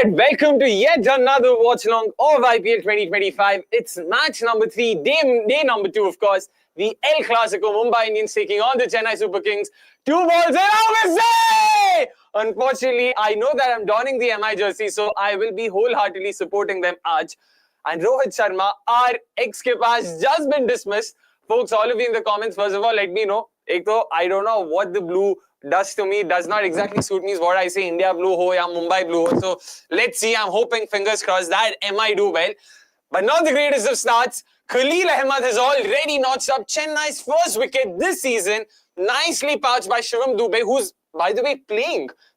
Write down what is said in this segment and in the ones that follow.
And welcome to yet another watch-along of IPL 2025. It's match number 3, day number 2, of course. The El Clasico, Mumbai Indians taking on the Chennai Super Kings. 2 balls and obviously! Unfortunately, I know that I'm donning the MI jersey, so I will be wholeheartedly supporting them aaj. And Rohit Sharma, our ex-skip, has just been dismissed. Folks, all of you in the comments, first of all, let me know. I don't know what the blue does to me, does not exactly suit me, is what I say, India blue ho ya Mumbai blue ho. So let's see, I'm hoping, fingers crossed, that MI do well. But not the greatest of starts. Khaleel Ahmed has already notched up Chennai's first wicket this season. Nicely pouched by Shivam Dubey, who's, by the way,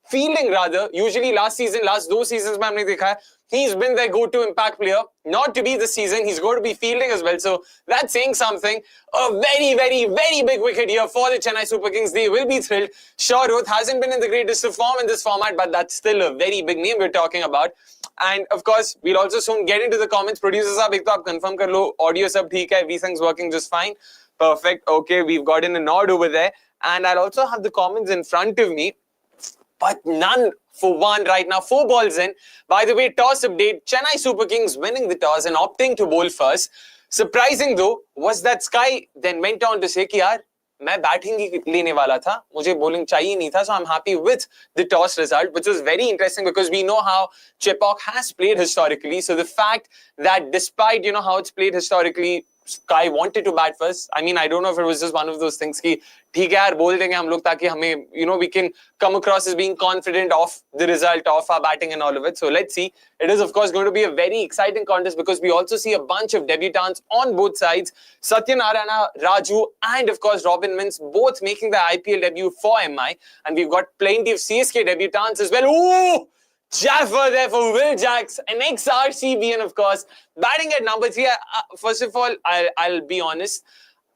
fielding rather. Usually last 2 seasons, mein humne dekha hai, he's been their go-to impact player. Not to be this season, he's going to be fielding as well. So that's saying something. A very, very, very big wicket here for the Chennai Super Kings. They will be thrilled. Sure, Rohit hasn't been in the greatest of form in this format, but that's still a very big name we're talking about. And of course, we'll also soon get into the comments. Producers, aap ek to aap confirm kar lo, audio sab theek hai, everything's working just fine. Perfect. Okay, we've gotten a nod over there. And I'll also have the comments in front of me. But none for one right now. 4 balls in. By the way, toss update. Chennai Super Kings winning the toss and opting to bowl first. Surprising though was that Sky then went on to say कि यार मैं batting ही लेने वाला था, मुझे bowling चाहिए नहीं था, so I'm happy with the toss result, which was very interesting because we know how Chepauk has played historically. So the fact that despite how it's played historically, Sky wanted to bat first. I mean, I don't know if it was just one of those things कि ठीक है यार बोल देंगे हम लोग ताकि हमें we can come across as being confident of the result of our batting and all of it. So let's see. It is of course going to be a very exciting contest because we also see a bunch of debutants on both sides. Satyanarayana, Raju and of course Robin Minz both making the IPL debut for MI, and we've got plenty of CSK debutants as well. Ooh! Jaffer there for Will Jacks, an ex-RCB, of course, batting at number 3. First of all, I'll be honest,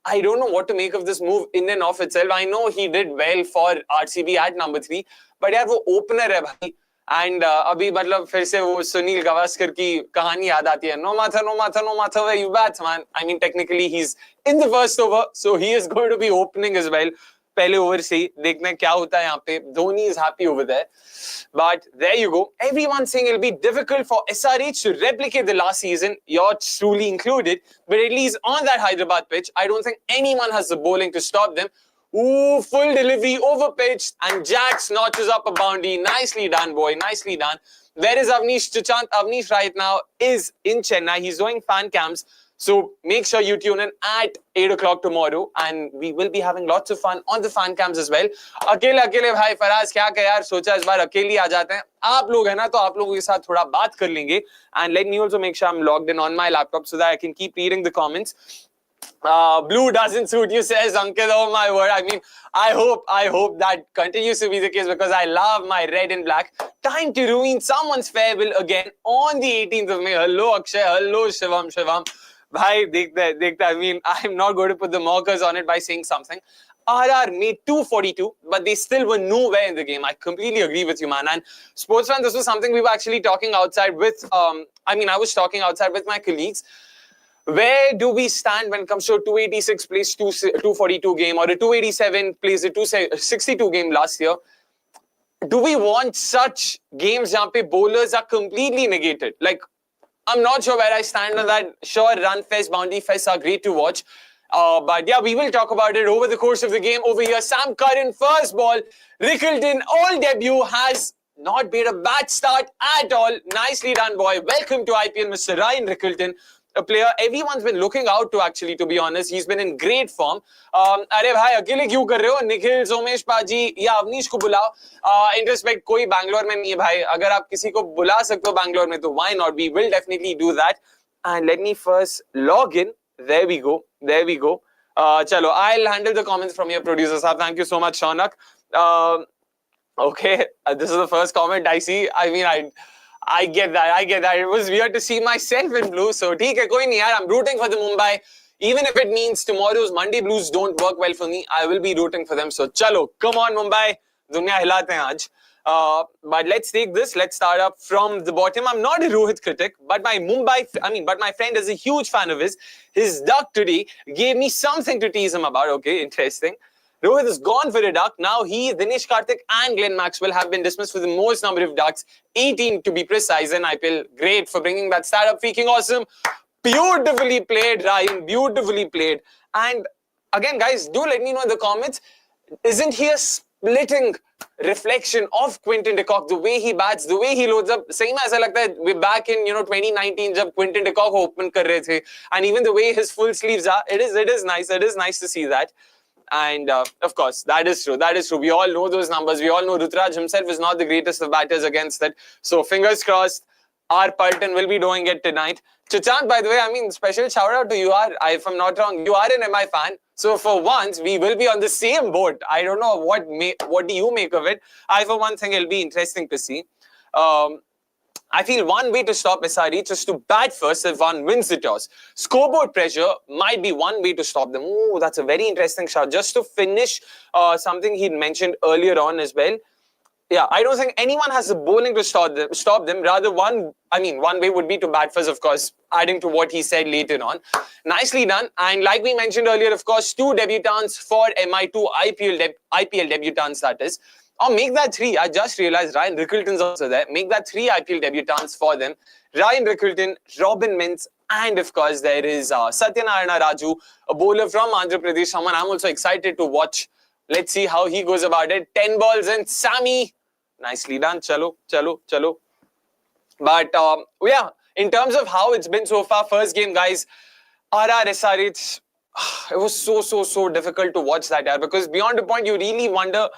I don't know what to make of this move in and of itself. I know he did well for RCB at number 3, but यार वो opener है भाई. And अभी मतलब फिर से वो सुनील गावस्कर की कहानी याद आती है. No matter where you bat, man. I mean, technically he's in the first over, so he is going to be opening as well. पहले ओवर से ही देखना क्या होता है यहाँ पे. Dhoni is happy over there. But there you go. Everyone's saying it'll be difficult for SRH to replicate the last season, yours truly included. But at least on that Hyderabad pitch, I don't think anyone has the bowling to stop them. Ooh, full delivery, over pitch, and Jax notches up a boundary. Nicely done, boy. Nicely done. Where is Avnish Chachant? Avnish right now is in Chennai. He's doing fan cams. So make sure you tune in at 8 o'clock tomorrow, and we will be having lots of fun on the fan cams as well. अकेले भाई फराज क्या क्या यार सोचा इस बार अकेले आ जाते हैं. आप लोग हैं ना तो आप लोगों के साथ थोड़ा बात कर लेंगे. And let me also make sure I'm logged in on my laptop so that I can keep reading the comments. Blue doesn't suit you, says Ankit. Oh my word. I mean, I hope that continues to be the case because I love my red and black. Time to ruin someone's farewell again on the 18th of May. Hello Akshay. Hello Shivam. Bhai, dekhta. I mean, I'm not going to put the markers on it by saying something. RR made 242, but they still were nowhere in the game. I completely agree with you, man. And sports fan, this was something we were actually talking outside with, I was talking outside with my colleagues. Where do we stand when it comes to a 286 plays 242 game or a 287 plays a 262 game last year? Do we want such games where bowlers are completely negated? Like, I'm not sure where I stand on that. Sure, run fest, boundary fest are great to watch. But yeah, we will talk about it over the course of the game. Over here, Sam Curran, first ball. Rickelton, all debut, has not made a bad start at all. Nicely done, boy. Welcome to IPL, Mr. Ryan Rickelton. A player everyone's been looking out to, actually, to be honest. He's been in great form. अरे भाई अकेले क्यों कर रहे हो? निखिल, सोमेश पाजी या अवनीश को बुलाओ. इंटरस्पेक्ट कोई बैंगलोर में नहीं है भाई. अगर आप किसी को बुला सकते हो बैंगलोर में तो why not? We will definitely do that. And let me first log in. There we go. Chalo, I'll handle the comments from your producers. Thank you so much, Shaunak. Okay, this is the first comment I see. I mean, I get that. It was weird to see myself in blue. So, theek hai, koi nahi yaar. I'm rooting for the Mumbai. Even if it means tomorrow's Monday Blues don't work well for me, I will be rooting for them. So, chalo, come on Mumbai. Dunya hilate hain aaj. But let's take this. Let's start up from the bottom. I'm not a Rohit critic, but my friend is a huge fan of his. His duck today gave me something to tease him about. Okay, interesting. Rohit is gone for a duck. Now he, Dinesh Karthik and Glenn Maxwell have been dismissed for the most number of ducks, 18 to be precise in IPL. Great for bringing that stat up. Freaking awesome. Beautifully played, Ryan. Beautifully played. And again, guys, do let me know in the comments, isn't he a splitting reflection of Quinton de Kock? The way he bats, the way he loads up, same as I like that we're back in 2019 जब Quinton de Kock open कर रहे थे, and even the way his full sleeves are, it is nice. It is nice to see that. And of course, that is true. That is true. We all know those numbers. We all know Ruturaj himself is not the greatest of batters against that. So fingers crossed, our Pulton will be doing it tonight. Chachant, by the way, I mean, special shout out to you. If I'm not wrong, you are an MI fan. So for once, we will be on the same boat. I don't know what do you make of it. I, for one thing, it'll be interesting to see. I feel one way to stop SRH is to bat first if one wins the toss. Scoreboard pressure might be one way to stop them. Oh, that's a very interesting shot. Just to finish something he'd mentioned earlier on as well. Yeah, I don't think anyone has the bowling to stop them. Rather, one way would be to bat first, of course, adding to what he said later on. Nicely done. And like we mentioned earlier, of course, 2 debutants for MI2 IPL debutants, that is. Or make that 3. I just realized Ryan Rickelton's also there. Make that 3 IPL debutants for them. Ryan Rickelton, Robin Minz, and of course, there is Satyanarayana Raju, a bowler from Andhra Pradesh. Someone I'm also excited to watch. Let's see how he goes about it. 10 balls in. Sammy. Nicely done. Chalo. But yeah, in terms of how it's been so far, first game, guys, RR SRH, it was so difficult to watch that, yaar, because beyond a point, you really wonder,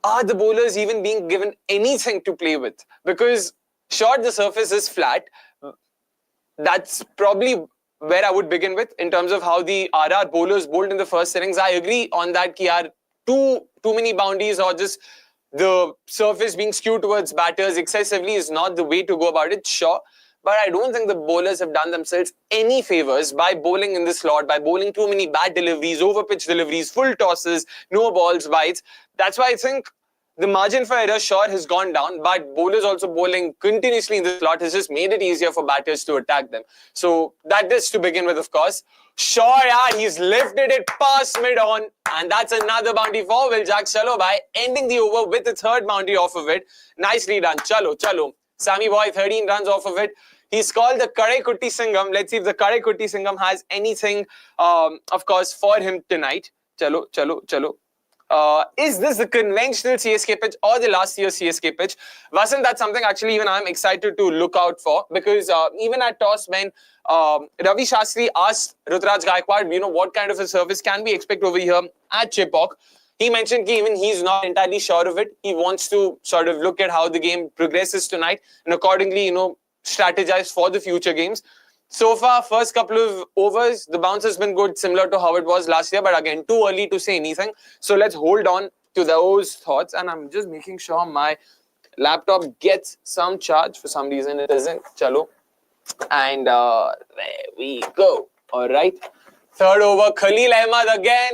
are the bowlers even being given anything to play with? Because sure, the surface is flat. That's probably where I would begin with in terms of how the RR bowlers bowled in the first innings. I agree on that, ki yaar, too many boundaries or just the surface being skewed towards batters excessively is not the way to go about it, sure. But I don't think the bowlers have done themselves any favors by bowling in the slot, by bowling too many bad deliveries, over-pitch deliveries, full tosses, no balls, wides. That's why I think the margin for error, sure, has gone down, but bowlers also bowling continuously in the slot has just made it easier for batters to attack them. So that is to begin with, of course. Sure, yeah, he's lifted it past mid-on, and that's another boundary for Will Jacks. Chalo bhai, ending the over with the 3rd boundary off of it. Nicely done. Chalo. Sammy boy, 13 runs off of it. He's called the Kadai Kutti Singham. Let's see if the Kadai Kutti Singham has anything, of course, for him tonight. Chalo. Is this the conventional CSK pitch or the last year's CSK pitch? Wasn't that something actually even I'm excited to look out for? Because even at toss, when Ravi Shastri asked Ruturaj Gaikwad, what kind of a service can we expect over here at Chepauk? He mentioned that even he's not entirely sure of it. He wants to sort of look at how the game progresses tonight and accordingly, strategize for the future games. So far, first couple of overs, the bounce has been good, similar to how it was last year. But again, too early to say anything. So let's hold on to those thoughts. And I'm just making sure my laptop gets some charge. For some reason, it isn't. Chalo. And there we go. All right. 3rd over, Khaleel Ahmed again.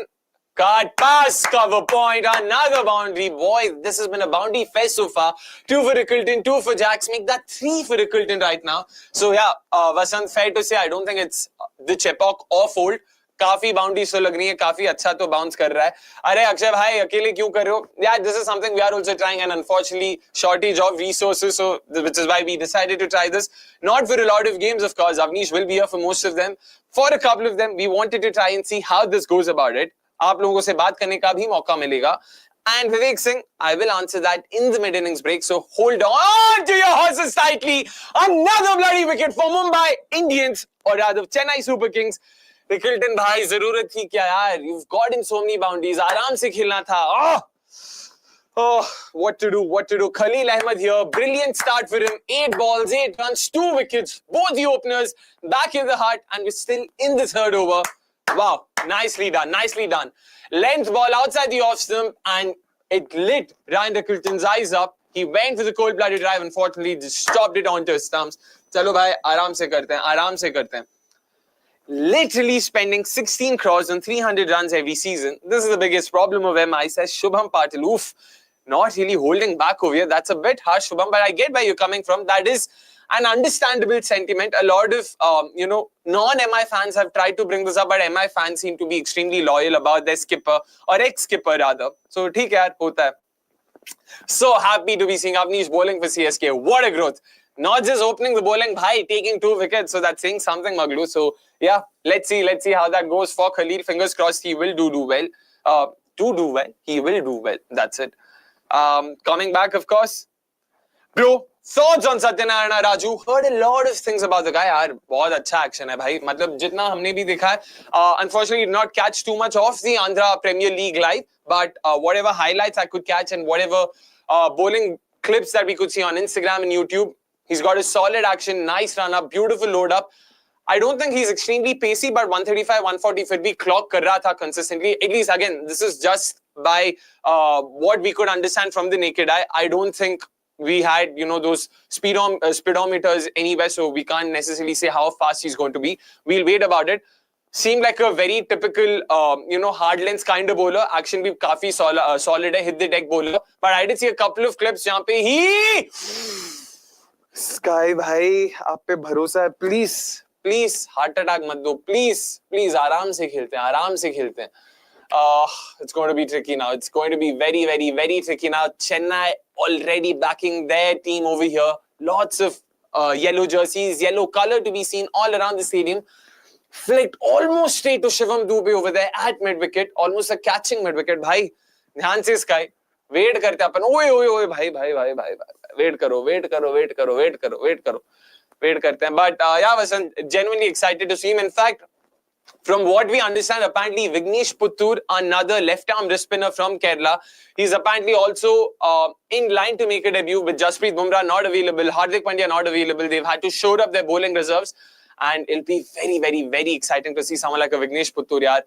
Cut pass, cover point, another boundary. Boy, this has been a boundary fest so far. 2 for Rickelton, 2 for Jacks. Make that 3 for Rickelton right now. So yeah, Vasant, fair to say, I don't think it's the Chepauk or Fold. काफी boundaries तो लग रही है, काफी अच्छा तो bounce कर रहा है. अरे अक्षय भाई अकेले क्यों कर रहे हो? Yeah, this is something we are also trying, and unfortunately shortage of resources, so which is why we decided to try this. Not for a lot of games, of course. Avnish will be here for most of them. For a couple of them, we wanted to try and see how this goes about it. आप लोगों से बात करने का भी मौका मिलेगा. And Vivek Singh, I will answer that in the mid-innings break. So hold on to your horses tightly. Another bloody wicket for Mumbai Indians, or rather Chennai Super Kings. Rickelton भाई जरूरत थी क्या यार? You've got in so many boundaries. आराम से खेलना था. Oh, what to do? Khaleel Ahmed here. Brilliant start for him. 8 balls, 8 runs, 2 wickets. Both the openers back in the heart, and we're still in the 3rd over. Wow, nicely done. Length ball outside the off stump, and it lit Ryan Rickelton's eyes up. He went for the cold-blooded drive. Unfortunately, just stopped it onto his stumps. चलो भाई आराम से करते हैं. Literally spending 16 crores on 300 runs every season. This is the biggest problem of MI, says Shubham Patil. Oof, not really holding back over here. That's a bit harsh, Shubham, but I get where you're coming from. That is, an understandable sentiment. A lot of, non-MI fans have tried to bring this up, but MI fans seem to be extremely loyal about their skipper, or ex-skipper rather. So, theek hai yaar, hota hai. So happy to be seeing Avnish bowling for CSK. What a growth. Not just opening the bowling, bhai, taking 2 wickets. So that's saying something, Maglu. So yeah, let's see how that goes for Khaleel. Fingers crossed he will do well. He will do well. That's it. Coming back, of course. Bro, thoughts on Satyanarayana Raju? Heard a lot of things about the guy. यार बहुत अच्छा action है भाई. मतलब जितना हमने भी देखा है. Unfortunately, did not catch too much of the Andhra Premier League live, but whatever highlights I could catch and whatever bowling clips that we could see on Instagram and YouTube, he's got a solid action, nice run up, beautiful load up. I don't think he's extremely pacey, but 135, 140 फिर भी clock कर रहा था consistently. At least again, this is just by what we could understand from the naked eye. I don't think we had, those speedometers anywhere, so we can't necessarily say how fast he's going to be. We'll wait about it. Seemed like a very typical, hard lens kind of bowler. Action bhi काफी solid hai, hit the deck bowler. But I did see a couple of clips जहाँ पे he Sky भाई आप पे भरोसा है, please heart attack मत दो, please आराम से खेलते हैं. It's going to be tricky now. It's going to be very, very, very tricky now. Chennai already backing their team over here. Lots of yellow jerseys, yellow color to be seen all around the stadium. Flicked almost straight to Shivam Dubey over there at mid-wicket. Almost a catching mid-wicket. Bhai, ध्यान से Sky. Wait करते अपन. ओए भाई. Wait करो. Wait करते हैं. But yeah, Vasan, genuinely excited to see him. In fact, from what we understand, apparently Vignesh Putthur, another left-arm wrist spinner from Kerala, he's apparently also in line to make a debut with Jasprit Bumrah not available, Hardik Pandya not available. They've had to shore up their bowling reserves, and it'll be very, very, very exciting to see someone like a Vignesh Putthur. Yaar.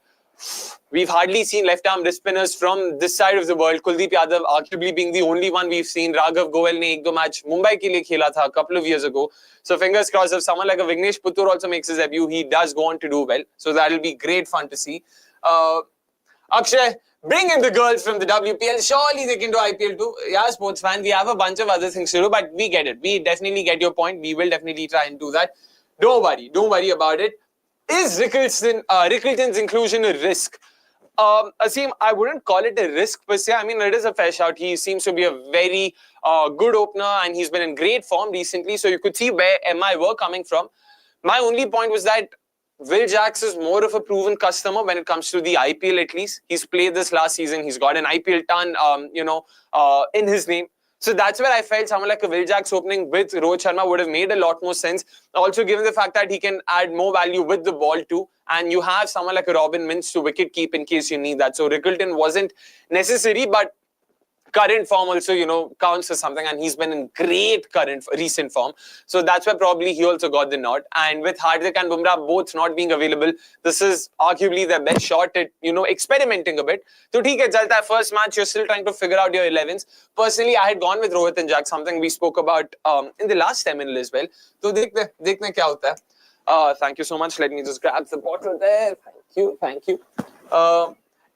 We've hardly seen left-arm wrist spinners from this side of the world. Kuldeep Yadav arguably being the only one we've seen. Raghav Goel ne 1-2 match Mumbai ke liye khela tha a couple of years ago. So fingers crossed, if someone like a Vignesh Putthur also makes his debut, he does go on to do well. So that'll be great fun to see. Akshay, bring in the girls from the WPL. Surely they can do IPL too. Yeah, sports fan, we have a bunch of other things to do, but we get it. We definitely get your point. We will definitely try and do that. Don't worry about it. Is Rickleton's inclusion a risk? Aseem, I wouldn't call it a risk per se. I mean, it is a fair shout. He seems to be a very good opener, and he's been in great form recently. So you could see where MI were coming from. My only point was that Will Jacks is more of a proven customer when it comes to the IPL at least. He's played this last season. He's got an IPL ton, in his name. So that's where I felt someone like a Will Jacks opening with Rohit Sharma would have made a lot more sense. Also, given the fact that he can add more value with the ball too. And you have someone like a Robin Minz to wicket keep in case you need that. So Rickleton wasn't necessary, but current form also, counts for something. And he's been in great recent form. So that's where probably he also got the nod. And with Hardik and Bumrah both not being available, this is arguably their best shot at, experimenting a bit. So theek hai, chalta hai. First match, you're still trying to figure out your 11s. Personally, I had gone with Rohit and Jack, something we spoke about in the last 10 minutes as well. So dekhne kya hota hai. Thank you so much. Let me just grab the bottle there. Thank you.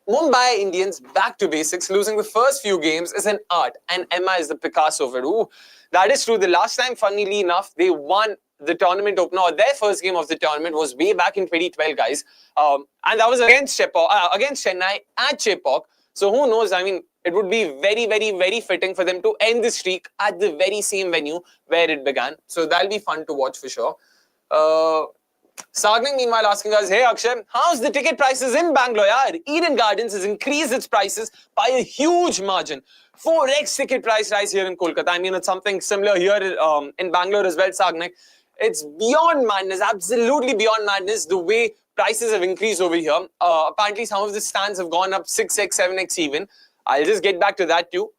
Mumbai Indians back to basics. Losing the first few games is an art, and Emma is the Picasso of it. Ooh, that is true. The last time, funnily enough, they won the tournament opener, or their first game of the tournament was way back in 2012, guys. And that was against Chennai at Chepauk. So who knows? I mean, it would be very, very, very fitting for them to end the streak at the very same venue where it began. So that'll be fun to watch for sure. Sagnik, meanwhile, asking us, hey Akshay, how's the ticket prices in Bangalore? Yaar? Eden Gardens has increased its prices by a huge margin. 4x ticket price rise here in Kolkata. I mean, it's something similar here in Bangalore as well, Sagnik. It's beyond madness, absolutely beyond madness, the way prices have increased over here. Apparently, some of the stands have gone up 6x, 7x even. I'll just get back to that too.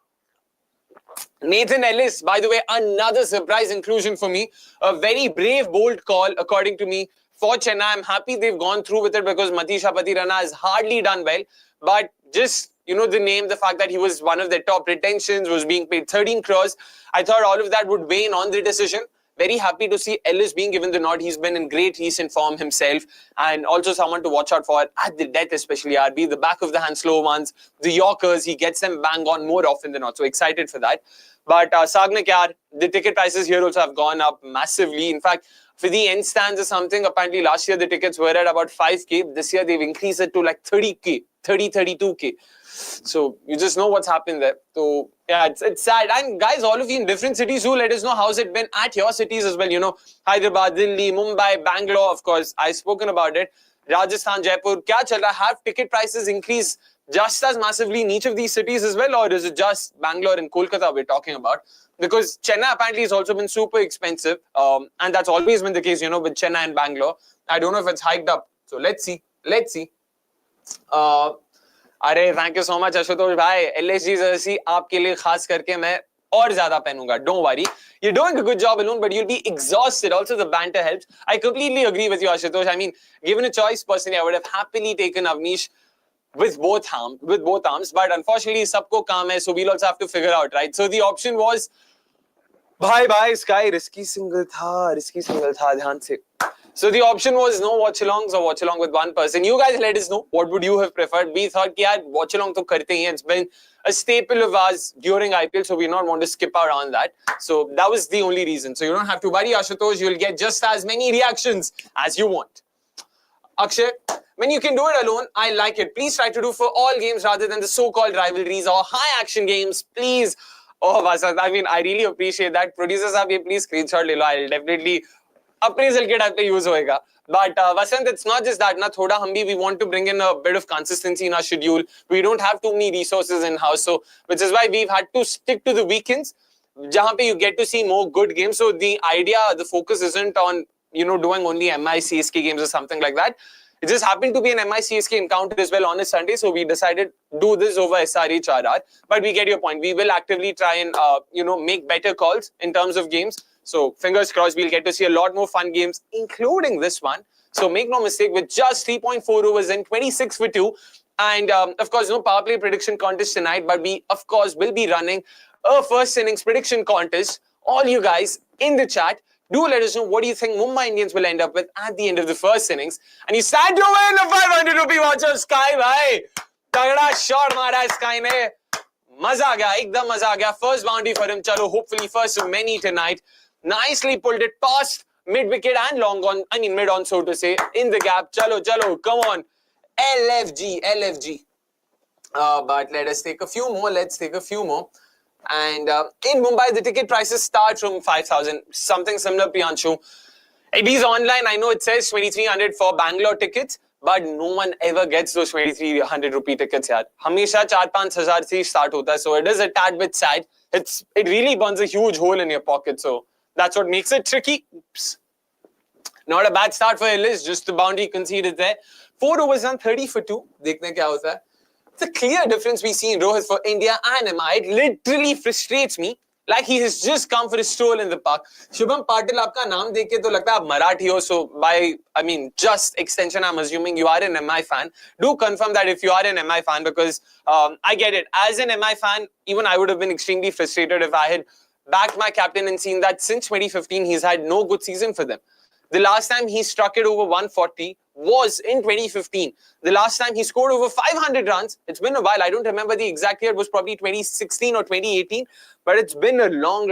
Nathan Ellis, by the way, another surprise inclusion for me. A very brave, bold call, according to me, for Chennai. I'm happy they've gone through with it because Matisha Patirana has hardly done well. But just, the name, the fact that he was one of their top retentions, was being paid 13 crores. I thought all of that would weigh on the decision. Very happy to see Ellis being given the nod. He's been in great recent form himself, and also someone to watch out for at the death, especially RB, the back of the hand slow ones, the Yorkers, he gets them bang on more often than not. So excited for that. But Sagnik, yaar, the ticket prices here also have gone up massively. In fact, for the end stands or something, apparently last year the tickets were at about 5k. This year they've increased it to like 30k, 32k. So you just know what's happened there. So yeah, it's sad. And guys, all of you in different cities, do let us know how's it been at your cities as well. You know, Hyderabad, Delhi, Mumbai, Bangalore. Of course, I've spoken about it. Rajasthan, Jaipur. Kya chal raha? Have ticket prices increased just as massively in each of these cities as well, or is it just Bangalore and Kolkata we're talking about? Because Chennai apparently has also been super expensive, and that's always been the case, you know, with Chennai and Bangalore. I don't know if it's hiked up. So let's see. Let's see. अरे thank you so much Ashutosh भाई LSG Jersey आपके लिए खास करके मैं और ज्यादा पहनूंगा don't worry you doing a good job alone but you'll be exhausted also the banter helps I completely agree with you Ashutosh I mean given a choice personally I would have happily taken Avnish with both arms but unfortunately sabko kaam hai so we'll also have to figure out right so the option was bye sky risky single tha dhyan se So the option was no watch-alongs or watch-along with one person. You guys let us know what would you have preferred. We thought कि यार watch-along तो करते ही हैं. It's been a staple of ours during IPL, so we not want to skip out on that. So that was the only reason. So you don't have to worry, Ashutosh. You'll get just as many reactions as you want. Akshay, when you can do it alone, I like it. Please try to do for all games rather than the so-called rivalries or high-action games. Please. Oh, Vasant, I mean, I really appreciate that. Producers, please screenshot le lo. I'll definitely appraisal के type पे use होएगा but Vasant it's not just that ना थोड़ा हम भी we want to bring in a bit of consistency in our schedule we don't have too many resources in house so which is why we've had to stick to the weekends जहाँ पे you get to see more good games so the idea the focus isn't on you know doing only MI CSK games or something like that it just happened to be an MI CSK encounter as well on a Sunday so we decided do this over SRH RR but we get your point we will actively try and you know make better calls in terms of games So fingers crossed we'll get to see a lot more fun games, including this one. So make no mistake, with just 3.4 overs in 26 for 2. And of course, no power play prediction contest tonight, but we, of course, will be running a first innings prediction contest. All you guys in the chat, do let us know what do you think Mumbai Indians will end up with at the end of the first innings. And you stand to win the 500 rupee watch of Sky, bhai. Tagda shot mara Sky ne. Maza aa gaya, ekdam maza aa gaya. First boundary for him. Chalo, hopefully first of many tonight. Nicely pulled it past mid-wicket and long on, I mean mid-on so to say, in the gap. Chalo, come on. LFG. But let us take a few more. Let's take a few more. And in Mumbai, the ticket prices start from 5,000. Something similar, Priyanshu. It is online. I know it says 2,300 for Bangalore tickets. But no one ever gets those 2,300 rupee tickets, yaar. Hamesha 4-5,000 se start hota hai. So it is a tad bit sad. It really burns a huge hole in your pocket. So that's what makes it tricky. Oops. Not a bad start for Ellis. Just the boundary conceded there. 4 overs and 30 for 2. Dekhne kya hota hai. The clear difference we see in Rohit for India and MI. It literally frustrates me. Like he has just come for a stroll in the park. Shubham Patil, आपका नाम देख के तो लगता है आप मराठी हो. So by, I mean, just extension, I'm assuming you are an MI fan. Do confirm that if you are an MI fan because I get it. As an MI fan, even I would have been extremely frustrated if I had backed my captain and seen that since 2015, he's had no good season for them. The last time he struck it over 140 was in 2015. The last time he scored over 500 runs, it's been a while. I don't remember the exact year. It was probably 2016 or 2018. But it's been a long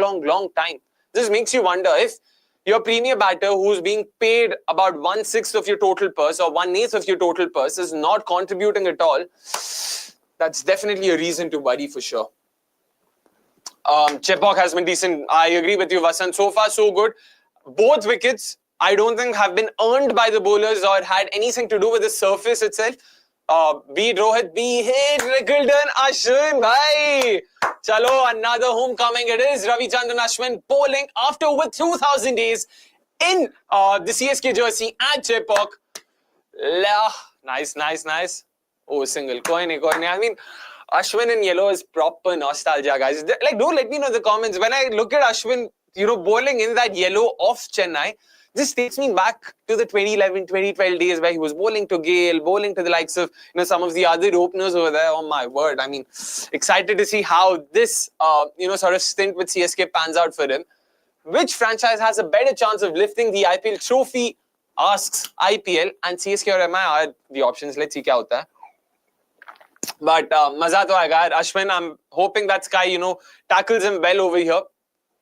time. This makes you wonder if your premier batter who's being paid about 1/6 of your total purse or 1/8 of your total purse is not contributing at all. That's definitely a reason to worry for sure. Chepauk has been decent. I agree with you, Vasant. So far, so good. Both wickets, I don't think have been earned by the bowlers or had anything to do with the surface itself. Be it Rohit, be it Rickleton, Ashwin, bhai. Chalo, another homecoming. It is Ravichandran Ashwin bowling after over 2,000 days in the CSK jersey at Chepauk. Nice. Oh, single. Koi nahi. I mean, Ashwin in yellow is proper nostalgia, guys. Like, do let me know in the comments. When I look at Ashwin, you know, bowling in that yellow off Chennai, this takes me back to the 2011, 2012 days where he was bowling to Gale, bowling to the likes of, you know, some of the other openers over there. Oh my word. I mean, excited to see how this, you know, sort of stint with CSK pans out for him. Which franchise has a better chance of lifting the IPL trophy? Asks IPL, and CSK or MI are the options. Let's see kya hota hai. But maza to aega. Ashwin, I'm hoping that Sky, tackles him well over here.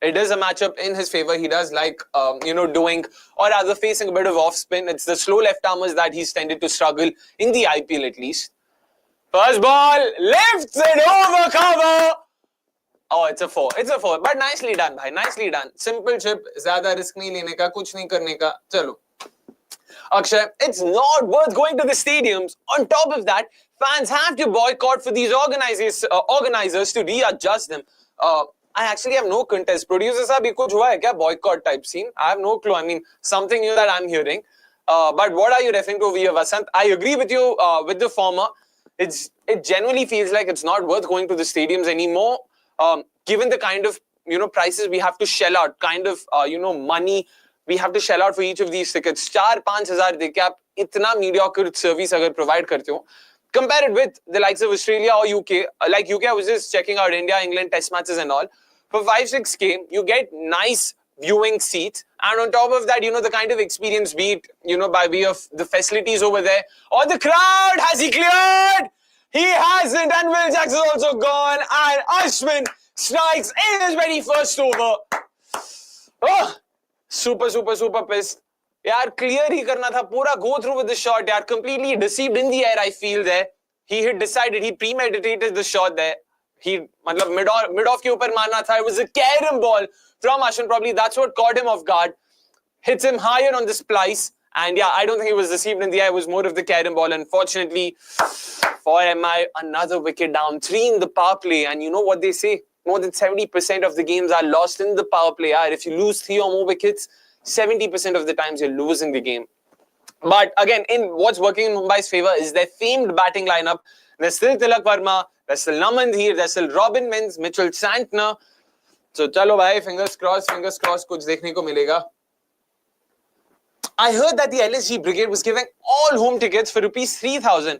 It is a matchup in his favor. He does like, doing or rather facing a bit of off spin. It's the slow left armers that he's tended to struggle in the IPL at least. First ball, lifts it over cover. Oh, it's a 4. It's a 4. But nicely done, bhai. Nicely done. Simple chip. Zyada risk nahi lene ka, kuch nahi karne ka. Chalo. Akshay, it's not worth going to the stadiums. On top of that, fans have to boycott for these organizers to readjust them. I actually have no contest. Producers have kuch hua hai kya? Boycott type scene. I have no clue. I mean, something new that I'm hearing. But what are you referring to over here, Vasant? I agree with you with the former. It genuinely feels like it's not worth going to the stadiums anymore. Given the kind of prices we have to shell out, kind of money we have to shell out for each of these tickets. 4-5,000 देके आप इतना mediocre service अगर provide करते हो, compare it with the likes of Australia or UK. Like UK, I was just checking out India, England test matches and all. For 5-6K, you get nice viewing seats, and on top of that, the kind of experience, be it by way of the facilities over there or the crowd. Has he cleared? He hasn't, and Will Jacks is also gone, and Ashwin strikes in his very first over. Oh, super pissed. यार clear ही करना था, पूरा go through with the shot. यार completely deceived in the air. I feel there. He had decided, he premeditated the shot there. He मतलब mid off के ऊपर मारना था. It was a carom ball from Ashwin. Probably that's what caught him off guard. Hits him higher on the splice. And yeah, I don't think he was deceived in the air. It was more of the carom ball. Unfortunately for MI, another wicket down. 3 in the power play. And you know what they say? More than 70% of the games are lost in the power play. If you lose 3 or more wickets, 70% of the times you're losing the game. But again, in what's working in Mumbai's favor is their famed batting lineup. There's still Tilak Verma, there's still Naman Dheer, there's still Robin Minz, Mitchell Santner. So chalo bhai, fingers crossed, kuch dekhne ko milega. I heard that the LSG Brigade was giving all home tickets for rupees 3,000.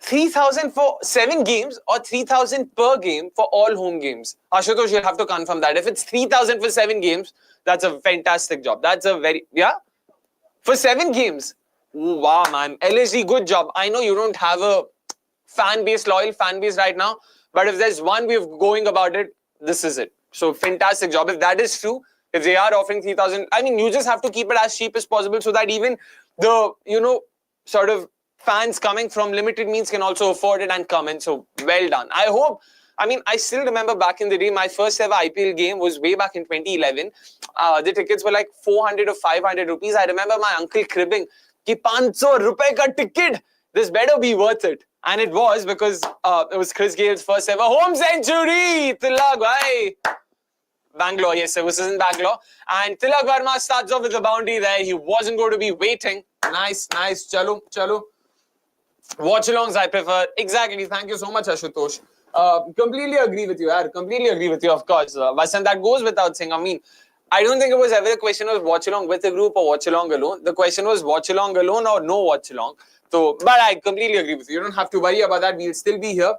3,000 for 7 games or 3,000 per game for all home games? Ashutosh, you'll have to confirm that. If it's 3,000 for 7 games, that's a fantastic job. That's a very, for 7 games. Ooh, wow, man. LSG, good job. I know you don't have a loyal fan base right now, but if there's one way of going about it, this is it. So fantastic job. If that is true, if they are offering 3,000, I mean, you just have to keep it as cheap as possible so that even the, sort of fans coming from limited means can also afford it and come in. So well done. I still remember back in the day, my first ever IPL game was way back in 2011. The tickets were like 400 or 500 rupees. I remember my uncle cribbing, ki 500 rupees ka ticket, this better be worth it. And it was, because it was Chris Gale's first ever home century. Tilak bhai. Bangalore, yes, it was in Bangalore. And Tilak Verma starts off with the boundary there. He wasn't going to be waiting. Nice. Chalo. Watchalongs I prefer. Exactly. Thank you so much, Ashutosh. Completely agree with you, Completely agree with you, of course. Vasant, that goes without saying. I mean, I don't think it was ever a question of watch along with a group or watch along alone. The question was watch along alone or no watch along. So, but I completely agree with you. You don't have to worry about that. We'll still be here.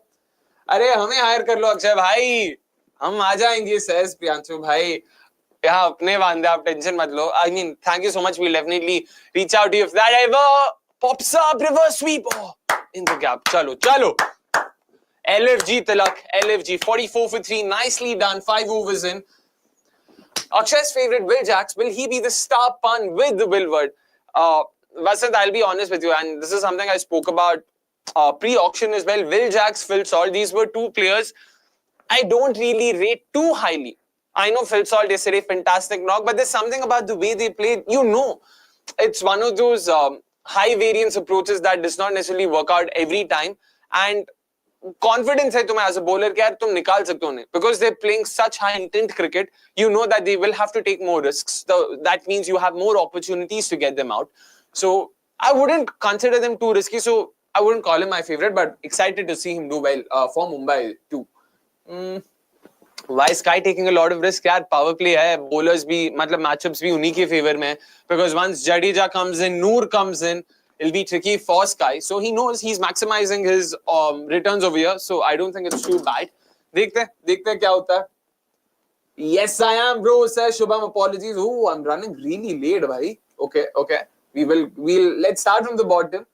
अरे हमें higher कर लो अक्षय भाई, हम आ जाएंगे. says Priyanshu भाई, यहाँ अपने बांधे, आप टेंशन मत लो. I mean, thank you so much. We'll definitely reach out to you if that ever pops up. Reverse sweep. Oh, in the gap. Chalo. LFG Tilak, LFG 44 for 3. Nicely done. 5 overs in. Akshay's favorite, Will Jacks. Will he be the star pun with the Willward? Vasant, I'll be honest with you, and this is something I spoke about pre-auction as well. Will Jacks, Phil Salt, these were 2 players I don't really rate too highly. I know Phil Salt is a fantastic knock, but there's something about the way they played. It's one of those high variance approaches that does not necessarily work out every time. And confidence hai tumhe as a bowler कि यार तुम निकाल सकते हो उन्हें, because they're playing such high intent cricket. You know that they will have to take more risks. That means you have more opportunities to get them out. So I wouldn't consider them too risky. So I wouldn't call him my favorite, but excited to see him do well for Mumbai too. Why is Sky taking a lot of risk? यार power play है, bowlers भी, मतलब matchups भी उन्हीं के favor में, because once Jadeja comes in, Noor comes in, it'll be tricky for Sky. So he knows he's maximizing his returns over here. So I don't think it's too bad. देखते हैं क्या होता है. Yes, I am, bro. Says Shubham. Apologies. Oh, I'm running really late, bhai. Okay. We'll let's start from the bottom.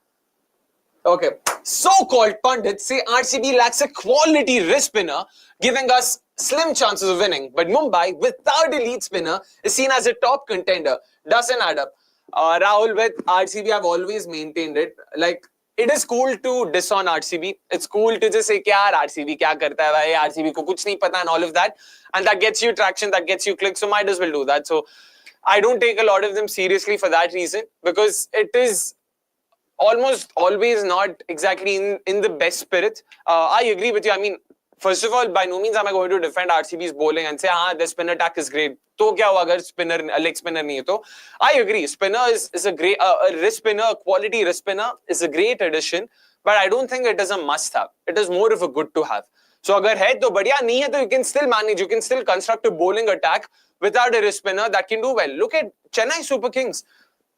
Okay, so-called pundits say RCB lacks a quality wrist spinner, giving us slim chances of winning. But Mumbai, without a lead spinner, is seen as a top contender. Doesn't add up. Rahul, with RCB, I've always maintained it. Like, it is cool to diss on RCB. It's cool to just say, "Kya RCB kya karta hai bhai? RCB ko kuch nahi pata," and all of that. And that gets you traction, that gets you clicks. So might as well do that. So I don't take a lot of them seriously for that reason, because it is almost always not exactly in the best spirits. I agree with you. I mean, first of all, by no means am I going to defend RCB's bowling and say, the spin attack is great. तो क्या हुआ अगर spinner leg spinner नहीं है तो? I agree. Spinner is a great a wrist spinner, a quality wrist spinner is a great addition, but I don't think it is a must have. It is more of a good to have. So अगर है तो बढ़िया, नहीं है तो you can still manage. You can still construct a bowling attack without a wrist spinner that can do well. Look at Chennai Super Kings.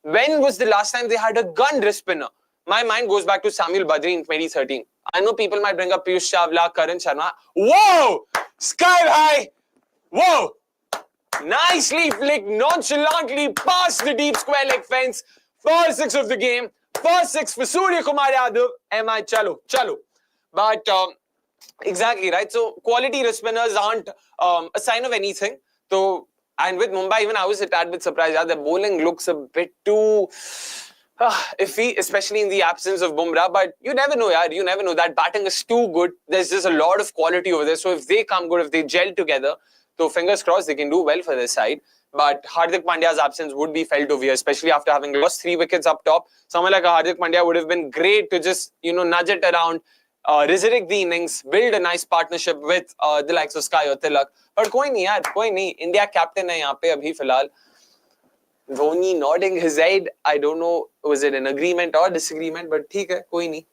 When was the last time they had a gun wrist spinner? My mind goes back to Samuel Badri in 2013. I know people might bring up Piyush Chawla, Karan Sharma. Whoa! Sky high! Whoa! Nicely flicked, nonchalantly past the deep square leg fence. First six of the game. First six for Surya Kumar Yadav. MI chalo, chalo. But exactly, right? So quality wrist spinners aren't a sign of anything. So, and with Mumbai, even I was a tad bit surprised. The bowling looks a bit too iffy, especially in the absence of Bumrah. But you never know, yaar. You never know. That batting is too good. There's just a lot of quality over there. So if they come good, if they gel together, so fingers crossed they can do well for this side. But Hardik Pandya's absence would be felt over here, especially after having lost 3 wickets up top. Someone like Hardik Pandya would have been great to just, nudge it around, resurrect the innings, build a nice partnership with the likes of Sky or Tilak. But koi nahi yaar, koi nahi. India captain hai yahan pe abhi filhal. Dhoni nodding his head. I don't know, was it an agreement or disagreement, but theek hai, koi nahi.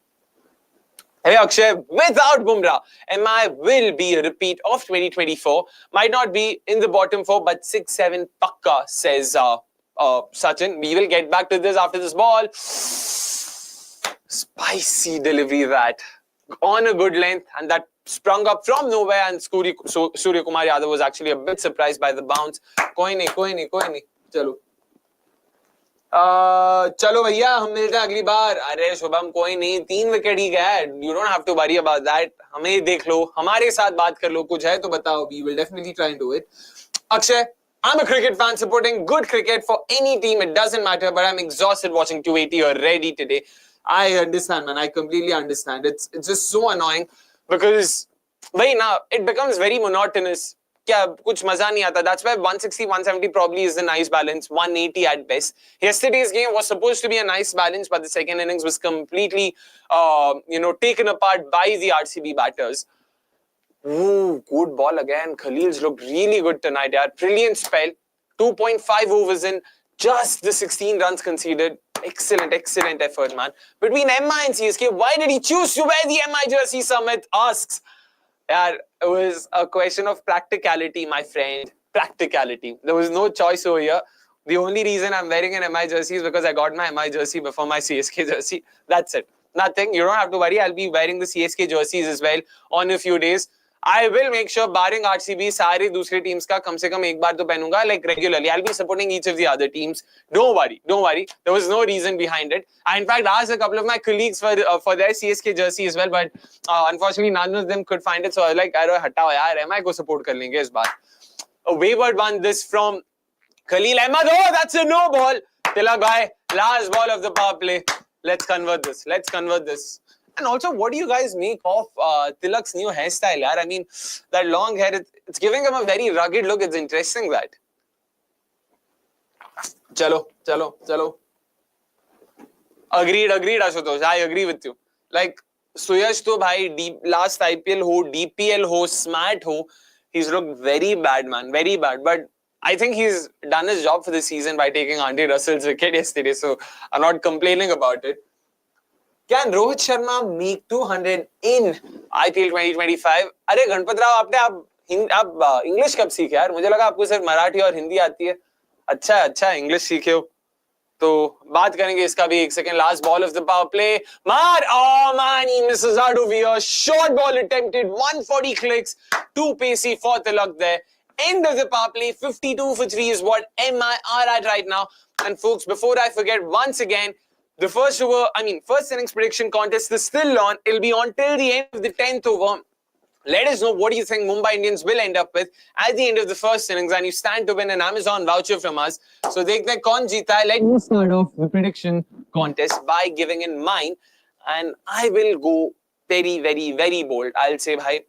Hey Akshay, without Bumrah, MI will be a repeat of 2024. Might not be in the bottom 4, but 6-7 pakka, says Sachin. We will get back to this after this ball. Spicy delivery that. On a good length, and that sprung up from nowhere, and Surya Kumar Yadav was actually a bit surprised by the bounce. Koi nahi. Chalo. चलो भैया हम मिलते हैं अगली बार. अरे शुभम कोई नहीं, 3 wicket ही गया है. You don't have to worry about that. हमें देख लो, हमारे साथ बात कर लो, कुछ है तो बताओ. We will definitely try and do it. Akshay, I'm a cricket fan supporting good cricket for any team. It doesn't matter, but I'm exhausted watching 280 already today. I understand, man. I completely understand. It's just so annoying because, bhai, now it becomes very monotonous. क्या कुछ मजा नहीं आता. That's why 160, 170 probably is the nice balance. 180 at best. Yesterday's game was supposed to be a nice balance, but the second innings was completely, taken apart by the RCB batters. Ooh, good ball again. Khalil's looked really good tonight, yaar. Brilliant spell. 2.5 overs in, just the 16 runs conceded. Excellent effort, man. Between MI and CSK, why did he choose to wear the MI jersey? Sumit asks. Yeah, it was a question of practicality, my friend. Practicality. There was no choice over here. The only reason I'm wearing an MI jersey is because I got my MI jersey before my CSK jersey. That's it. Nothing. You don't have to worry. I'll be wearing the CSK jerseys as well on a few days. I will make sure, barring RCB, सारे दूसरे teams का कम से कम एक बार तो पहनूंगा, like regularly. I'll be supporting each of the other teams. Don't worry. There was no reason behind it. I, in fact, asked a couple of my colleagues for their CSK jersey as well, but unfortunately, none of them could find it. So I was like, अरे हटाओ यार, MI को support कर लेंगे इस बार. A wayward one, this from Khaleel Ahmed. Oh, that's a no ball. Tilak bhai, last ball of the power play. Let's convert this. And also, what do you guys make of Tilak's new hairstyle, yaar? I mean, that long hair, it's giving him a very rugged look. It's interesting that. Chalo. Agreed, Ashutosh. I agree with you. Like, Suyash to bhai, last IPL ho, DPL ho, smart ho, he's looked very bad, man. Very bad. But I think he's done his job for the season by taking Andy Russell's wicket yesterday. So, I'm not complaining about it. Can Rohit Sharma make 200 in IPL 2025? अरे गणपत राव, आप English कब सीखे यार? मुझे लगा आपको सिर्फ मराठी और हिंदी आती है. अच्छा इंग्लिश सीखे हो तो बात करेंगे इसका भी. एक second. Last ball of the power play. मार. Oh man, he misses out over here. Short ball attempted. 140 clicks. Too pacey for Tilak there. End of the power play. 52 for 3 is what MI are at right now. And folks, before I forget, once again, The first innings prediction contest is still on. It'll be on till the end of the 10th over. Let us know what do you think Mumbai Indians will end up with at the end of the first innings, and you stand to win an Amazon voucher from us. So dekhte hain kaun jeeta hai. Let me start off the prediction contest by giving in mine, and I will go very, very, very bold. I'll say, bhai,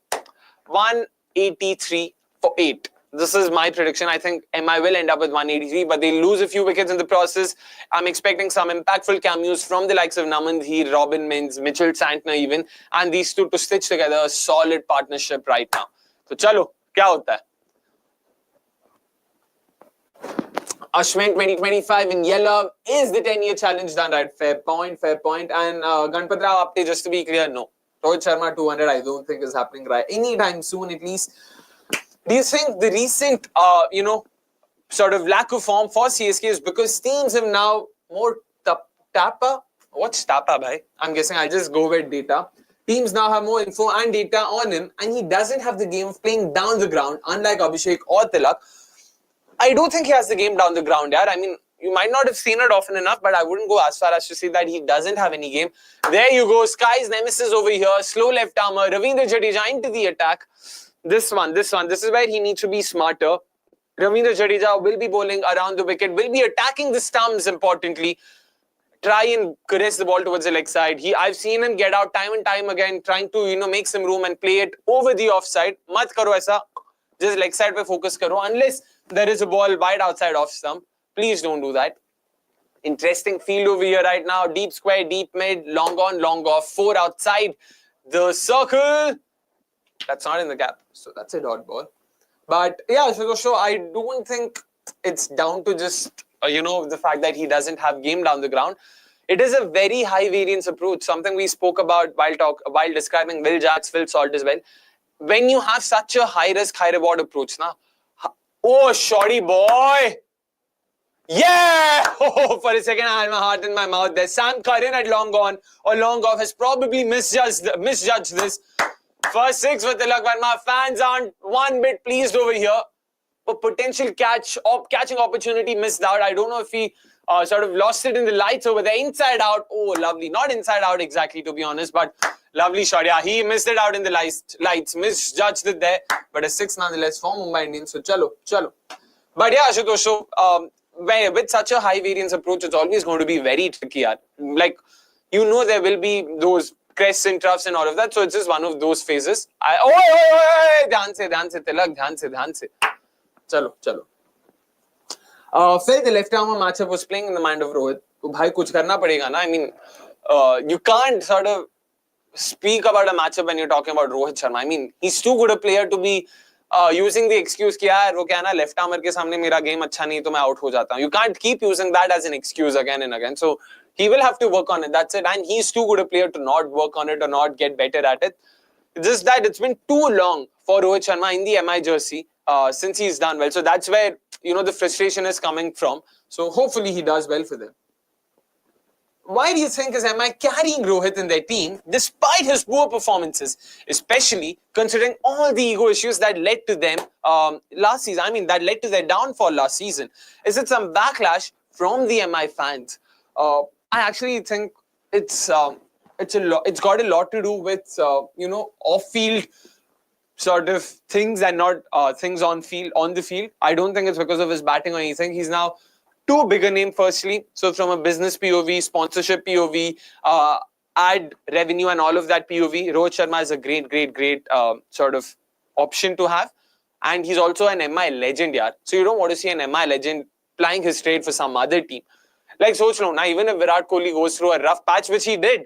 183 for 8. This is my prediction. I think MI will end up with 183, but they'll lose a few wickets in the process. I'm expecting some impactful cameos from the likes of Namandhi, Robin, Minz, Mitchell Santner even, and these two to stitch together a solid partnership right now. So, chalo, kya hota hai? Ashwin 2025 in yellow. Is the 10-year challenge done right? Fair point, fair point. And Ganpat Rao Apte, just to be clear, no. Rohit Sharma 200, I don't think is happening right anytime soon, at least. Do you think the recent, sort of lack of form for CSK is because teams have now more Tapa? What's Tapa, bhai? I'm guessing I'll just go with data. Teams now have more info and data on him, and he doesn't have the game of playing down the ground, unlike Abhishek or Tilak. I do think he has the game down the ground, yaar. I mean, you might not have seen it often enough, but I wouldn't go as far as to say that he doesn't have any game. There you go, Sky's nemesis over here, slow left armer, Ravindra Jadeja into the attack. This is where he needs to be smarter. Ravindra Jadeja will be bowling around the wicket, will be attacking the stumps importantly. Try and caress the ball towards the leg side. I've seen him get out time and time again, trying to, make some room and play it over the offside. Mat karo aisa. Just leg side pe focus karo. Unless there is a ball wide outside off stump. Please don't do that. Interesting field over here right now. Deep square, deep mid, long on, long off. 4 outside the circle. That's not in the gap, so that's a dot ball. But yeah, so I don't think it's down to just, the fact that he doesn't have game down the ground. It is a very high variance approach, something we spoke about while describing Will Jack's Phil Salt as well. When you have such a high risk, high reward approach, oh, shoddy boy. Yeah! Oh, for a second, I had my heart in my mouth there. Sam Curran at long on or long off has probably misjudged this. First 6 for Tilak Verma. Fans aren't one bit pleased over here. A potential catching opportunity missed out. I don't know if he sort of lost it in the lights over there. Inside out. Oh, lovely. Not inside out exactly, to be honest, but lovely shot. Yeah, he missed it out in the lights. Misjudged it there. But a 6 nonetheless for Mumbai Indians. So, chalo. But yeah, Ashutosh, with such a high variance approach, it's always going to be very tricky. Like, there will be those crests and troughs and all of that. So it's just one of those phases. Dhyan se, Tilak, dhyan se. Chalo. Phil, the left armer matchup was playing in the mind of Rohit. So, bhai, kuch karna padega na. I mean, you can't sort of speak about a matchup when you're talking about Rohit Sharma. I mean, he's too good a player to be using the excuse कि यार वो क्या ना left armer के सामने मेरा game अच्छा नहीं तो मैं out हो जाता हूँ. You can't keep using that as an excuse again and again. So he will have to work on it. That's it. And he's too good a player to not work on it or not get better at it. It's just that it's been too long for Rohit Sharma in the MI jersey since he's done well. So that's where, the frustration is coming from. So hopefully he does well for them. Why do you think is MI carrying Rohit in their team despite his poor performances, especially considering all the ego issues that led to them last season? I mean, that led to their downfall last season. Is it some backlash from the MI fans? I actually think it's got a lot to do with off-field sort of things and not things on the field. I don't think it's because of his batting or anything. He's now too big a name, firstly. So from a business POV, sponsorship POV, ad revenue and all of that POV, Rohit Sharma is a great sort of option to have. And he's also an MI legend, yaar. So you don't want to see an MI legend plying his trade for some other team. Like, soch lo, now even if Virat Kohli goes through a rough patch, which he did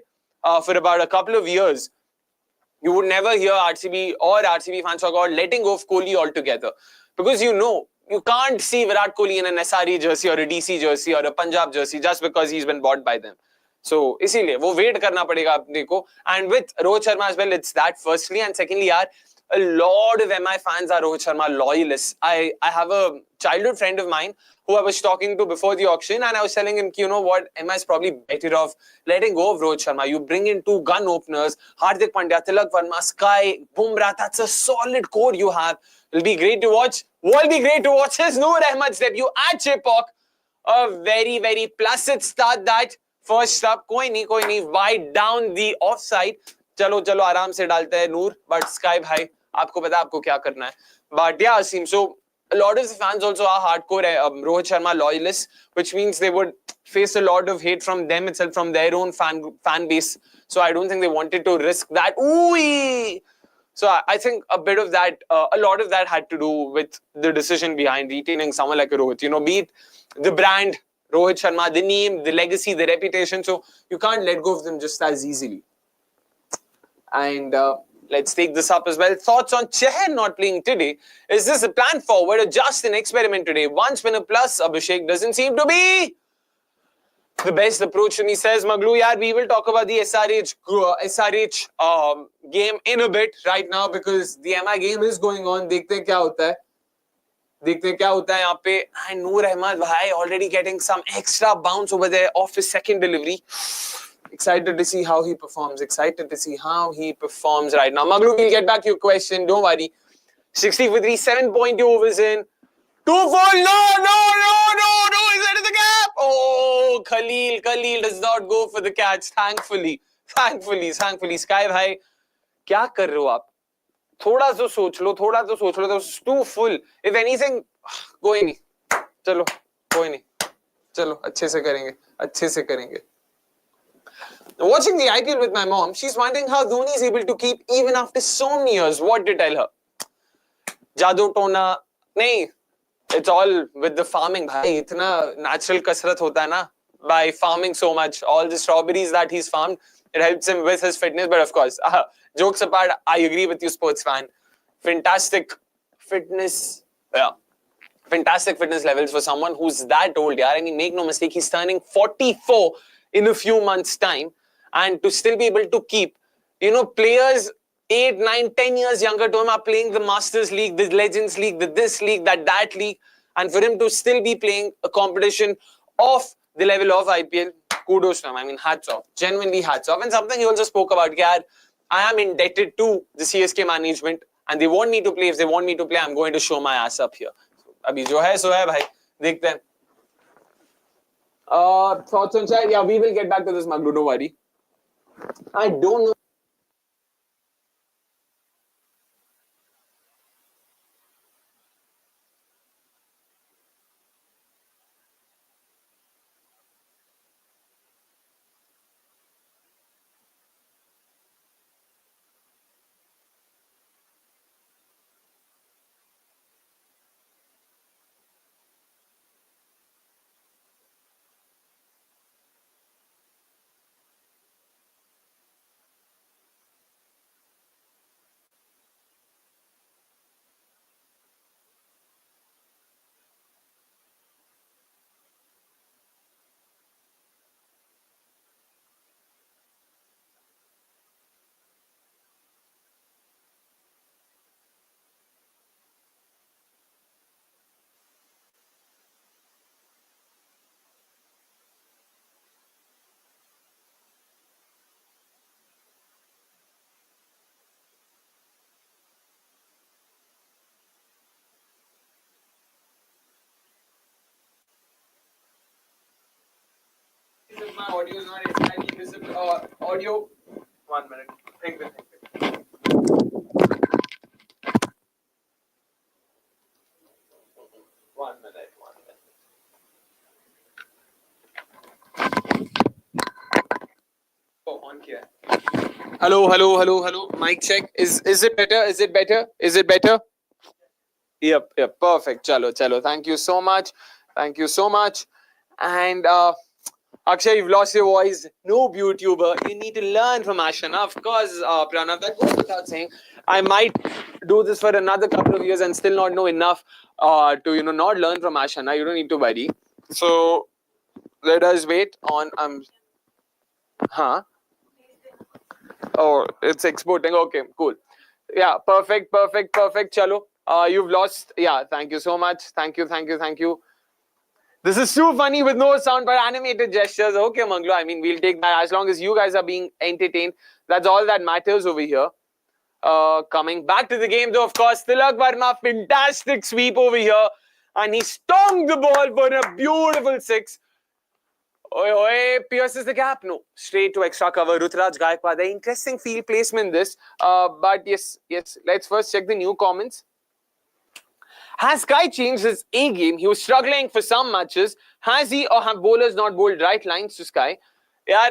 for about a couple of years, you would never hear RCB fans talk about letting go of Kohli altogether. Because you can't see Virat Kohli in an SRE jersey or a DC jersey or a Punjab jersey just because he's been bought by them. So, इसीलिए वो wait करना पड़ेगा अपने को. And with Rohit Sharma as well, it's that firstly. And secondly, yaar, a lot of MI fans are Rohit Sharma loyalists. I have a childhood friend of mine who I was talking to before the auction, and I was telling him, you know what, MI is probably better off letting go of Rohit Sharma. You bring in 2 gun openers, Hardik Pandya, Tilak Verma, Sky, Bumrah. That's a solid core you have. It'll be great to watch. Will be great to watch his Noor Ahmed's debut at Chepauk. A very, very placid start that First up, कोई नहीं, wide down the offside. चलो आराम से डालते हैं नूर. But Sky भाई, आपको पता है आपको क्या करना है. But yeah, Asim, so a lot of the fans also are hardcore Rohit Sharma loyalists, which means they would face a lot of hate from them itself, from their own fan base. So I don't think they wanted to risk that. Ooh! So I think a bit of that, a lot of that had to do with the decision behind retaining someone like a Rohit. You know, be it the brand, Rohit Sharma, the name, the legacy, the reputation. So you can't let go of them just as easily. And let's take this up as well. Thoughts on Chahar not playing today? Is this a plan forward or just an experiment today? One spinner plus Abhishek doesn't seem to be the best approach. And he says, Maglu, yaar, we will talk about the SRH game in a bit right now because the MI game is going on. देखते हैं क्या होता है यहाँ पे. And Noor Ahmed bhai already getting some extra bounce over there off his second delivery. Excited to see how he performs. Right now. Maglu, we'll get back to your question. Don't worry. 60 for 3, 7.2 overs in. 2 for no. Is that in the gap? Oh, Khaleel does not go for the catch. Thankfully. Sky bhai, क्या कर रहे हो आप? थोड़ा तो सोच लो. That was too full. If anything, कोई नहीं. चलो, अच्छे से करेंगे. Watching the IPL with my mom, she's wondering how Dhoni is able to keep even after so many years. What to tell her? Jadoo Tona, nahi. It's all with the farming. Bhai, itna natural kasrat hota hai na. By farming so much, all the strawberries that he's farmed, it helps him with his fitness. But of course, jokes apart, I agree with you, sports fan. Fantastic fitness levels for someone who's that old. Yeah, I mean, make no mistake, he's turning 44 in a few months' time. And to still be able to keep, players 8, 9, 10 years younger to him are playing the Masters League, the Legends League, this league, that league. And for him to still be playing a competition of the level of IPL, kudos to him. I mean, hats off. Genuinely hats off. And something he also spoke about, I am indebted to the CSK management and they want me to play. If they want me to play, I'm going to show my ass up here. Abhi jo hai, so hai, bhai. Dekhte hain. Thoughts on Chahar? Yeah, we will get back to this, Maglu. Don't worry. I don't know. If my audio is not entirely visible, audio. 1 minute. Think it. One minute. Oh, on here. Hello. Mic check. Is it better? Yep. Perfect. Chalo. Thank you so much. And Akshay, you've lost your voice. No YouTuber. You need to learn from Ashwin. Of course, Pranav, that goes without saying. I might do this for another couple of years and still not know enough to, not learn from Ashwin. You don't need to worry. So, let us wait on... Oh, it's exporting. Okay, cool. Yeah, perfect. Chalo. You've lost... Yeah, thank you so much. Thank you. This is too funny with no sound but animated gestures. Okay, Manglo. I mean, we'll take that as long as you guys are being entertained. That's all that matters over here. Coming back to the game, though, of course, Tilak Verma, fantastic sweep over here. And he stomped the ball for a beautiful 6. Oi, pierces the gap. No, straight to extra cover. Ruturaj Gaikwad. The interesting field placement this. But yes. Let's first check the new comments. Has Sky changed his A game? He was struggling for some matches. Has he, or have bowlers not bowled right lines to Sky? Yeah,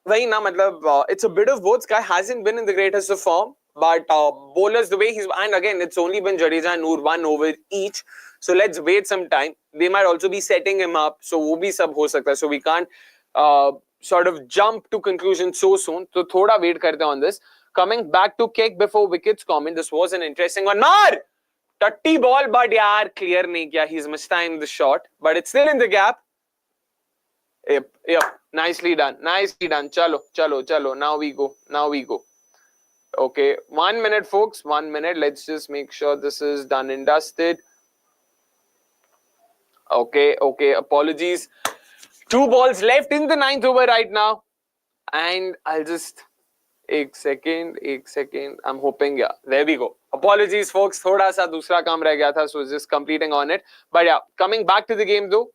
it's a bit of both. Sky hasn't been in the greatest of form, but bowlers the way he's, and again it's only been Jadeja and Noor 1 over each. So let's wait some time. They might also be setting him up, so wo bhi sab ho sakta hai. So we can't sort of jump to conclusion so soon. So thoda wait karte on this. Coming back to kick before wickets comment, this was an interesting one. Mar! Tutty ball, but yaar, clear nahi kiya. He's mistimed the shot, but it's still in the gap. Yep. Nicely done. Chalo. Now we go. Okay, 1 minute, folks. 1 minute. Let's just make sure this is done and dusted. Okay. Apologies. 2 balls left in the 9th over right now. And I'll just... एक second. I'm hoping, yeah. There we go. Apologies, folks. Thoda sa dusra kaam reh gaya tha, so just completing on it. But yeah, coming back to the game though.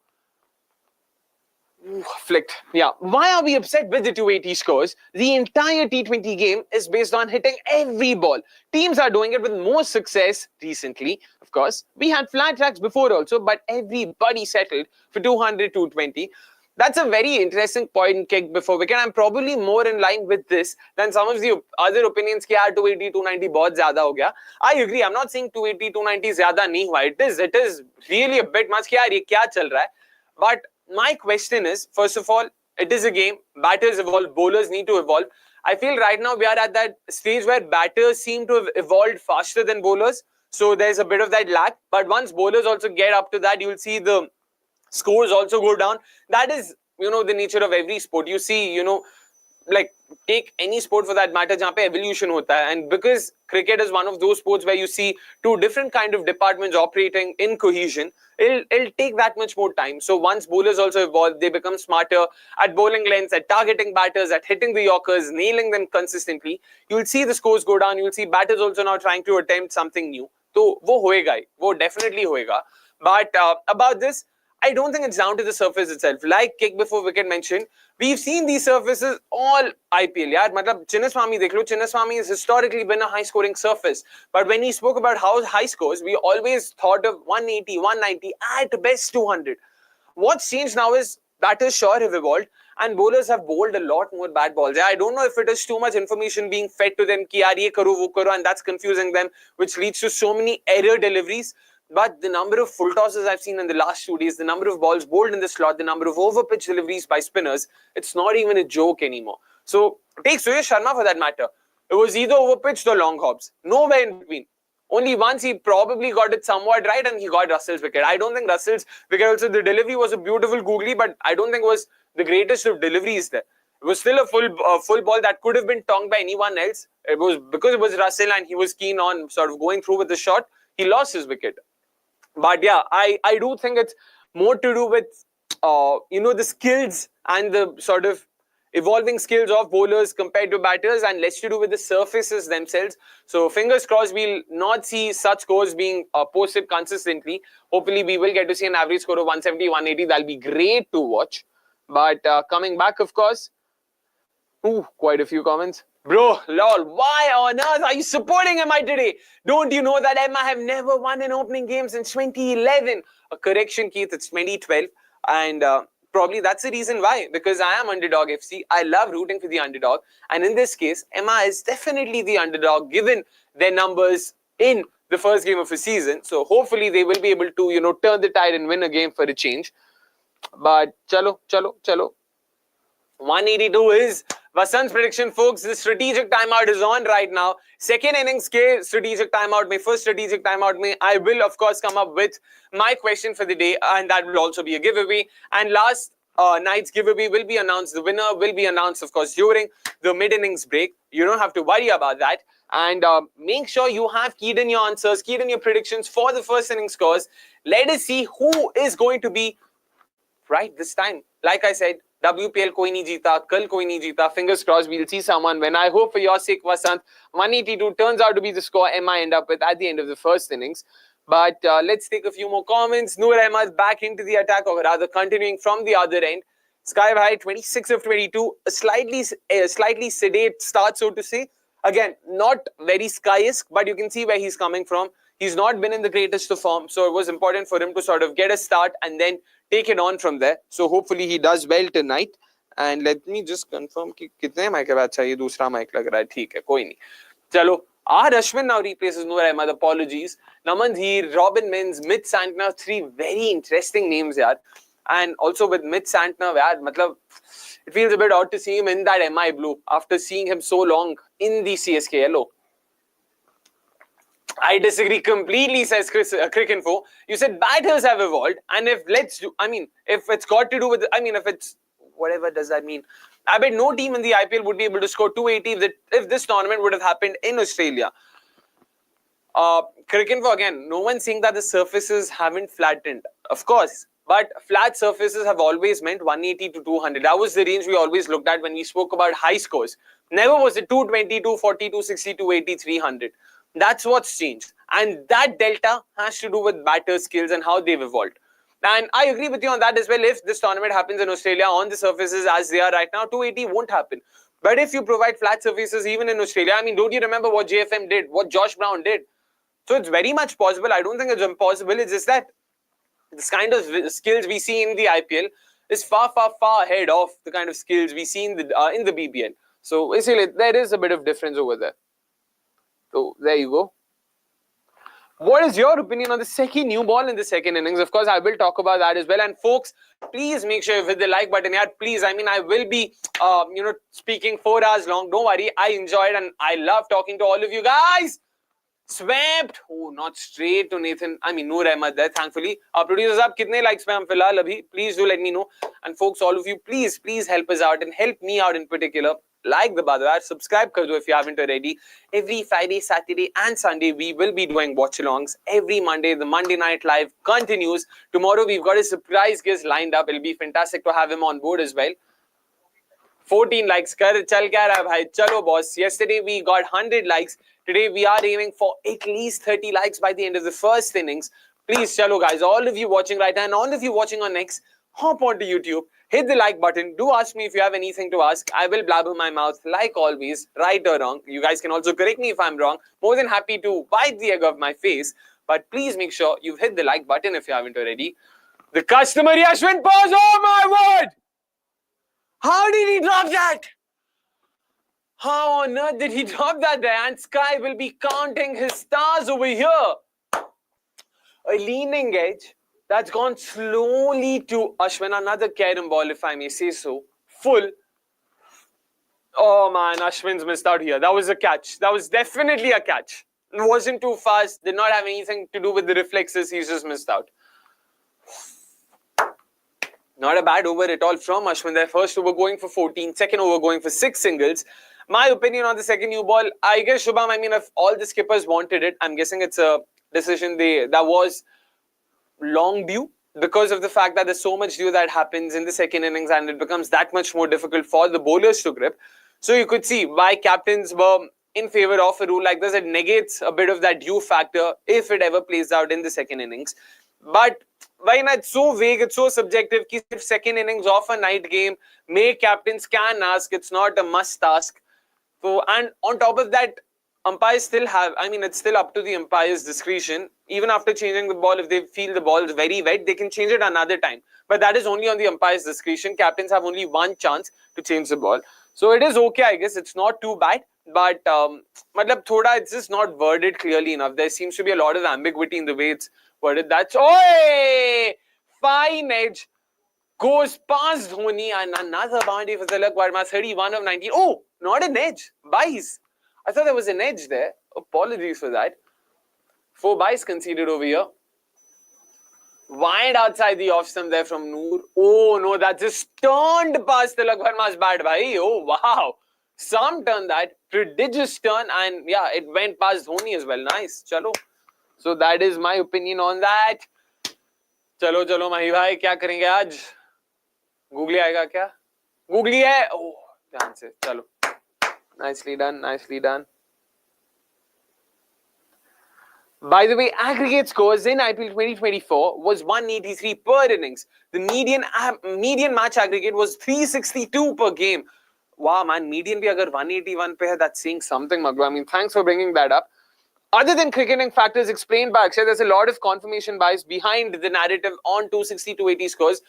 Flicked. Yeah. Why are we upset with the 280 scores? The entire T20 game is based on hitting every ball. Teams are doing it with more success recently. Of course, we had flat tracks before also, but everybody settled for 200, 220. That's a very interesting point, kick before wicket. I'm probably more in line with this than some of the other opinions ki yaar 280, 290 bahut zyada ho gaya. I agree. I'm not saying 280, 290 zyada nahi hua. It is really a bit much ki yaar ye kya chal raha hai. But my question is, first of all, it is a game. Batters evolve, bowlers need to evolve. I feel right now we are at that stage where batters seem to have evolved faster than bowlers. So there's a bit of that lag. But once bowlers also get up to that, you'll see the scores also go down. That is, the nature of every sport. You see, like take any sport for that matter jahan pe evolution hota hai. And because cricket is one of those sports where you see 2 different kind of departments operating in cohesion, it'll take that much more time. So once bowlers also evolve, they become smarter at bowling lengths, at targeting batters, at hitting the yorkers, nailing them consistently. You'll see the scores go down. You'll see batters also now trying to attempt something new. So wo hoega, wo definitely hoega. But about this, I don't think it's down to the surface itself. Like kick before wicket mentioned, we've seen these surfaces all IPL. Yaar, matlab Chinnaswamy dekh lo. Chinnaswamy has historically been a high-scoring surface. But when he spoke about how high scores, we always thought of 180, 190, at best 200. What's changed now is batters sure have evolved and bowlers have bowled a lot more bad balls. I don't know if it is too much information being fed to them ki yaar ye karo, wo karo, and that's confusing them, which leads to so many error deliveries. But the number of full tosses I've seen in the last 2 days, the number of balls bowled in the slot, the number of over-pitch deliveries by spinners, it's not even a joke anymore. So take Suyash Sharma for that matter. It was either over-pitched or long hops. Nowhere in between. Only once he probably got it somewhat right and he got Russell's wicket. I don't think Russell's wicket also, the delivery was a beautiful googly, but I don't think it was the greatest of deliveries there. It was still a full ball that could have been tongued by anyone else. It was because it was Russell and he was keen on sort of going through with the shot. He lost his wicket. But yeah, I do think it's more to do with, the skills and the sort of evolving skills of bowlers compared to batters, and less to do with the surfaces themselves. So fingers crossed we'll not see such scores being posted consistently. Hopefully we will get to see an average score of 170, 180. That'll be great to watch. But coming back, of course, quite a few comments. Bro, lol, why on earth are you supporting MI today? Don't you know that MI have never won an opening game since 2011? A correction, Keith, it's 2012. And probably that's the reason why. Because I am underdog FC. I love rooting for the underdog. And in this case, MI is definitely the underdog given their numbers in the first game of a season. So hopefully they will be able to, turn the tide and win a game for a change. But chalo. 182 is Vasant's prediction, folks. The strategic timeout is on right now. Second innings ke strategic timeout mein, first strategic timeout mein, I will of course come up with my question for the day, and that will also be a giveaway. And last night's giveaway will be announced. The winner will be announced, of course, during the mid-innings break. You don't have to worry about that. And make sure you have keyed in your answers, keyed in your predictions for the first inning scores. Let us see who is going to be right this time. Like I said, WPL koi nahi jeeta, kal koi nahi jeeta. Fingers crossed we'll see someone. When I hope for your sake, Vasant, 182 turns out to be the score MI end up with at the end of the first innings. But let's take a few more comments. Noor Ahmed back into the attack, or rather continuing from the other end, Sky high, 26 of 22. A slightly sedate start, so to say. Again, not very Sky-esque, but you can see where he's coming from. He's not been in the greatest of form, so it was important for him to sort of get a start and then take it on from there. So hopefully he does well tonight. And let me just confirm कि कितने mic के बाद चाहिए दूसरा mic लग रहा है ठीक है कोई नहीं चलो R. Ashwin now replaces Noor Ahmed. Apologies. Naman Dheer, Robin Minz, Mitch Santner, three very interesting names, yaar. And also with Mitch Santner, yaar, matlab, it feels a bit odd to see him in that MI blue after seeing him so long in the CSK yellow. I disagree completely, says Crick Info. You said batters have evolved, and if it's got to do with, if it's whatever does that mean? I bet no team in the IPL would be able to score 280 if this tournament would have happened in Australia. Crick Info again, no one's saying that the surfaces haven't flattened. Of course, but flat surfaces have always meant 180 to 200. That was the range we always looked at when we spoke about high scores. Never was it 220, 240, 260, 280, 300. That's what's changed. And that delta has to do with batter skills and how they've evolved. And I agree with you on that as well. If this tournament happens in Australia on the surfaces as they are right now, 280 won't happen. But if you provide flat surfaces even in Australia, don't you remember what JFM did, what Josh Brown did? So it's very much possible. I don't think it's impossible. It's just that this kind of skills we see in the IPL is far, far, far ahead of the kind of skills we see in the BBL. So basically, there is a bit of difference over there. So there you go. What is your opinion on the second new ball in the second innings? Of course, I will talk about that as well. And folks, please make sure you hit the like button. Yeah, please. I will be, speaking 4 hours long. Don't worry. I enjoyed and I love talking to all of you guys. Swept. Oh, not straight to Noor Ahmed there, thankfully. Producers, up kitne likes pe hum filhal abhi? Please do let me know. And folks, all of you, please help us out and help me out in particular. Like the Badawar, subscribe kar do if you haven't already. Every Friday, Saturday and Sunday, we will be doing watch-alongs. Every Monday, the Monday Night Live continues. Tomorrow, we've got a surprise guest lined up. It'll be fantastic to have him on board as well. 14 likes. Kar chal kya raha bhai? Chalo boss. Yesterday, we got 100 likes. Today, we are aiming for at least 30 likes by the end of the first innings. Please, chalo guys, all of you watching right now and all of you watching on Next, hop onto YouTube. Hit the like button. Do ask me if you have anything to ask. I will blabber my mouth like always, right or wrong. You guys can also correct me if I'm wrong. More than happy to bite the egg of my face. But please make sure you've hit the like button if you haven't already. The customary Ashwin pause. Oh my word! How did he drop that? How on earth did he drop that there? And Sky will be counting his stars over here. A leaning edge. That's gone slowly to Ashwin. Another carom ball, if I may say so. Full. Oh man, Ashwin's missed out here. That was a catch. That was definitely a catch. It wasn't too fast. Did not have anything to do with the reflexes. He's just missed out. Not a bad over at all from Ashwin. Their first over going for 14. Second over going for 6 singles. My opinion on the second new ball, I guess Shubham, if all the skippers wanted it, I'm guessing it's a decision that was long due because of the fact that there's so much dew that happens in the second innings and it becomes that much more difficult for the bowlers to grip. So you could see why captains were in favor of a rule like this. It negates a bit of that dew factor if it ever plays out in the second innings. But why not? It's so vague, it's so subjective. If second innings of a night game, may captains can ask. It's not a must ask. So, and on top of that, umpires still have, it's still up to the umpire's discretion. Even after changing the ball, if they feel the ball is very wet, they can change it another time. But that is only on the umpire's discretion. Captains have only one chance to change the ball. So it is okay, I guess. It's not too bad. But it's just not worded clearly enough. There seems to be a lot of ambiguity in the way it's worded. That's, fine edge. Goes past Dhoni and another boundary for Tilak Verma, 31 of 19. Oh, not an edge. Byes. I thought there was an edge there. Apologies for that. 4 byes conceded over here. Wide outside the off stump there from Noor. Oh no, that just turned past Tilak Verma's bat, bhai. Oh wow. Some turn that. Prodigious turn and yeah, it went past Dhoni as well. Nice. Chalo. So that is my opinion on that. Chalo, mahi bhai. Kya karenge aaj? Googly aayega kya? Googly hai. Oh, ध्यान से. Chalo. Nicely done. By the way, aggregate scores in IPL 2024 was 183 per innings. The median match aggregate was 362 per game. Wow, man, median bhi agar 181 pe hai, that's saying something, Maglu. I mean, thanks for bringing that up. Other than cricketing factors explained by Akshay, there's a lot of confirmation bias behind the narrative on 260, 280 scores.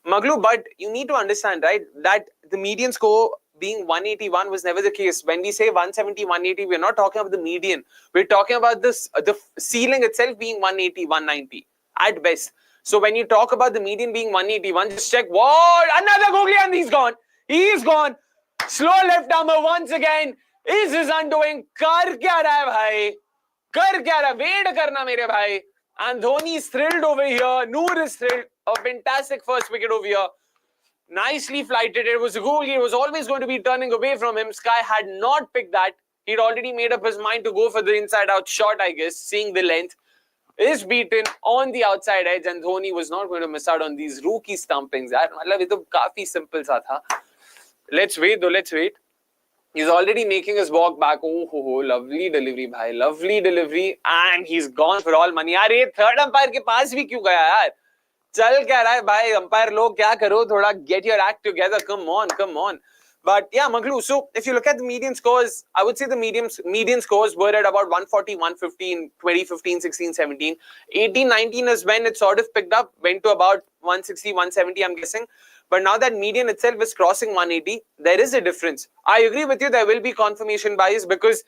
Maglu, but you need to understand, right, that the median score being 181 was never the case. When we say 170, 180, we're not talking about the median. We're talking about this the ceiling itself being 180, 190 at best. So when you talk about the median being 181, just check. What? Another googly and he's gone. He's gone. Slow left armer once again. Is his undoing? Kar kya raha hai bhai? Kar kya raha? Wait karna mere bhai. And Dhoni is thrilled over here. Noor is thrilled. A fantastic first wicket over here. Nicely flighted. It was a goal. It was always going to be turning away from him. Sky had not picked that. He'd already made up his mind to go for the inside-out shot, I guess, seeing the length. Is beaten on the outside edge, and Dhoni was not going to miss out on these rookie stumpings. मतलब ये तो काफी simple सा था. Let's wait though. Let's wait. He's already making his walk back. Oh, lovely delivery, bhai. Lovely delivery, and he's gone for all money. यार ये third umpire के पास भी क्यों गया यार? चल क्या रहा है भाई? Umpire लोग क्या करो? थोड़ा get your act together. Come on. But yeah, Maglu, so if you look at the median scores, I would say the median scores were at about 140, 150 in 2015, 16, 17. 18, 19 is when it sort of picked up, went to about 160, 170, I'm guessing. But now that median itself is crossing 180, there is a difference. I agree with you, there will be confirmation bias because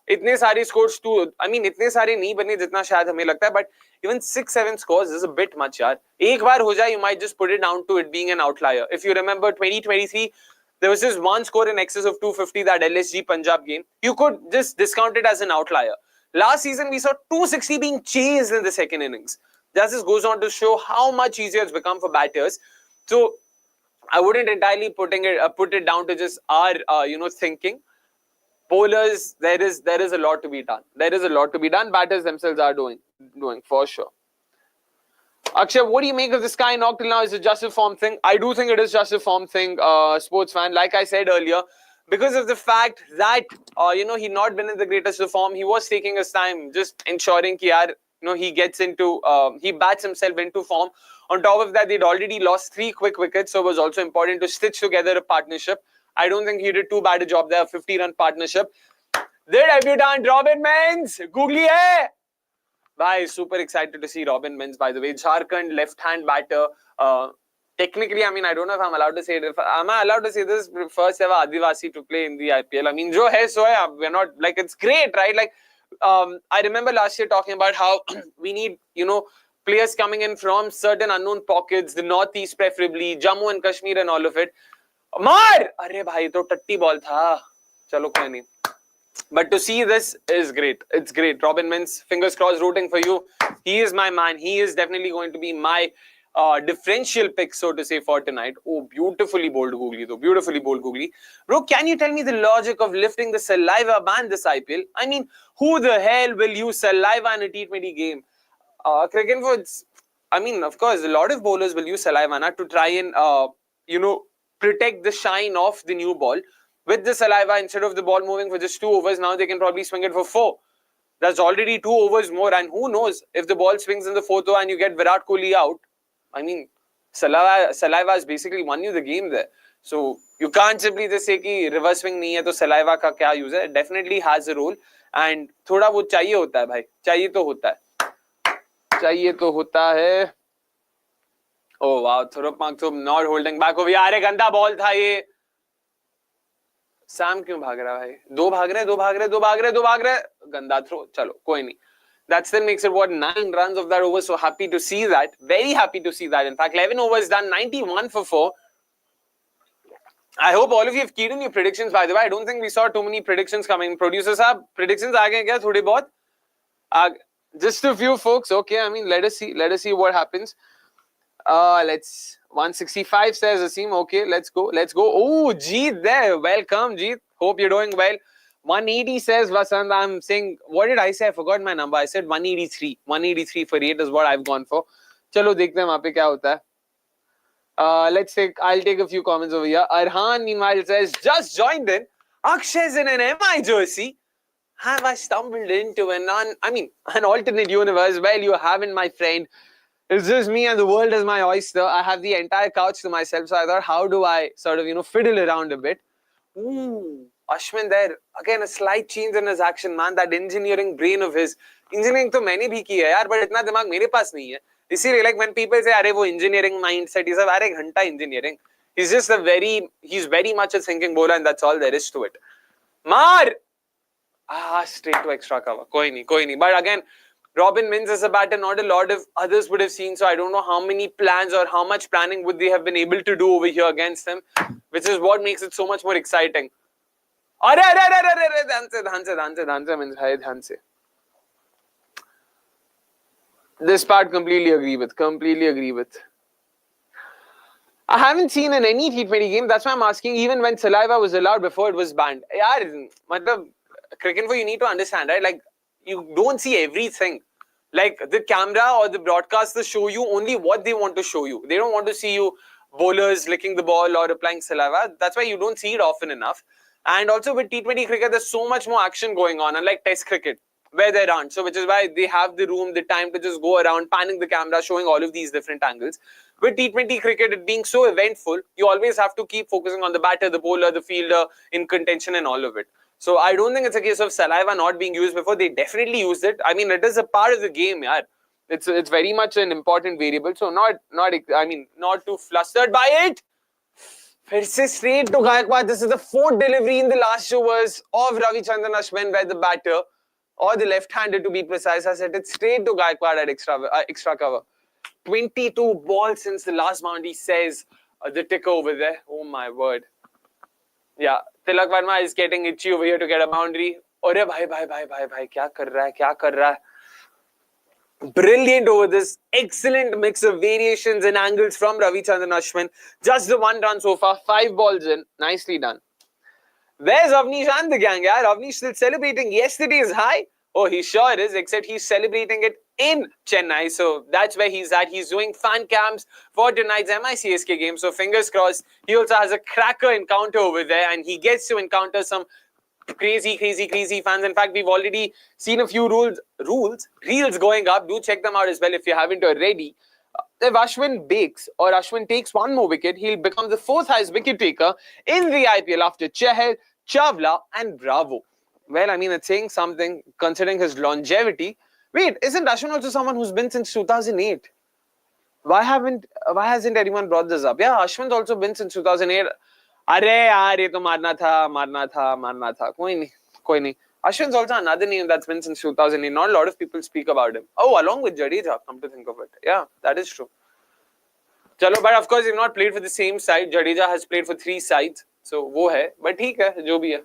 इतने सारे scores too, I mean, इतने सारे नहीं बने जितना शायद हमें लगता है, but even 6-7 scores is a bit much, यार. एक बार हो जाए, you might just put it down to it being an outlier. If you remember 2023, there was just one score in excess of 250, that LSG Punjab game. You could just discount it as an outlier. Last season, we saw 260 being chased in the second innings. That just goes on to show how much easier it's become for batters. So I wouldn't entirely put it down to just our thinking. Bowlers, there is a lot to be done. There is a lot to be done. Batters themselves are doing for sure. Akshay, what do you make of the Sky knock till now? Is it just a form thing? I do think it is just a form thing, sports fan. Like I said earlier, because of the fact that he'd not been in the greatest of form, he was taking his time, just ensuring that he gets into he bats himself into form. On top of that, they'd already lost 3 quick wickets, so it was also important to stitch together a partnership. I don't think he did too bad a job there. 50-run partnership. The debutant Robin Minz, googly hai. Bhai, super excited to see Robin Minz, by the way. Jharkhand left-hand batter. Technically, I mean, I don't know if I'm allowed to say it. Am I allowed to say this? First ever Adivasi to play in the IPL. I mean, jo hai so hai. We're not, like, it's great, right? Like, I remember last year talking about how we need, players coming in from certain unknown pockets, the northeast preferably, Jammu and Kashmir and all of it. Mar! Arre bhai, to tatti ball tha. Chalo koi nahi. But to see this is great. It's great. Robin Minz, fingers crossed, rooting for you. He is my man. He is definitely going to be my differential pick, so to say, for tonight. Oh, beautifully bowled googly though. Beautifully bowled googly. Bro, can you tell me the logic of lifting the saliva ban this IPL? I mean, who the hell will use saliva in a T20 game? Cricket foods. I mean, of course, a lot of bowlers will use saliva to try and, protect the shine of the new ball. With the saliva, instead of the ball moving for just 2 overs, now they can probably swing it for 4. That's already 2 overs more. And who knows, if the ball swings in the 4th over and you get Virat Kohli out, I mean, saliva has basically won you the game there. So you can't simply just say कि reverse swing नहीं है तो saliva का क्या use है? It definitely has a role. And थोड़ा वो चाहिए होता है भाई. चाहिए तो होता है. Oh wow, Thurup Maktub not holding back over. यार गंदा बॉल था ये. सैम क्यों भाग रहा है भाई? 2 भाग रहे. गंदा थ्रो. चलो कोई नहीं. That still makes it 9 runs of that over. So happy to see that. Very happy to see that. In fact, 11 overs done, 91 for 4. I hope all of you have keyed in your predictions. By the way, I don't think we saw too many predictions coming. Producers have predictions आ गए क्या थोड़े बहुत? Just a few folks. Okay, I mean, let us see what happens. Let's 165 says Asim. Okay, let's go. Oh, Jeet there. Welcome, Jeet. Hope you're doing well. 180 says Vasant. I'm saying, what did I say? I forgot my number. I said 183. 183 for 8 is what I've gone for. Chalo, dekhte hain wahan pe kya hota hai. I'll take a few comments over here. Arhan meanwhile says, just joined in. Akshay's in an MI jersey. have I stumbled into an alternate universe? Well, you haven't, my friend. It's just me and the world is my oyster. I have the entire couch to myself, so I thought, how do I sort of, fiddle around a bit? Ooh, Ashwin there. Again, a slight change in his action, man. That engineering brain of his. Engineering तो मैंने भी की है यार, but इतना दिमाग मेरे पास नहीं है. इसीलिए like when people say, अरे वो engineering mindset, he's a अरे घंटा engineering. He's very much a thinking bowler and that's all there is to it. Mar! Straight to extra cover. Koi nahi. But again, Robin Minz as a batter, not a lot of others would have seen, so I don't know how many plans or how much planning would they have been able to do over here against him, which is what makes it so much more exciting. This part completely agree with. I haven't seen in any T20 game, that's why I'm asking, even when saliva was allowed before it was banned. Yaar, cricket, you need to understand, right? Like, you don't see everything. Like, the camera or the broadcasters show you only what they want to show you. They don't want to see you bowlers licking the ball or applying saliva. That's why you don't see it often enough. And also with T20 cricket, there's so much more action going on, unlike Test cricket, where there aren't. So, which is why they have the room, the time to just go around, panning the camera, showing all of these different angles. With T20 cricket, it being so eventful, you always have to keep focusing on the batter, the bowler, the fielder, in contention and all of it. So I don't think it's a case of saliva not being used before. They definitely used it. I mean, it is a part of the game, yaar. It's very much an important variable. So not too flustered by it. फिर से straight to Gaikwad. This is the fourth delivery in the last overs of Ravichandran Ashwin, where the batter, or the left-hander to be precise, has hit it straight to Gaikwad at extra cover. 22 balls since the last boundary, says the ticker over there. Oh my word. Yeah, Tilak Verma is getting itchy over here to get a boundary. Ore bhai, kya kar raha hai? Brilliant over this. Excellent mix of variations and angles from Ravichandran Ashwin. Just the 1 run so far. 5 balls in. Nicely done. Where's Avnish and the gang, yaar? Avnish still celebrating yesterday's high? Oh, he sure is, except he's celebrating it in Chennai. So that's where he's at. He's doing fan cams for tonight's MICSK game. So fingers crossed. He also has a cracker encounter over there and he gets to encounter some crazy fans. In fact, we've already seen a few reels going up. Do check them out as well if you haven't already. If Ashwin bakes or Ashwin takes 1 more wicket, he'll become the 4th highest wicket taker in the IPL after Chahar, Chawla and Bravo. Well, I mean, it's saying something considering his longevity. Wait, isn't Ashwin also someone who's been since 2008? Why hasn't anyone brought this up? Yeah, Ashwin's also been since 2008. अरे यार ये तो मारना था कोई नहीं. Ashwin's also another name that's been since 2008. Not a lot of people speak about him. Oh, along with Jadeja, come to think of it. Yeah, that is true. Chalo, but of course, he's not played for the same side. Jadeja has played for 3 sides. So, वो है. But ठीक है, जो भी है.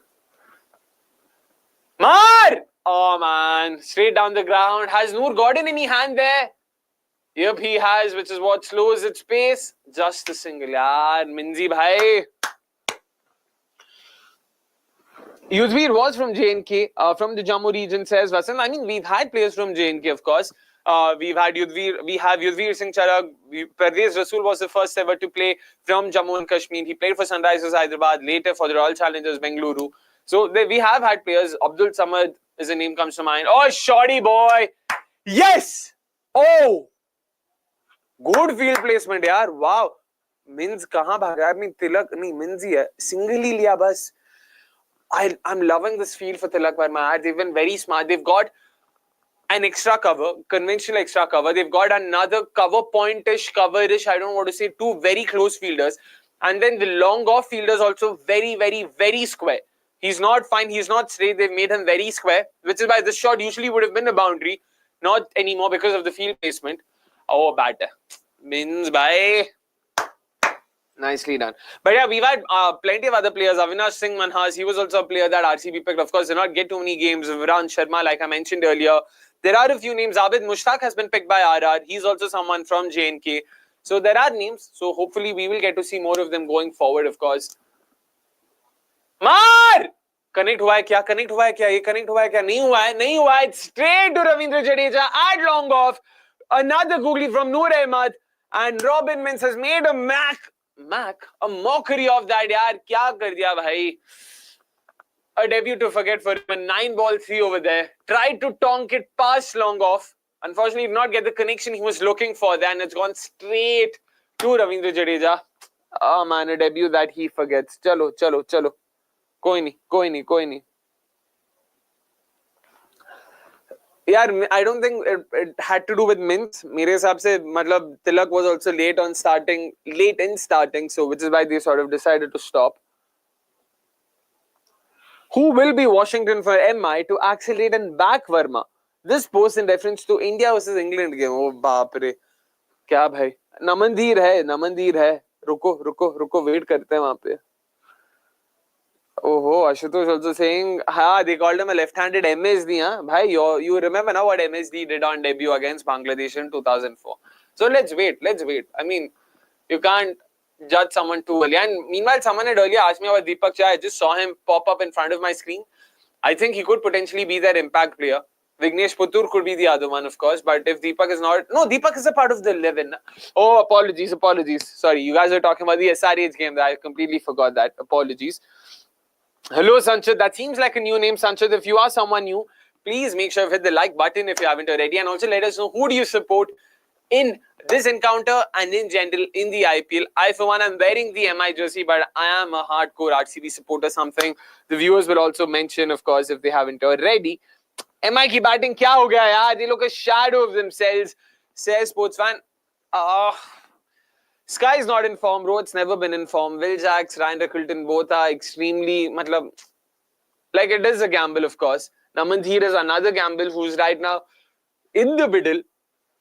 Mar! Oh man, straight down the ground. Has Noor gotten any hand there? Yep, he has, which is what slows its pace. Just a single, yaar. Minzy bhai. Yudhvir was from J&K, from the Jammu region, says Vasan. I mean, we've had players from J&K, of course. We have Yudhvir Singh Charag. Pervez Rasool was the first ever to play from Jammu and Kashmir. He played for Sunrisers Hyderabad, later for the Royal Challengers Bengaluru. So we have had players. Abdul Samad is a name comes to mind. Oh, shorty boy. Yes. Oh. Good field placement, yaar. Wow. Minz kahan bhaga? I mean, Tilak, nahi, Minz hi hai. Single hi liya bas. I'm loving this field for Tilak Verma. They've been very smart. They've got an extra cover, conventional extra cover. They've got another cover point-ish, cover-ish. I don't want to say 2 very close fielders. And then the long off fielders also very square. He's not fine. He's not straight. They've made him very square, which is why this shot usually would have been a boundary. Not anymore because of the field placement. Oh, batter. Minz bhai. Nicely done. But yeah, we've had plenty of other players. Avinash Singh Manhas, he was also a player that RCB picked. Of course, did not get too many games. Viran Sharma, like I mentioned earlier. There are a few names. Abid Mushtaq has been picked by RR. He's also someone from J&K. So there are names. So hopefully we will get to see more of them going forward, of course. Mar! Connect हुआ है क्या? Connect हुआ है क्या? ये connect हुआ है क्या? नहीं हुआ है. It's straight to Ravindra Jadeja at long off. Another googly from Noor Ahmed. And Robin Minz has made a a mockery of that, yaar. क्या कर दिया भाई? a debut to forget for him. A 9-ball 3 over there. Tried to tonk it past long off. Unfortunately, did not get the connection he was looking for there, and it's gone straight to Ravindra Jadeja. Oh man, a debut that he forgets. Chalo, chalo, chalo. Koi nahi, koi nahi, koi nahi. Yeah, I don't think it had to do with Minz. मेरे हिसाब से मतलब Tilak was also late in starting, so which is why they sort of decided to stop. Who will be Washington for MI to accelerate and back Verma? This post in reference to India versus England game. Oh बाप रे, क्या भाई? नमनदीर है. रुको, wait करते हैं वहाँ पे. Oh, Ashutosh also saying, they called him a left-handed MSD, huh? Bhai, you remember now what MSD did on debut against Bangladesh in 2004. So let's wait. I mean, you can't judge someone too early. And meanwhile, someone had earlier asked me about Deepak Chahar. I just saw him pop up in front of my screen. I think he could potentially be their impact player. Vignesh Putthur could be the other one, of course. But if Deepak is not... No, Deepak is a part of the 11. Oh, apologies. Sorry, you guys are talking about the SRH game. I completely forgot that. Apologies. Hello, Sanchit. That seems like a new name, Sanchit. If you are someone new, please make sure you hit the like button if you haven't already. And also let us know who do you support in this encounter and in general in the IPL. I, for one, am wearing the MI jersey, but I am a hardcore RCB supporter, something the viewers will also mention, of course, if they haven't already. MI ki batting kya ho gaya yaar? They look a shadow of themselves, says sports fan. Sky is not in form. Rohit's never been in form. Will Jacks, Ryan Rickelton, both are extremely, like it is a gamble, of course. Naman Dheer is another gamble who's right now in the middle.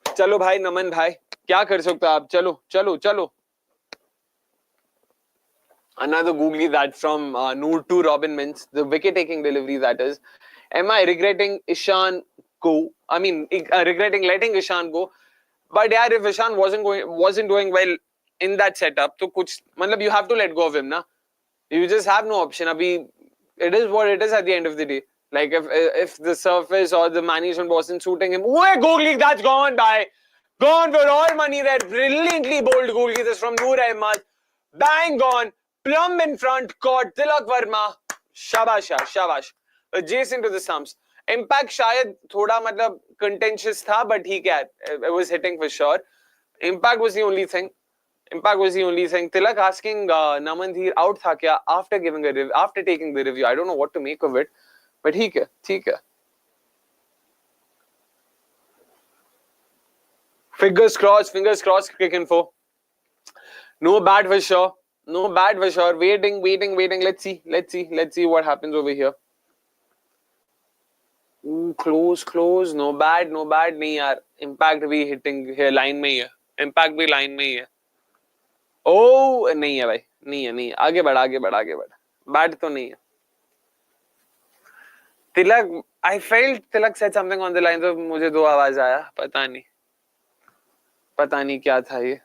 Chalo bhai, Naman bhai. Kya kar sakte aap? Chalo. Another googly that from Noor to Robin Minz. The wicket-taking delivery, that is. Am I regretting Ishan go? I mean, regretting letting Ishan go. But yeah, if Ishan wasn't doing well in that setup, तो कुछ मतलब you have to let go of him, na? You just have no option. Abhi, it is what it is at the end of the day. Like if the surface or the management wasn't suiting him, googly, that's gone by. Gone for all money there. Brilliantly bowled googly. This from Noor Ahmed. Bang gone. Plumb in front. Caught. Tilak Verma. Shabash. Adjacent to the stumps. Impact शायद थोड़ा मतलब contentious था, but he it was hitting for sure. Impact was the only thing. Tilak asking Naman Dheer out tha kya after taking the review. I don't know what to make of it, but theek hai. Fingers crossed. Cricket info. No bad for sure. Waiting. Let's see what happens over here. Ooh, close. No bad. नहीं यार. Impact भी hitting here line में ही है. Impact भी line में ही है. Oh, नहीं है भाई. नहीं है. आगे बढ़. Bad तो नहीं है. Tilak, I felt Tilak said something on the lines of मुझे दो आवाज आया. पता नहीं क्या था ये.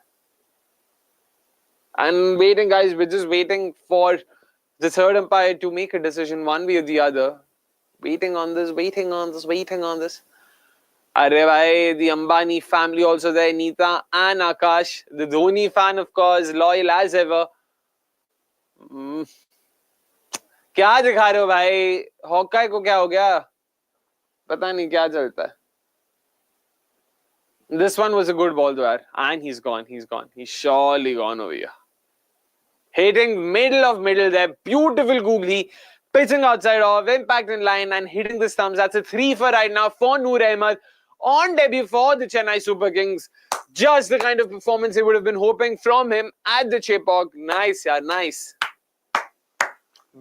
And waiting, guys. We're just waiting for the third umpire to make a decision one way or the other. Waiting on this. Arre bhai, the Ambani family also there, Neeta and Akash. The Dhoni fan, of course, loyal as ever. क्या दिखा रहे हो भाई? Hawkeye को क्या हो गया? पता नहीं क्या चलता है. This one was a good ball though, and he's gone. He's surely gone over here. Hitting middle of middle there. Beautiful googly. Pitching outside off, impact in line and hitting the stumps. That's a 3 for right now for Noor Ahmed on debut for the Chennai Super Kings. Just the kind of performance they would have been hoping from him at the Chepauk. Nice, yaar, nice.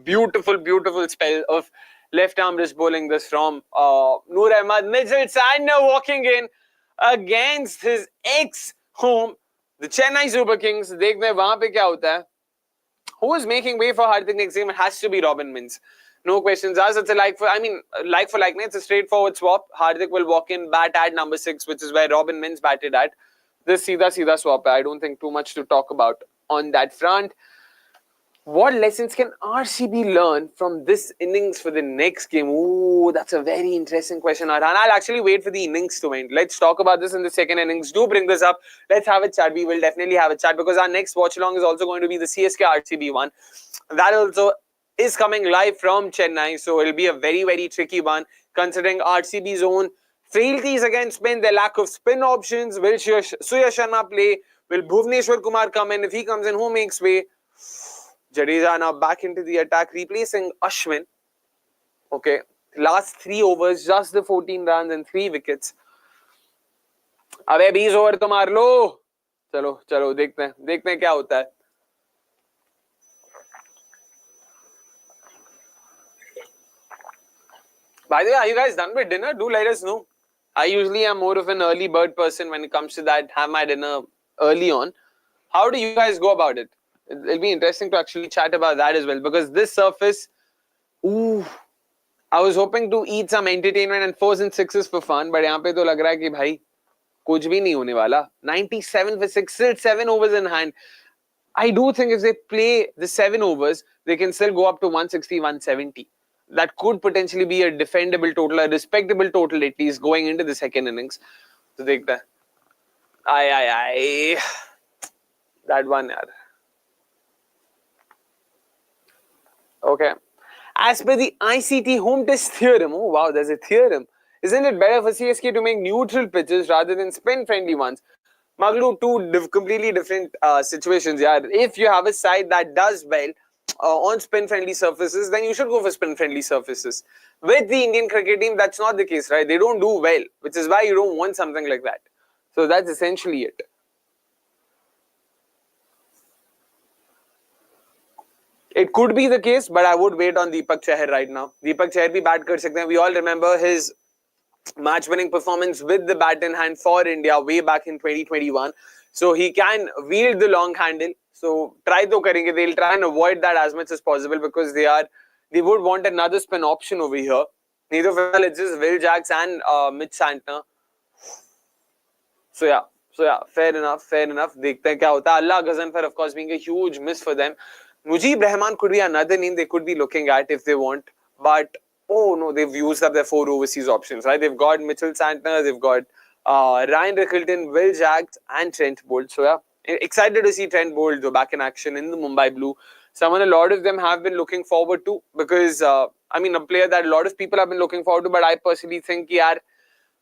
Beautiful spell of left-arm wrist bowling this from Noor Ahmed. Mitchell Santner walking in against his ex-home, the Chennai Super Kings. देखते हैं वहाँ पे क्या होता है. Who is making way for Hardik next game? It has to be Robin Minz. No questions asked. It's like for like. It's a straightforward swap. Hardik will walk in, bat at number 6, which is where Robin Minz batted at. This seedha swap. I don't think too much to talk about on that front. What lessons can RCB learn from this innings for the next game? Ooh, that's a very interesting question, Arhan. I'll actually wait for the innings to end. Let's talk about this in the second innings. Do bring this up. Let's have a chat. We will definitely have a chat because our next watch along is also going to be the CSK RCB one. That also is coming live from Chennai. So it'll be a very, very tricky one considering RCB's own frailties against spin, their lack of spin options. Will Surya Sharma play? Will Bhuvneshwar Kumar come in? If he comes in, who makes way? Jadeja now back into the attack, replacing Ashwin. Okay, last 3 overs, just the 14 runs and 3 wickets. अबे 20 over तो मार लो. चलो चलो देखते हैं क्या होता है. By the way, are you guys done with dinner? Do let us know. I usually am more of an early bird person when it comes to that. Have my dinner early on. How do you guys go about it? It'll be interesting to actually chat about that as well, because this surface, ooh, I was hoping to eat some entertainment and 4s and 6s for fun, but यहाँ पे तो लग रहा है कि भाई कुछ भी नहीं होने वाला. 97 for 6, still 7 overs in hand. I do think if they play the 7 overs, they can still go up to 160, 170. That could potentially be a defendable total, a respectable total at least going into the second innings. So take that. Aye. That one, yaar. Okay. As per the ICT home test theorem, oh wow, there's a theorem. Isn't it better for CSK to make neutral pitches rather than spin-friendly ones? Maglu, two completely different situations. Yeah, if you have a side that does well on spin-friendly surfaces, then you should go for spin-friendly surfaces. With the Indian cricket team, that's not the case, right? They don't do well, which is why you don't want something like that. So that's essentially it. It could be the case, but I would wait on Deepak Chahar right now. Deepak Chahar bhi bat kar sakte hain. We all remember his match-winning performance with the bat in hand for India way back in 2021. So he can wield the long handle. So try to karenge. They'll try and avoid that as much as possible because they would want another spin option over here. Neither of them, it's just Will Jacks and Mitch Santner. So yeah, fair enough. Dekhte hain kya hota hai. Allah Ghazanfar, of course, being a huge miss for them. Mujib Rahman could be another name they could be looking at if they want. But, oh no, they've used up their 4 overseas options, right? They've got Mitchell Santner, they've got Ryan Rickelton, Will Jacks and Trent Bolt. So yeah, excited to see Trent Bolt back in action in the Mumbai Blue. Someone a lot of them have been looking forward to because, a player that a lot of people have been looking forward to, but I personally think, yaar,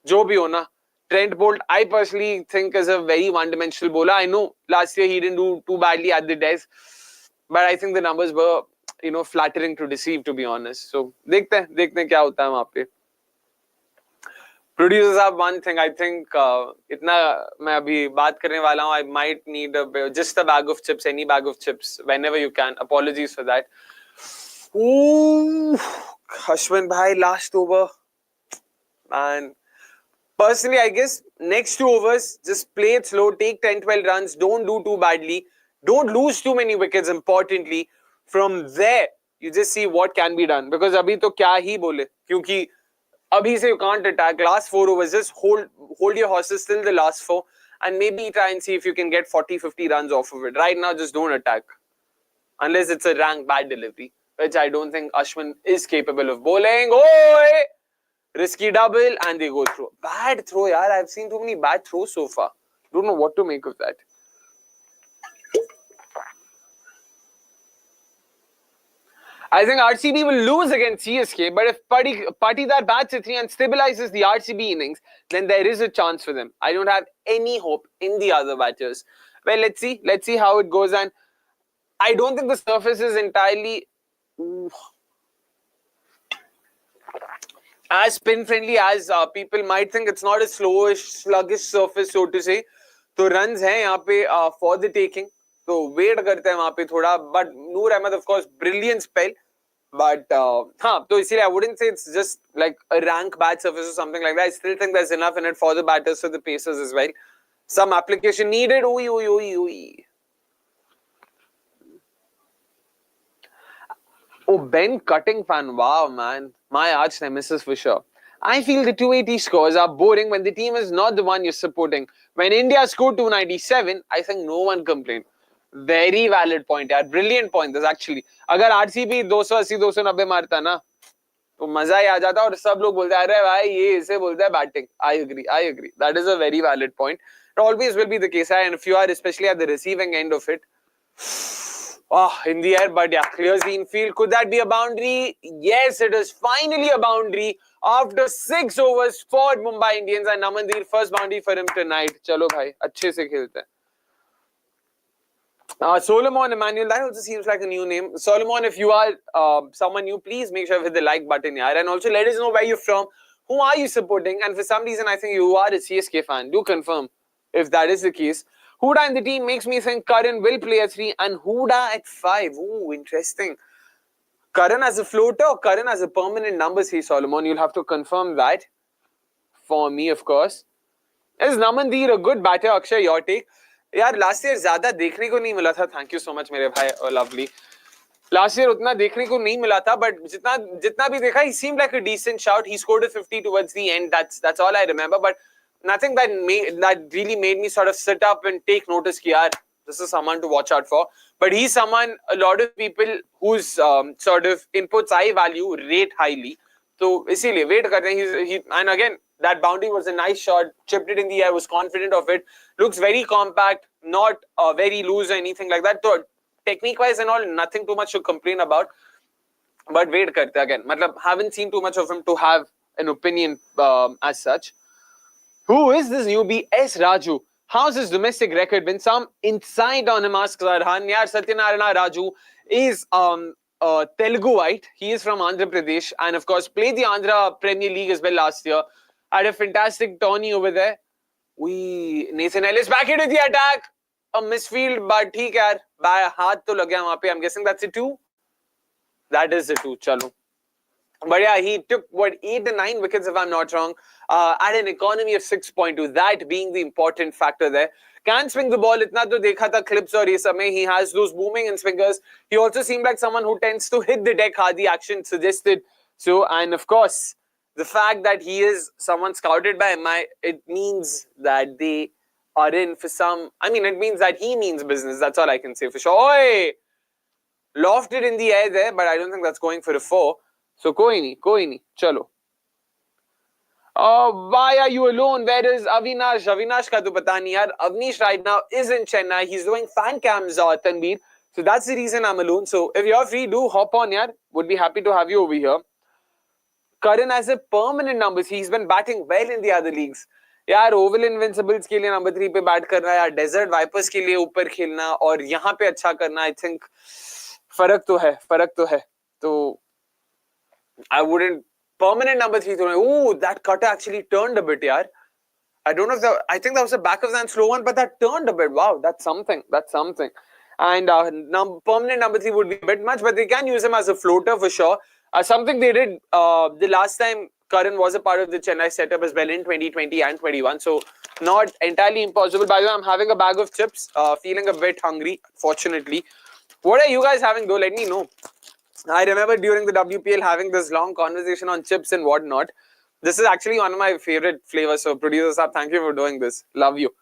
jo bhi ho na, Trent Bolt, I personally think is a very one-dimensional bowler. I know last year he didn't do too badly at the desk, but I think the numbers were, flattering to deceive, to be honest. So, देखते हैं क्या होता है वहाँ पे. Producers have one thing. I think इतना मैं अभी बात करने वाला हूँ. I might need just a bag of chips, any bag of chips, whenever you can. Apologies for that. Ooh, Ashwin bhai, last over. Man. Personally, I guess next 2 overs, just play it slow, take 10-12 runs, don't do too badly. Don't lose too many wickets, importantly. From there, you just see what can be done. Because abhi to kya hi bole. Kyunki abhi se you can't attack. Last 4 overs, just hold your horses till the last 4. And maybe try and see if you can get 40-50 runs off of it. Right now, just don't attack. Unless it's a rank bad delivery. Which I don't think Ashwin is capable of bowling. Oi! Risky double and they go through. Bad throw, yaar. I've seen too many bad throws so far. Don't know what to make of that. I think RCB will lose against CSK, but if Patidar bats a 3 and stabilizes the RCB innings, then there is a chance for them. I don't have any hope in the other batters. Well, let's see. Let's see how it goes. And I don't think the surface is entirely as spin-friendly as people might think. It's not a slowish, sluggish surface, so to say. So runs hai yahan pe for the taking. So wait karte hain wahan pe thoda. But Noor Ahmed, of course, brilliant spell. But so I wouldn't say it's just like a rank bad surface or something like that. I still think there's enough in it for the batters, for the pacers as well. Some application needed. Oh, Ben Cutting fan. Wow, man. My arch nemesis for sure. I feel the 280 scores are boring when the team is not the one you're supporting. When India scored 297, I think no one complained. Very valid point, yaar. Brilliant point this actually. अगर RCB 280 290 मारता ना तो मजा ही आ जाता और सब लोग बोलते हैं अरे भाई ये इसे बोलता है batting. I agree. That is a very valid point. It always will be the case, and if you are especially at the receiving end of it, Oh, in the air, but yeah, clears the infield. Could that be a boundary? Yes, it is finally a boundary after 6 overs for Mumbai Indians, and Namandeer first boundary for him tonight. Chalo bhai, अच्छे से खेलते हैं. Solomon Emmanuel, that also seems like a new name. Solomon, if you are someone new, please make sure you hit the like button here. And also let us know where you're from. Who are you supporting? And for some reason, I think you are a CSK fan. Do confirm if that is the case. Huda in the team makes me think Karan will play at 3 and Huda at 5. Ooh, interesting. Karan as a floater or Karan as a permanent number 3, Solomon? You'll have to confirm that for me, of course. Is Namandeer a good batter? Akshay, your take? यार last year ज्यादा देखने को नहीं मिला था. Thank you so much मेरे भाई और लवली. लास्ट ईयर उतना देखने को नहीं मिला था, बट जितना भी देखा, he seemed like a decent shout. He scored a 50 towards the end. That's all I remember, but nothing that really made me sort of sit up and take notice कि यार this is someone to watch out for. But he's someone a lot of people whose sort of inputs I value rate highly. So इसीलिए wait करते हैं. And again, that boundary was a nice shot, chipped it in the air, was confident of it. Looks very compact, not very loose or anything like that. So technique-wise and all, nothing too much to complain about. But wait karte again. Matlab, haven't seen too much of him to have an opinion as such. Who is this newbie? S. Raju. How's his domestic record been? Some insight on him, asks Arhan. Yaar, Satyanarayana Raju is Teluguite. He is from Andhra Pradesh and of course played the Andhra Premier League as well last year. Had a fantastic tourney over there. Nathan Ellis back into the attack. A misfield, but ठीक है यार. हाथ तो लग गया वहाँ पे. I'm guessing that's a 2. That is a 2. चलो. But yeah, he took, 8 to 9 wickets if I'm not wrong, at an economy of 6.2. That being the important factor there. Can swing the ball. Itna to dekha tha clips or ye sab mein. He has those booming in swingers. He also seemed like someone who tends to hit the deck hard. The action suggested so. And of course, the fact that he is someone scouted by MI, it means that they are in for some... I mean, it means that he means business. That's all I can say for sure. Oi! Lofted in the air there, but I don't think that's going for a 4. So, koi nahi. Chalo. Why are you alone? Where is Avinash? Avinash ka to pata nahi yaar. Avnish right now is in Chennai. He's doing fan cams, Tanveer. So, that's the reason I'm alone. So, if you're free, do hop on, yaar. Would be happy to have you over here. Karan as a permanent number, he's been batting well in the other leagues. यार Oval Invincibles के लिए number 3 पे bat करना, यार desert wipers के लिए ऊपर खेलना और यहाँ पे अच्छा करना, आई थिंक फर्क तो है. तो I wouldn't... Permanent number 3 तो ooh, that cutter actually turned a bit, yaar. I don't know if I think that was a back of the hand slow one, but that turned a bit. Wow, that's something. And permanent number 3 would be a bit much, but they can use him as a floater for sure. Something they did the last time Karan was a part of the Chennai setup as well in 2020 and 21. So not entirely impossible. By the way, I'm having a bag of chips, feeling a bit hungry, fortunately. What are you guys having though? Let me know. I remember during the WPL having this long conversation on chips and whatnot. This is actually one of my favorite flavors. So producers, thank you for doing this. Love you.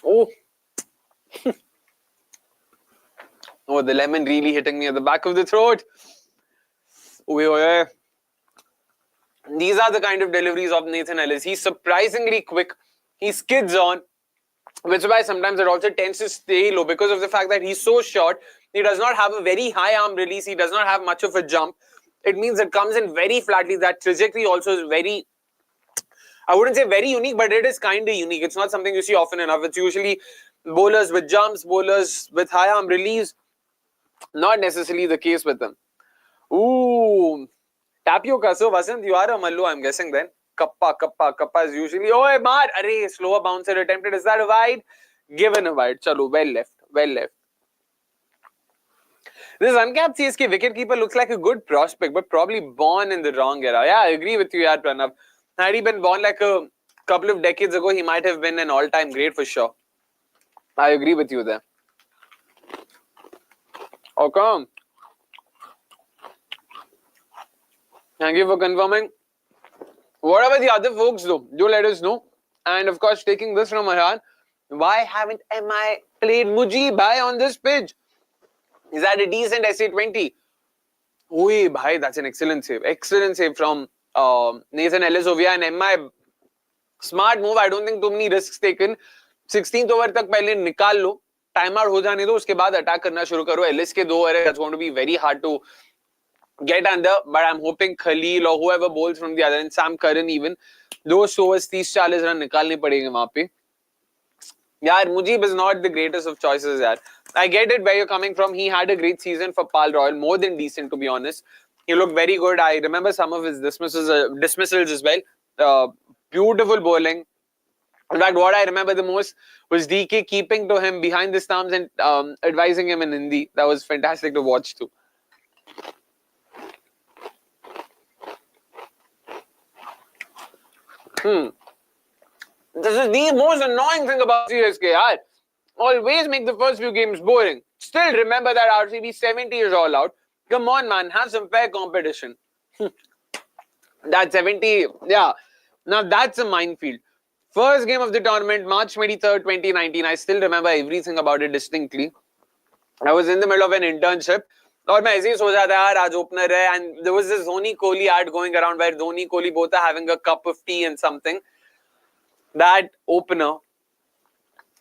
Oh. Oh, the lemon really hitting me at the back of the throat. These are the kind of deliveries of Nathan Ellis. He's surprisingly quick. He skids on, which is why sometimes it also tends to stay low because of the fact that he's so short. He does not have a very high arm release. He does not have much of a jump. It means it comes in very flatly. That trajectory also is very... I wouldn't say very unique, but it is kind of unique. It's not something you see often enough. It's usually bowlers with jumps, bowlers with high arm release. Not necessarily the case with them. Ooh. Tapioca. So, Vasant, you are a Mallu, I'm guessing then. Kappa is usually... Oh, maar! Array, slower bouncer attempted. Is that a wide? Given a wide. Chalo, well left. This uncapped CSK wicketkeeper looks like a good prospect, but probably born in the wrong era. Yeah, I agree with you, yaar, Pranav. Had he been born like a couple of decades ago, he might have been an all-time great for sure. I agree with you there. Okay. Thank you for confirming. What about the other folks though? Do let us know. And of course, taking this from Arhan, why haven't MI played Mujib Bhai on this pitch? Is that a decent SA20? Oi, bhai, that's an excellent save. Excellent save from Nathan Ellis over here, and MI Smart move. I don't think too many risks taken. 16th over तक पहले निकाल लो, time out हो जाने दो, उसके बाद attack करना शुरू करो. एलिस के 2 ओवर है, that's going to be very hard to get under, but I'm hoping Khaleel or whoever bowls from the other end, Sam Curran even, those overs 30-40 run निकालने पड़ेंगे वहां पे. यार Mujib is not the greatest of choices यार. I get it where you're coming from. He had a great season for Pal Royal, more than decent to be honest. He looked very good. I remember some of his dismissals as well. Beautiful bowling. In fact, what I remember the most was DK keeping to him behind the stumps and advising him in Hindi. That was fantastic to watch too. This is the most annoying thing about CSK, yaar. Always make the first few games boring. Still remember that RCB 70 is all out. Come on, man. Have some fair competition. That 70, yeah. Now that's a minefield. First game of the tournament, March 23rd, 2019. I still remember everything about it distinctly. I was in the middle of an internship. और मैं ऐसे ही सोच रहा था यार आज opener है and there was this Dhoni Kohli ad going around where Dhoni Kohli both are having a cup of tea and something. That opener,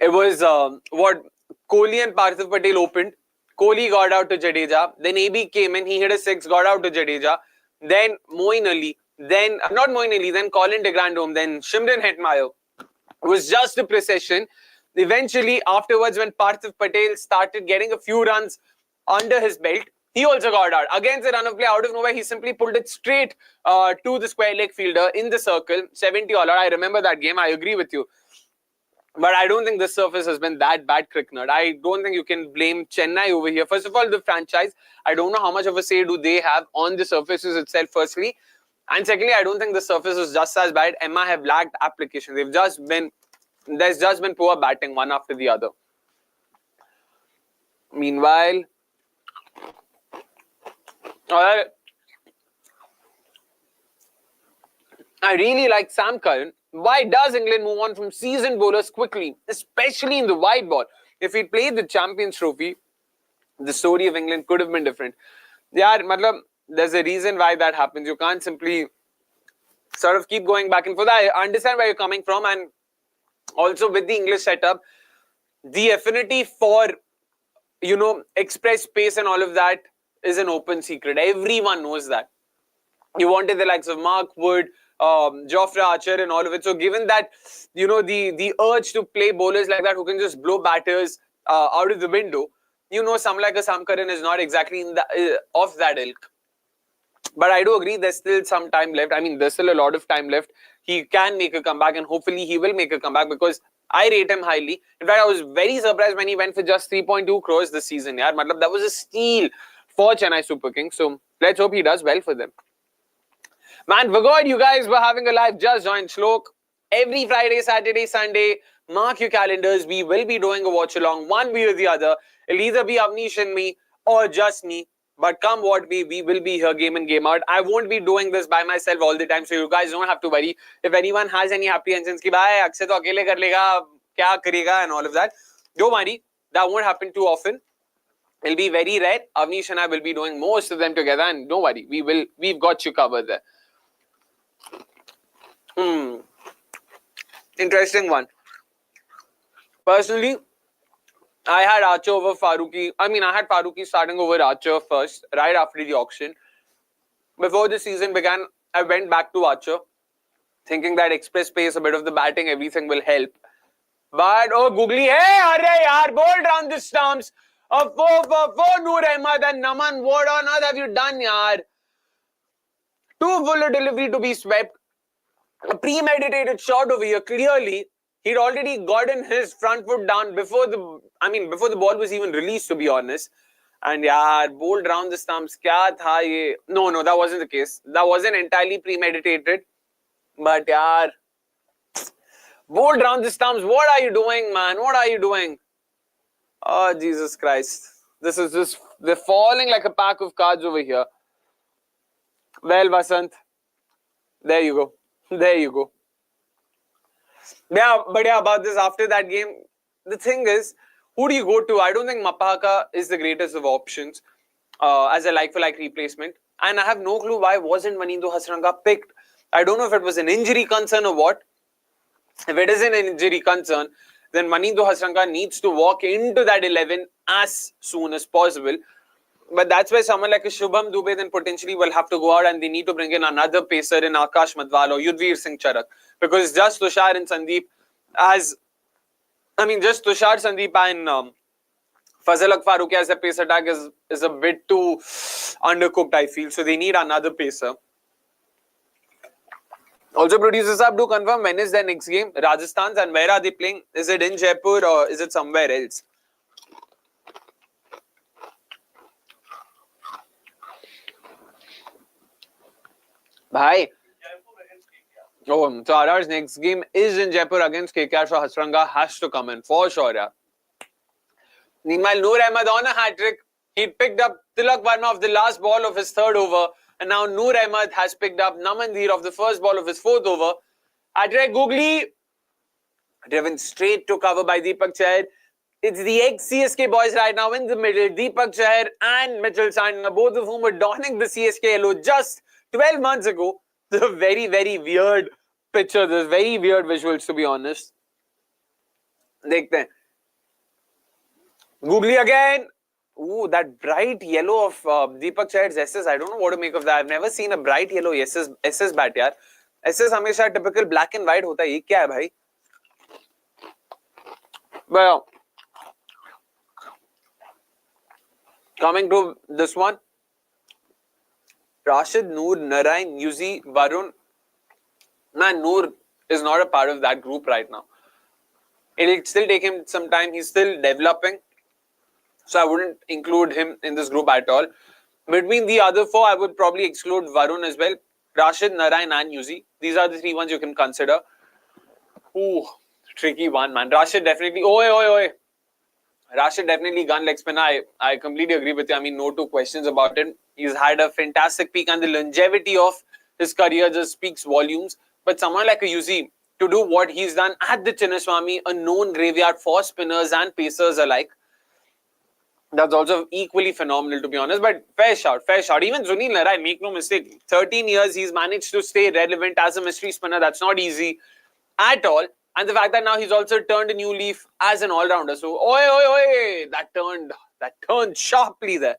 it was what Kohli and Parthiv Patel opened. Kohli got out to Jadeja. Then AB came in. He hit a 6, got out to Jadeja. Then Moeen Ali. Then not Moeen Ali. Then Colin de Grandhomme. Then Shimron Hetmeyer. It was just a procession. Eventually, afterwards, when Parthiv Patel started getting a few runs under his belt, he also got out. Against a run of play out of nowhere, he simply pulled it straight to the square leg fielder in the circle. 70 all out. I remember that game. I agree with you. But I don't think this surface has been that bad, Cricket. I don't think you can blame Chennai over here. First of all, the franchise, I don't know how much of a say do they have on the surfaces itself, firstly. And secondly, I don't think the surface is just as bad. Emma have lacked application. There's just been poor batting, one after the other. Meanwhile, I really like Sam Curran. Why does England move on from seasoned bowlers quickly, especially in the wide ball? If we played the Champions Trophy, the story of England could have been different. Yeah, matlab, there's a reason why that happens. You can't simply sort of keep going back and forth. I understand where you're coming from, and also with the English setup, the affinity for, express pace and all of that is an open secret. Everyone knows that. You wanted the likes of Mark Wood, Jofra Archer and all of it. So given that, the urge to play bowlers like that who can just blow batters out of the window, someone like a Sam Curran is not exactly of that ilk. But I do agree there's still some time left. I mean, there's still a lot of time left. He can make a comeback and hopefully he will make a comeback because I rate him highly. In fact, I was very surprised when he went for just 3.2 crores this season. Yaar. Matlab, that was a steal for Chennai Super Kings. So let's hope he does well for them. Man, forgot you guys were having a live. Just join Shlok. Every Friday, Saturday, Sunday, mark your calendars. We will be doing a watch along, one way or the other. It'll either be Avnish and me or just me. But come what may, we will be here game in, game out. I won't be doing this by myself all the time, so you guys don't have to worry. If anyone has any apprehensions, ki bhai, Akshay to akele kar lega, kya karega and all of that, don't worry. That won't happen too often. It'll be very rare. Avnish and I will be doing most of them together, and don't worry, we've got you covered there. Interesting one. Personally, I had Archer over Farooqi. I had Farooqi starting over Archer first, right after the auction. Before the season began, I went back to Archer, thinking that express pace, a bit of the batting, everything will help. But, oh, googly, hey, arre, yaar, bowled round the stumps. A 4 for 4, Noor Ahmed and Naman. What on earth have you done, yaar? Too full a delivery to be swept. A premeditated shot over here, clearly. He'd already gotten his front foot down before the ball was even released, to be honest. And yeah, bowled round the stumps. Kya tha ye? No, that wasn't the case. That wasn't entirely premeditated. But yeah, bowled round the stumps. What are you doing, man? What are you doing? Oh, Jesus Christ. This is just, they're falling like a pack of cards over here. Well, Vasant, there you go. There you go. Yeah, but yeah, about this after that game, the thing is, who do you go to? I don't think Mapaka is the greatest of options as a like-for-like replacement. And I have no clue why wasn't Manindo Hasranga picked. I don't know if it was an injury concern or what. If it is an injury concern, then Manindu Hasranka needs to walk into that 11 as soon as possible. But that's where someone like a Shubham Dubey then potentially will have to go out, and they need to bring in another pacer in Akash Madhwal or Yudhvir Singh Charak, because just Tushar and Sandeep just Tushar, Sandeep and Fazal Faruqi as a pace attack is a bit too undercooked, I feel. So they need another pacer. Also, producers have to confirm when is their next game, Rajasthan's, and where are they playing? Is it in Jaipur or is it somewhere else? Bhai. Oh, so RR's next game is in Jaipur against KKR, so Hasranga has to come in for sure, yeah. Meanwhile, Noor Ahmed on a hat-trick. He picked up Tilak Varma of the last ball of his third over, and now Noor Ahmed has picked up Namandir of the first ball of his fourth over. Hat-trick Googly, driven straight to cover by Deepak Chahar. It's the ex-CSK boys right now in the middle, Deepak Chahar and Mitchell Santner, both of whom were donning the CSK yellow just 12 months ago. The very, very weird picture. There's very weird visuals, to be honest. Dekhte hain. Googly again. Ooh, that bright yellow of Deepak Chahar's SS. I don't know what to make of that. I've never seen a bright yellow SS bat, yaar. SS हमेशा typical black and white होता है. ये क्या है भाई? Well, coming to this one, Rashid, Noor, Narain, Yuzi, Varun. Man, Noor is not a part of that group right now. It'll still take him some time. He's still developing. So I wouldn't include him in this group at all. Between the other four, I would probably exclude Varun as well. Rashid, Narain and Yuzi. These are the three ones you can consider. Ooh, tricky one, man. Rashid definitely... Oi. Rashid definitely gun leg spinner. I completely agree with you. I mean, no two questions about it. He's had a fantastic peak, and the longevity of his career just speaks volumes. But someone like a Yuzi, to do what he's done at the Chinnaswamy, a known graveyard for spinners and pacers alike, that's also equally phenomenal, to be honest. But fair shout. Even Sunil Narayan, make no mistake, 13 years he's managed to stay relevant as a mystery spinner. That's not easy at all. And the fact that now he's also turned a new leaf as an all-rounder. So, oi, that turned sharply there.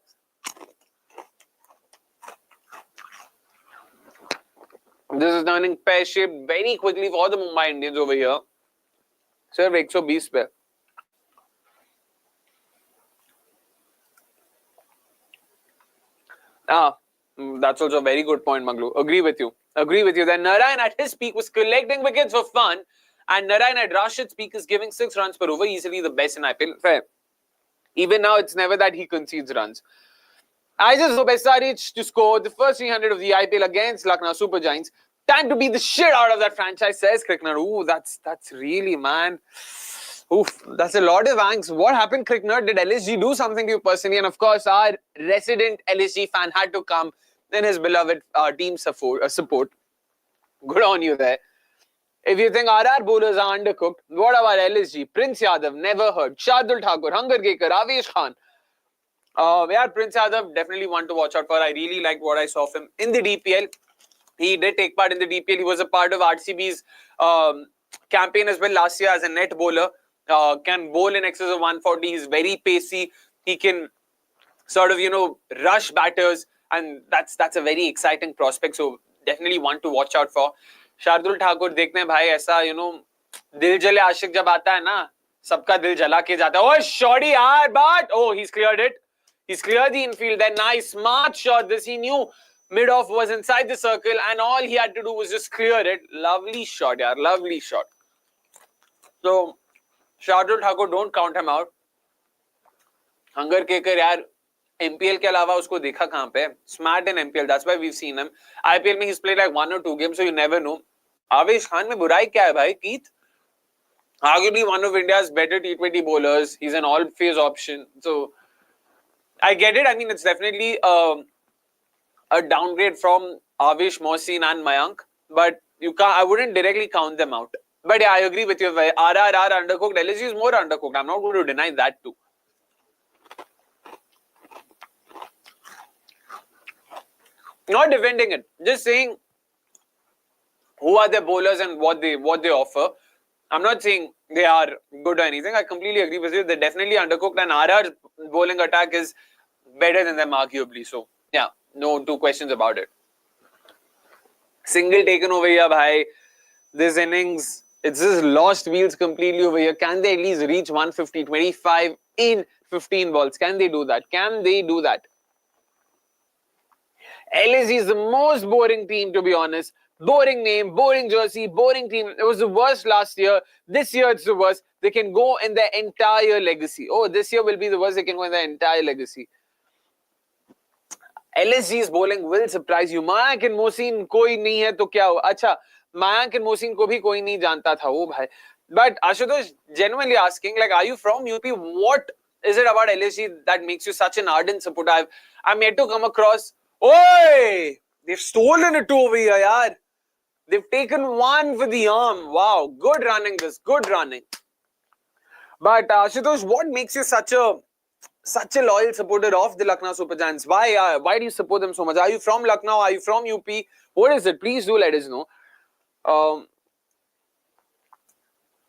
This is turning pear-shaped very quickly for the Mumbai Indians over here. Sir, 120 pe. That's also a very good point, Maglu. Agree with you. Then Narayan at his peak was collecting wickets for fun. And Narayan at Rashid's peak is giving 6 runs per over, easily the best in IPL. Fair. Even now, it's never that he concedes runs. I just hope SRH to score the first 300 of the IPL against Lucknow Super Giants. Time to beat the shit out of that franchise, says Crickner. Ooh, that's really, man. Oof, that's a lot of angst. What happened, Crickner? Did LSG do something to you personally? And of course, our resident LSG fan had to come in his beloved team support. Good on you there. If you think RR bowlers are undercooked, what about LSG? Prince Yadav, never heard. Shardul Thakur, Hangar Gekar, Avesh Khan. Prince Yadav, definitely one to watch out for. I really liked what I saw of him in the DPL. He did take part in the DPL. He was a part of RCB's campaign as well last year as a net bowler. Can bowl in excess of 140. He's very pacey. He can sort of, rush batters. And that's a very exciting prospect. So definitely one to watch out for. Shardul Thakur देखने भाई ऐसा दिल जले आशिक जब आता है ना सबका दिल जला के जाता है. Oh, shorty यार, but he's cleared it. He's cleared the infield. That nice smart shot. This he knew mid-off was inside the circle and all he had to do was just clear it. Lovely shot, yaar. Lovely shot. So Shardul Thakur, don't count him out. Hunger केकर यार MPL के अलावा उसको देखा कहाँ पे? Smart in MPL. That's why we've seen him. IPL में he's played like 1 or 2 games, so you never know. आवेश खान में बुराई क्या है भाई? Keith, arguably one of India's better T20 bowlers. He's an all-phase option. So I get it. I mean, it's definitely a downgrade from Avesh, Mohsin and Mayank, but I wouldn't directly count them out. But yeah, I agree with you. RRR undercooked. LSG is more undercooked. I'm not going to deny that too. Not defending it, just saying who are their bowlers and what they offer. I'm not saying they are good or anything. I completely agree with you. They're definitely undercooked, and RR's bowling attack is better than them, arguably. So, yeah, no two questions about it. Single taken over here, bhai. This innings, it's just lost wheels completely over here. Can they at least reach 150, 25 in 15 balls? Can they do that? Can they do that? LSE is the most boring team, to be honest. Boring name, boring jersey, boring team. It was the worst last year. This year it's the worst. They can go in their entire legacy. Oh, this year will be the worst. They can go in their entire legacy. LSG's bowling will surprise you. Mayank and Mohsin कोई नहीं है तो क्या हो? अच्छा, Mayank and Mohsin को भी कोई नहीं जानता था वो भाई. But Ashutosh, genuinely asking, like, are you from UP? What is it about LSG that makes you such an ardent supporter? I'm yet to come across. Oi! They've stolen it over here, yaar. They've taken one for the arm. Wow, good running this. Good running. But Ashutosh, what makes you such a loyal supporter of the Lucknow Super Giants? Why do you support them so much? Are you from Lucknow? Are you from UP? What is it? Please do let us know.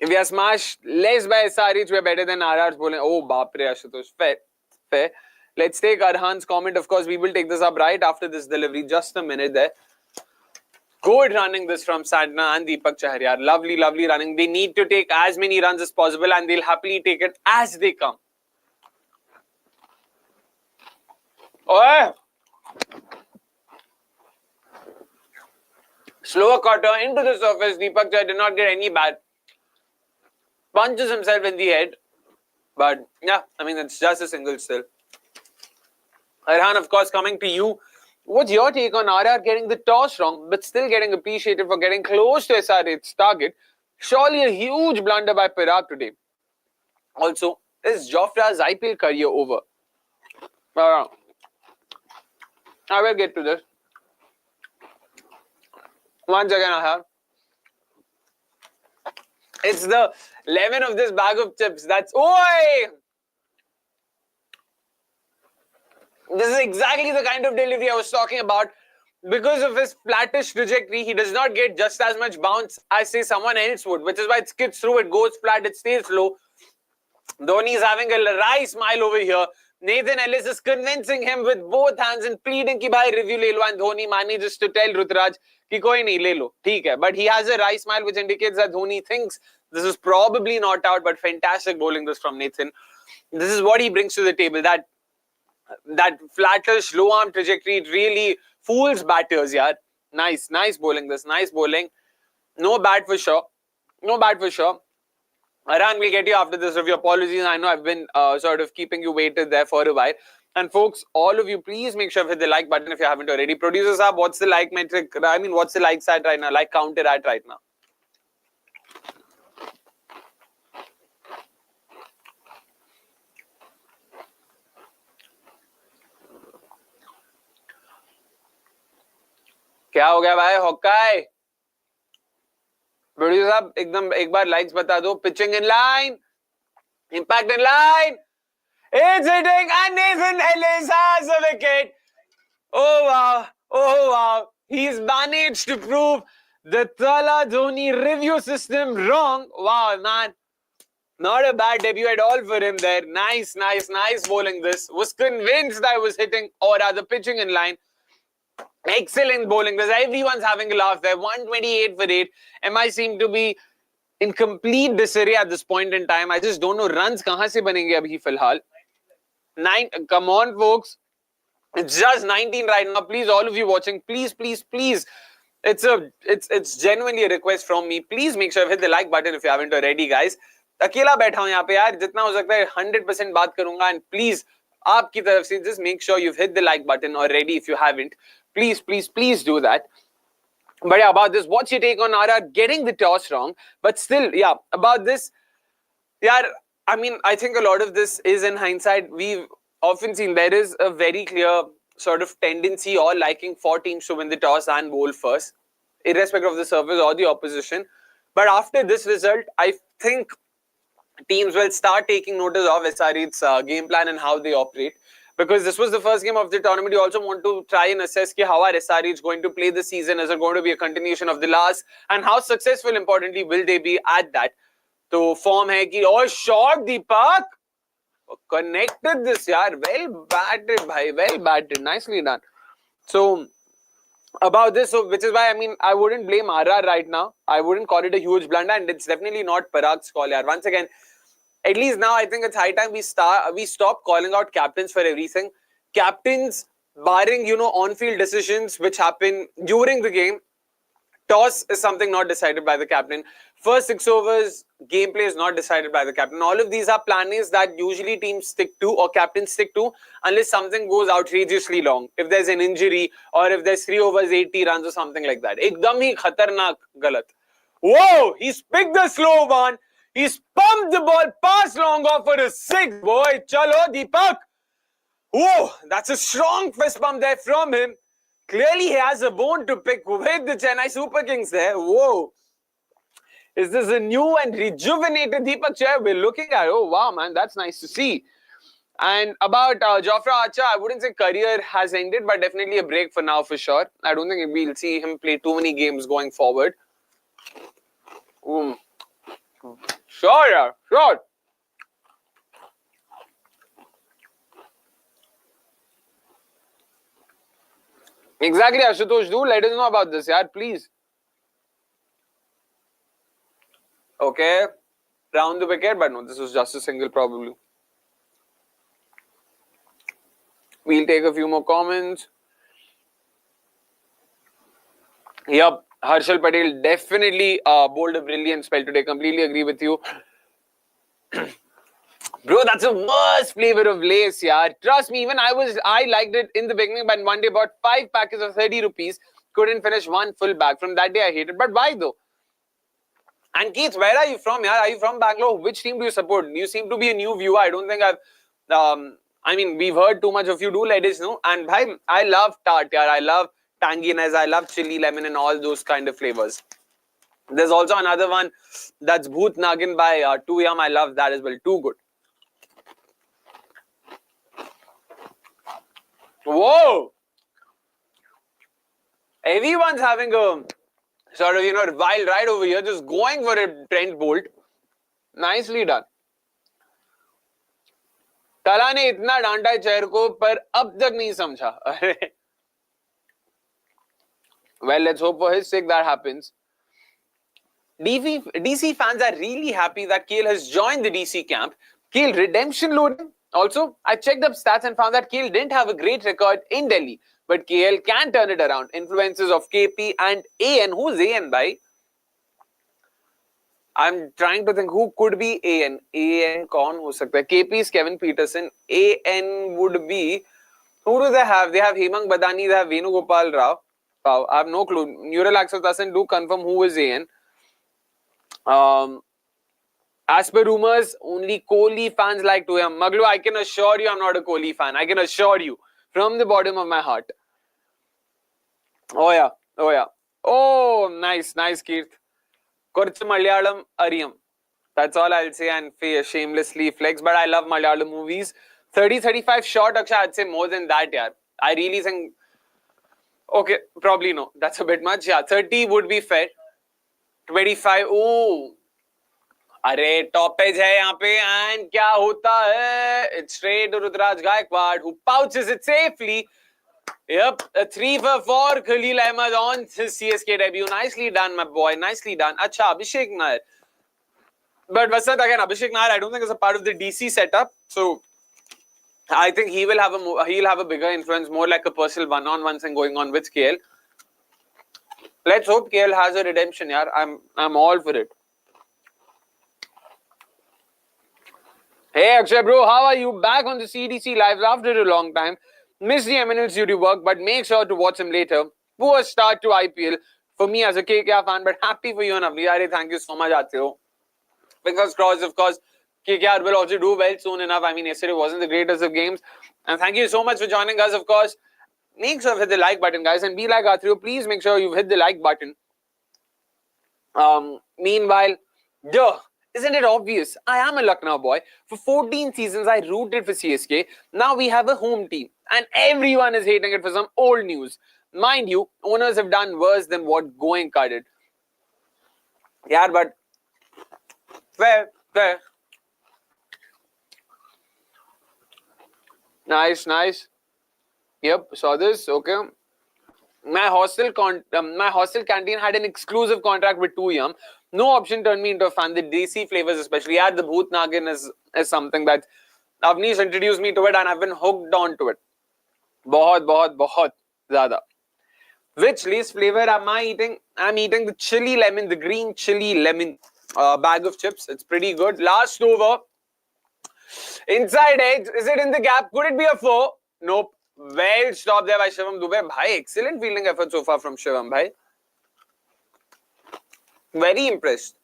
If we are smashed less by SRH, we are better than RR's bowling. Oh, bapre, Ashutosh. Fair. Let's take Arhan's comment. Of course, we will take this up right after this delivery. Just a minute there. Good running this from Sadhana and Deepak Chahar. Lovely, lovely running. They need to take as many runs as possible and they'll happily take it as they come. Oh, slower cutter into the surface. Deepak Chahar did not get any bat. Punches himself in the head. But yeah, I mean, it's just a single still. Arhan, of course, coming to you. What's your take on RR getting the toss wrong, but still getting appreciated for getting close to SRH's target? Surely a huge blunder by Pirag today. Also, is Jofra's IPL career over? I will get to this. Once again, I have. It's the lemon of this bag of chips. That's... Oi! This is exactly the kind of delivery I was talking about. Because of his flattish trajectory, he does not get just as much bounce as, say, someone else would. Which is why it skips through, it goes flat, it stays low. Dhoni is having a wry smile over here. Nathan Ellis is convincing him with both hands and pleading ki bhai review le lo, and Dhoni manages to tell Ruturaj ki koi nahi le lo, theek hai. But he has a wry smile which indicates that Dhoni thinks this is probably not out, but fantastic bowling this from Nathan. This is what he brings to the table, that flattish low arm trajectory. It really fools batters, yaar. Nice bowling this, nice bowling. No bat for sure. Arhan, we'll get you after this review. Apologies, I know I've been sort of keeping you waited there for a while. And folks, all of you, please make sure to hit the like button if you haven't already. Producers, what's the like metric? I mean, what's the likes at right now? Like counter at right now? क्या हो गया भाई Hawkeye? Producer साहब एकदम एक बार likes बता दो. Pitching in line, impact in line, it's hitting and Nathan Ellis has a wicket. Oh wow, he's managed to prove the Tala Dhoni review system wrong. Wow, man, not a bad debut at all for him there. Nice bowling this. Was convinced I was hitting, or rather pitching in line. Excellent bowling this. Everyone's having a laugh there. 128 for 8. MI seem to be in complete disarray at this point in time. I just don't know runs kahan se banenge abhi filhal. 9. Come on, folks. It's just 19 right now. Please, all of you watching, please. It's genuinely a request from me. Please make sure you hit the like button if you haven't already, guys. अकेला बैठा हूं यहाँ पे यार, जितना हो सकता है 100% बात करूंगा. And please, आपकी तरफ से just make sure you've hit the like button already if you haven't. Please do that. But yeah, about this, what's your take on RR getting the toss wrong? But still, yeah, about this, yeah, I mean, I think a lot of this is in hindsight. We've often seen there is a very clear sort of tendency or liking for teams to win the toss and bowl first, irrespective of the service or the opposition. But after this result, I think teams will start taking notice of SRH's game plan and how they operate. Because this was the first game of the tournament, you also want to try and assess how are SRH going to play this season. Is it going to be a continuation of the last? And how successful, importantly, will they be at that? तो form है कि oh shot Deepak connected this yaar, well batted bhai, well batted, nicely done. So about this, so which is why I mean I wouldn't blame RR right now. I wouldn't call it a huge blunder, and it's definitely not Parag's call yaar. Once again, at least now I think it's high time we stop calling out captains for everything. Captains, barring on-field decisions which happen during the game, toss is something not decided by the captain. First 6 overs, gameplay is not decided by the captain. All of these are plannings that usually teams stick to or captains stick to unless something goes outrageously long. If there's an injury or if there's 3 overs, 80 runs or something like that. Ekdam hi khatarnak galat. Whoa! He's picked the slow one. He's pumped the ball past long off for a 6. Boy, chalo Deepak. Whoa! That's a strong fist bump there from him. Clearly, he has a bone to pick with the Chennai Super Kings there. Whoa. Is this a new and rejuvenated Deepak Chahar we're looking at? Oh, wow, man. That's nice to see. And about Jofra Archer, I wouldn't say career has ended, but definitely a break for now, for sure. I don't think we'll see him play too many games going forward. Sure, yeah, sure. Exactly, Ashutosh. Do let us know about this, yaar, please. Okay, round the wicket, but no, this was just a single probably. We'll take a few more comments. Yep, Harshal Patel definitely bowled a brilliant spell today. Completely agree with you. Bro, that's the worst flavor of lace, yaar. Trust me, even I liked it in the beginning, but one day bought 5 packets of 30 rupees, couldn't finish one full bag. From that day, I hated it. But why though? And Keith, where are you from, yaar? Are you from Bangalore? Which team do you support? You seem to be a new viewer. I don't think I mean, we've heard too much of you. Do let us know. And bhai, I love tart, yaar. I love tanginess. I love chili, lemon, and all those kind of flavors. There's also another one that's Bhoot Nagin by Too Yum. I love that as well. Too good. Whoa! Everyone's having a sort of, wild ride over here, just going for a Trent Bolt. Nicely done. तला ने इतना डांटा है chair को, पर अब तक नहीं समझा. Well, let's hope for his sake that happens. DC fans are really happy that KL has joined the DC camp. KL redemption loading. Also, I checked up stats and found that KL didn't have a great record in Delhi, but KL can turn it around. Influences of KP and AN. Who's AN, bhai? I'm trying to think who could be AN. AN kaun ho sakta hai? KP is Kevin Peterson. AN would be, who do they have? They have Hemang Badani, they have Venugopal Rao. I have no clue. Neural Access doesn't do confirm who is AN. As per rumors, only Kohli fans like to him. Maglu, I can assure you I'm not a Kohli fan. I can assure you from the bottom of my heart. Oh yeah. Oh yeah. Oh, nice. Nice, Keith. Kurch Malayalam Ariyam. That's all I'll say and shamelessly flex. But I love Malayalam movies. 30-35 short, Akshay. I'd say more than that, yaar. I really think... Okay, probably no. That's a bit much. Yeah, 30 would be fair. 25. Oh. अरे top edge है यहाँ पे and क्या होता है it's straight to Ruturaj Gaikwad who pouches it safely. Yep, a 3 for 4 Khaleel Ahmed on his CSK debut. Nicely done, my boy. Nicely done. Acha, Abhishek Nair. But Vasant, again, Abhishek Nair, I don't think is a part of the DC setup. So I think he'll have a bigger influence, more like a personal one-on-one thing going on with KL. Let's hope KL has a redemption, yaar. I'm all for it. Hey Akshay bro, how are you? Back on the CDC lives after a long time. Missed the Eminence duty work, but make sure to watch him later. Poor start to IPL for me as a KKR fan, but happy for you and Avniyari. Thank you so much, Atio. Fingers crossed, of course, KKR will also do well soon enough. I mean, yesterday wasn't the greatest of games. And thank you so much for joining us, of course. Make sure to hit the like button, guys, and be like Atrio. Please make sure you've hit the like button. Meanwhile, duh. Isn't it obvious? I am a Lucknow boy. For 14 seasons, I rooted for CSK. Now we have a home team. And everyone is hating it for some old news. Mind you, owners have done worse than what Goenka did. Yeah, but Fair. Nice. Yep, saw this. Okay. My hostel canteen had an exclusive contract with 2 No option turned me into a fan. The desi flavors, especially, yeah, the Bhoot Nagin is something that Avnish introduced me to it, and I've been hooked on to it. बहुत ज़्यादा. Which least flavor am I eating? I'm eating the chili lemon, the green chili lemon bag of chips. It's pretty good. Last over. Inside edge. Is it in the gap? Could it be a 4? Nope. Well stopped there by Shivam Dubey. Bhai, excellent fielding effort so far from Shivam, bhai. Very impressed.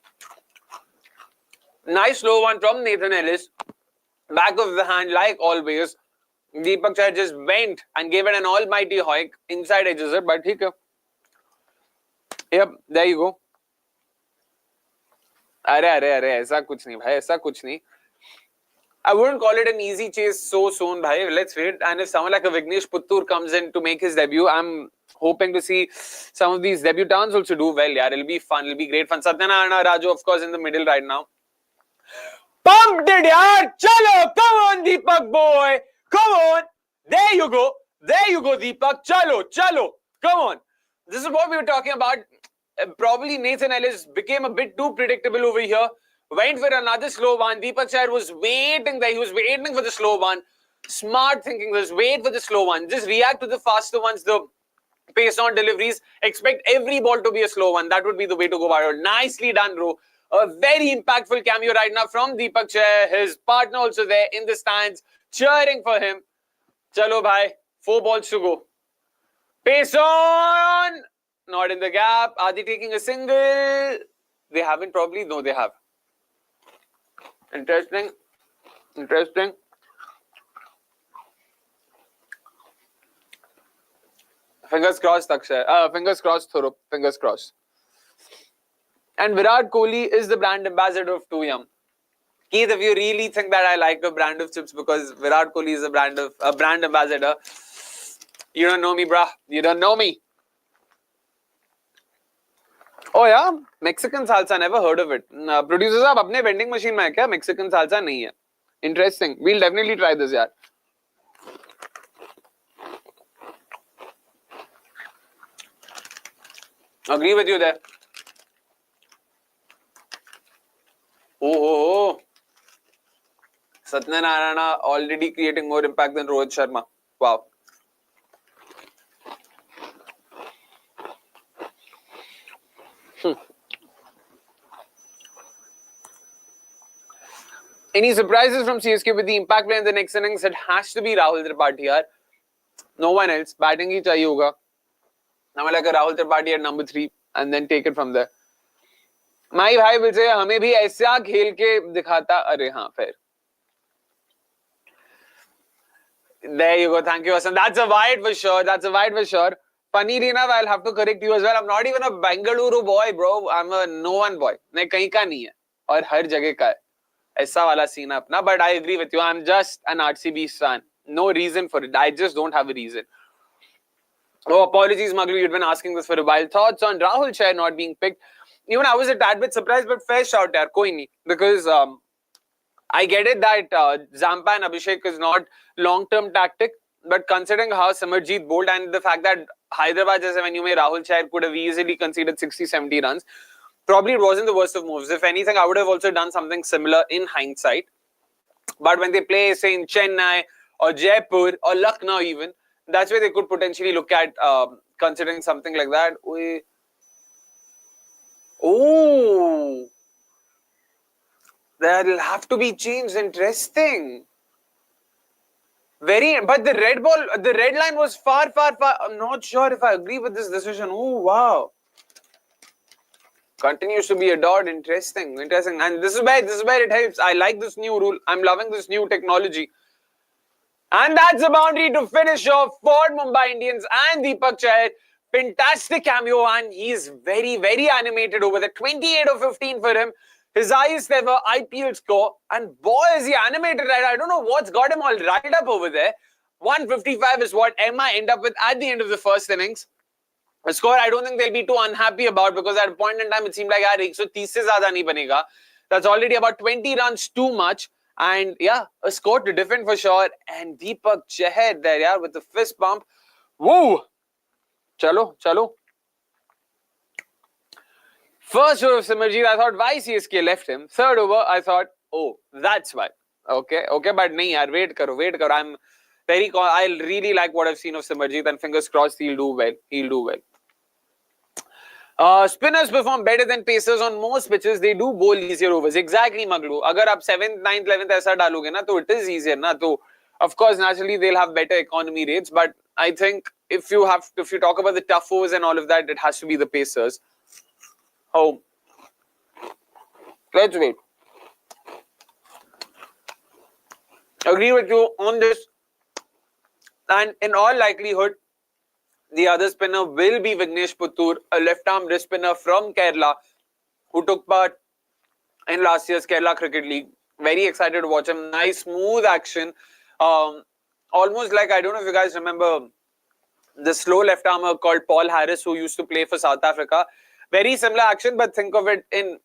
Nice slow one from Nathan Ellis. Back of the hand, like always. Deepak Chahar just went and gave it an almighty hoik. Inside edges it, but okay. Yep, there you go. अरे ऐसा कुछ नहीं भाई, ऐसा कुछ नहीं. I wouldn't call it an easy chase so soon, bhai. Let's wait. And if someone like a Vignesh Putthur comes in to make his debut, I'm hoping to see some of these debutants also do well. Yeah, it'll be fun. It'll be great fun. Satyanarayana Raju, of course, in the middle right now. Pumped it, yaar. Chalo, come on, Deepak boy. Come on. There you go, Deepak. Chalo. Come on. This is what we were talking about. Probably Nathan Ellis became a bit too predictable over here. Went for another slow one. Deepak Chahar was waiting there. He was waiting for the slow one. Smart thinking was wait for the slow one. Just react to the faster ones, the pace on deliveries. Expect every ball to be a slow one. That would be the way to go about it. Nicely done, bro. A very impactful cameo right now from Deepak Chahar. His partner also there in the stands, cheering for him. Chalo, bhai. 4 balls to go. Pace on. Not in the gap. Are they taking a single? They haven't probably. No, they have. Interesting. Fingers crossed, Akshay. Fingers crossed, Thorup. Fingers crossed. And Virat Kohli is the brand ambassador of 2 Keith, if you really think that I like a brand of chips because Virat Kohli is a brand ambassador, you don't know me, bruh. You don't know me. Oh yeah, Mexican salsa. Never heard of it. Producers साहब अपने vending machine में है क्या? Mexican salsa नहीं है. Interesting. We'll definitely try this, यार. Agree with you there. Oh. Satyanarayana already creating more impact than Rohit Sharma. Wow. Any surprises from CSK with the impact play in the next innings? It has to be Rahul Tripathi here. No one else. Batting ही चाहिए होगा. Now like a Rahul Tripathi at number 3 and then take it from there. My भाई will say हमें भी ऐसा खेल के दिखाता. अरे हाँ, fair. There you go. Thank you, Hassan. That's a wide for sure. Funnily enough, I'll have to correct you as well. I'm not even a Bengaluru boy, bro. I'm a no one boy. मैं कहीं का नहीं है और हर जगह का है. ऐसा वाला scene अपना. But I agree with you. I'm just an RCB fan. No reason for it. I just don't have a reason. Oh, apologies, Maglu. You'd been asking this for a while. Thoughts on Rahul Chahar not being picked? Even I was a tad bit surprised, but fair shout, yaar. Koi nahi. Because I get it that Zampa and Abhishek is not long-term tactic. But considering how Samarjeet bowled and the fact that Hyderabad as a venue mein Rahul Chahar could have easily conceded 60-70 runs, probably it wasn't the worst of moves. If anything, I would have also done something similar in hindsight. But when they play, say, in Chennai or Jaipur or Lucknow even, that's where they could potentially look at considering something like that. Oh, that'll have to be changed. Interesting. But the red line was far. I'm not sure if I agree with this decision. Oh, wow. Continues to be adored. Interesting. And this is where it helps. I like this new rule. I'm loving this new technology. And that's the boundary to finish off for Mumbai Indians and Deepak Chahar. Fantastic cameo, and he's very, very animated over there. 28 of 15 for him. His highest ever IPL score. And boy, is he animated, right? I don't know what's got him all riled up over there. 155 is what Emma end up with at the end of the first innings. A score I don't think they'll be too unhappy about because at a point in time it seemed like 130 se zyada nahi banega. That's already about 20 runs too much. And yeah, a score to defend for sure. And Deepak Chahar there, yeah, with the fist bump. Woo! Chalo, chalo. First over of Simarjeet, I thought why CSK left him. Third over, I thought, oh, that's why. Okay, but nahi yaar, wait karo. I'm I really like what I've seen of Simarjeet, and fingers crossed he'll do well. Spinners perform better than pacers on most pitches. They do bowl easier overs. Exactly, Maglu. Agar आप 7th, 9th, 11th ऐसा डालोगे ना, तो it is easier ना. तो of course, naturally they'll have better economy rates. But I think if you talk about the tough overs and all of that, it has to be the pacers. Oh, let's wait. Agree with you on this. And in all likelihood, the other spinner will be Vignesh Putthur, a left-arm wrist spinner from Kerala, who took part in last year's Kerala Cricket League. Very excited to watch him. Nice, smooth action. Almost like, I don't know if you guys remember the slow left-armer called Paul Harris, who used to play for South Africa. Very similar action, but think of it in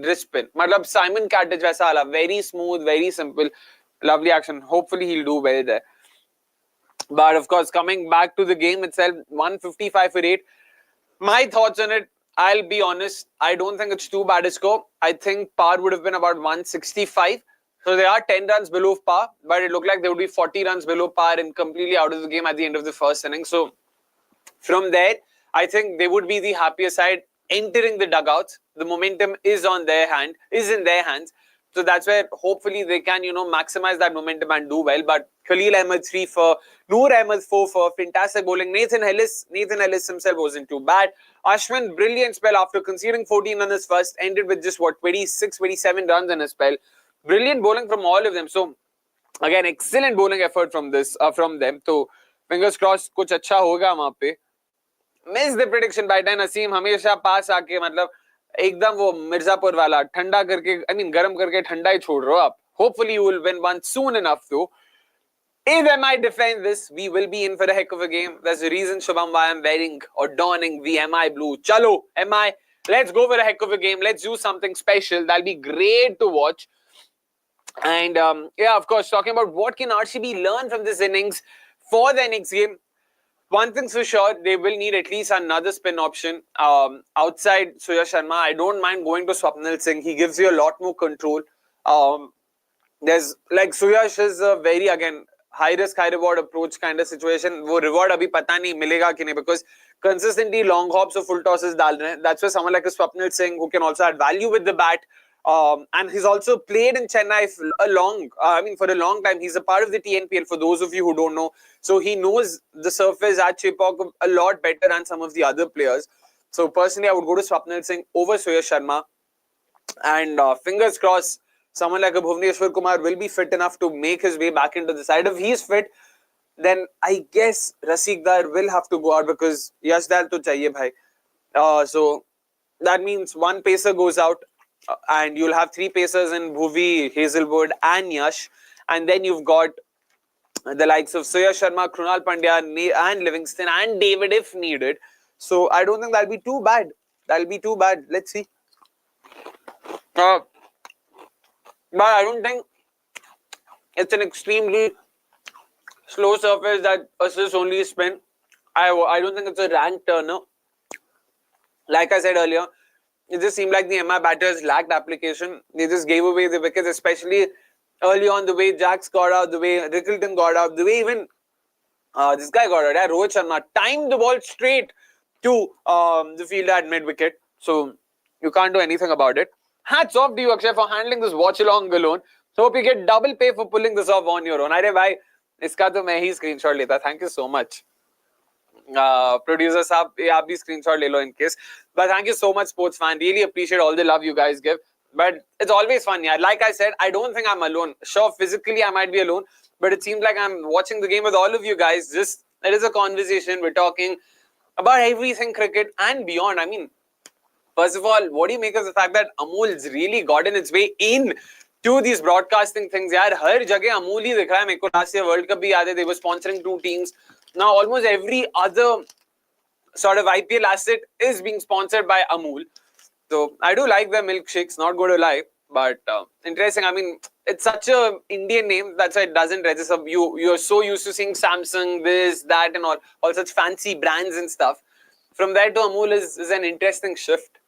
wrist spin. Matlab Simon Catich waisa wala. Very smooth, very simple. Lovely action. Hopefully he'll do well there. But of course, coming back to the game itself, 155 for 8. My thoughts on it, I'll be honest, I don't think it's too bad a score. I think par would have been about 165. So they are 10 runs below par, but it looked like they would be 40 runs below par and completely out of the game at the end of the first inning. So from there, I think they would be the happier side entering the dugouts. The momentum is in their hands. So that's where hopefully they can, maximize that momentum and do well. But Khaleel Ahmed 3 for, Noor Ahmed 4 for, fantastic bowling. Nathan Ellis himself wasn't too bad. Ashwin, brilliant spell after conceding 14 on his first, ended with just 26, 27 runs in his spell. Brilliant bowling from all of them. So again, excellent bowling effort from them. So fingers crossed, kuch अच्छा होगा वहाँ पे. Miss the prediction by 10. Asim हमेशा पास आके मतलब एकदम वो मिर्जापुर वाला ठंडा करके गरम करके ठंडा ही छोड़ रहे हो आप. Hopefully you will win one soon enough though. If MI defend this, we will be in for a heck of a game. There's a reason, Shubham, why I'm wearing or donning the MI blue. Chalo, MI, let's go for a heck of a game. Let's do something special. That'll be great to watch. And yeah, of course, talking about what can RCB learn from this innings for the next game. One thing's for sure, they will need at least another spin option outside Suyash Sharma. I don't mind going to Swapnil Singh. He gives you a lot more control. There's like Suyash is a very, again, high risk, high reward approach kind of situation. वो reward अभी पता नहीं मिलेगा कि नहीं, because consistently long hops or full tosses डाल रहे हैं. That's where someone like a Swapnil Singh, who can also add value with the bat. And he's also played in Chennai for a long time. He's a part of the TNPL, for those of you who don't know. So he knows the surface at Chepauk a lot better than some of the other players. So personally, I would go to Swapnil Singh over Suyash Sharma. And fingers crossed, someone like a Bhuvneshwar Kumar will be fit enough to make his way back into the side. If he's fit, then I guess Rasikdar will have to go out, because Yashdal to chahiye bhai. So that means one pacer goes out. And you'll have 3 pacers in Bhuvi, Hazelwood and Yash. And then you've got the likes of Suyash Sharma, Krunal Pandya and Livingston and David if needed. So I don't think that'll be too bad. Let's see. But I don't think it's an extremely slow surface that assists only spin. I don't think it's a rank turner. Like I said earlier, it just seemed like the MI batters lacked application. They just gave away the wickets, especially early on, the way Jacks got out, the way Rickleton got out, the way even this guy got out, Rohit Sharma timed the ball straight to the fielder at mid-wicket. So you can't do anything about it. Hats off to you, Akshay, for handling this watch-along alone. So hope you get double pay for pulling this off on your own. Arey bhai, iska to main hi screenshot leta. Thank you so much. Producer साहब ये आप भी screenshot ले लो in case. But thank you so much, sports fan. Really appreciate all the love you guys give. But it's always fun, yeah. Like I said, I don't think I'm alone. Sure, physically I might be alone, but it seems like I'm watching the game with all of you guys. Just it is a conversation. We're talking about everything cricket and beyond. I mean, first of all, what do you make of the fact that Amul's really gotten its way in to these broadcasting things? यार हर जगह अमूल ही दिख रहा है मेरे को. Last year World Cup भी याद है. They were sponsoring 2 teams. Now almost every other sort of IPL asset is being sponsored by Amul. So I do like the milkshakes, not going to lie, but interesting. I mean, it's such a Indian name that's why it doesn't register. You're so used to seeing Samsung, this, that, and all such fancy brands and stuff. From there to Amul is an interesting shift.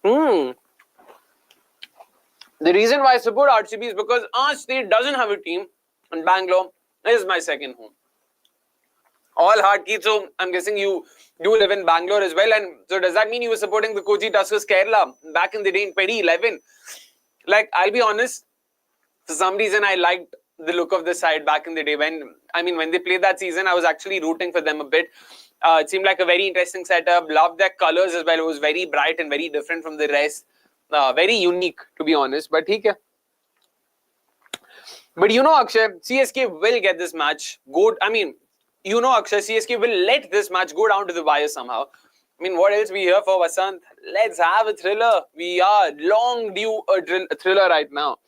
The reason why I support RCB is because our state doesn't have a team, and Bangalore is my second home. All hard key. So I'm guessing you do live in Bangalore as well. And so does that mean you were supporting the Kochi Tuskers Kerala back in the day in 2011? Like, I'll be honest, for some reason I liked the look of the side back in the day. When they played that season, I was actually rooting for them a bit. It seemed like a very interesting setup. Loved their colors as well. It was very bright and very different from the rest. Very unique, to be honest. But theek hai. But Akshay, CSK will get this match. Akshay, CSK will let this match go down to the wire somehow. What else we here for, Vasant? Let's have a thriller. We are long due a thriller right now.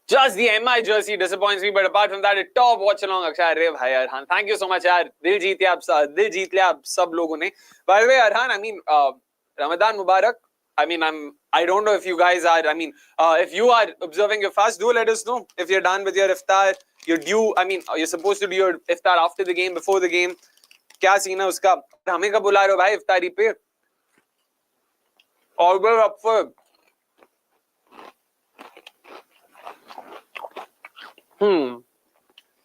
Just the MI jersey disappoints me, but apart from that, a top watch along, Akshay. Arre bhai Arhan, thank you so much, yaar. Dil jeet liya aap sab logon ne. By the way, Arhan, Ramadan Mubarak. I don't know if you guys are, if you are observing your fast, do let us know. If you're done with your iftar, you're due, you're supposed to do your iftar after the game, before the game. Kya scene hai uska? Hame kab bula rahe ho bhai iftari pe? Always up for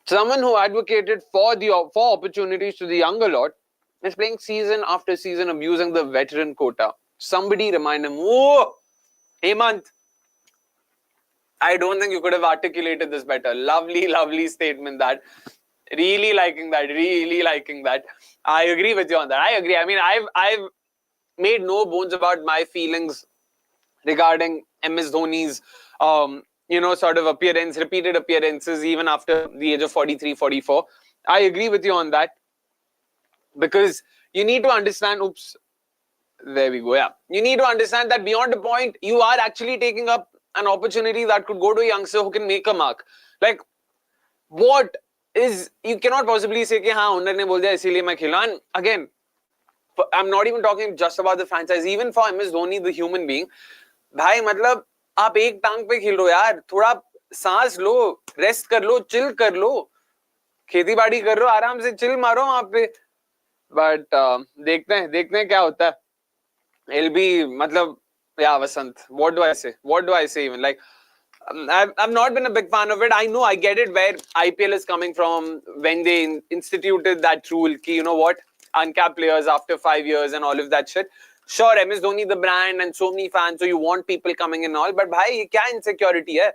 someone who advocated for opportunities to the younger lot is playing season after season abusing the veteran quota. Somebody remind him. Oh, Hemant. I don't think you could have articulated this better. Lovely, lovely statement that. Really liking that. I agree with you on that. I agree. I've made no bones about my feelings regarding MS Dhoni's, sort of repeated appearances, even after the age of 43, 44. I agree with you on that. Because you need to understand, there we go, yeah. You need to understand that beyond a point, you are actually taking up an opportunity that could go to a youngster who can make a mark. Like, you cannot possibly say, owner ne bol diya, isliye main khela. And again, I'm not even talking just about the franchise. Even for MS Dhoni, the human being, bhai, matlab, आप एक टांग पे खेल रहे हो यार, थोड़ा सांस लो, रेस्ट कर लो, चिल कर लो, खेती बाड़ी कर लो, आराम से चिल मारो वहां पे. बट देखते हैं क्या होता है. It'll be, yeah, Vasant, what do I say even, like, I've not been a big fan of it. I know, I get it where IPL is coming from, when they instituted that rule ki, you know what, uncapped players after 5 years and all of that shit. Sure, MS Dhoni the brand and so many fans, so you want people coming in and all, but bhai, ye kya insecurity hai?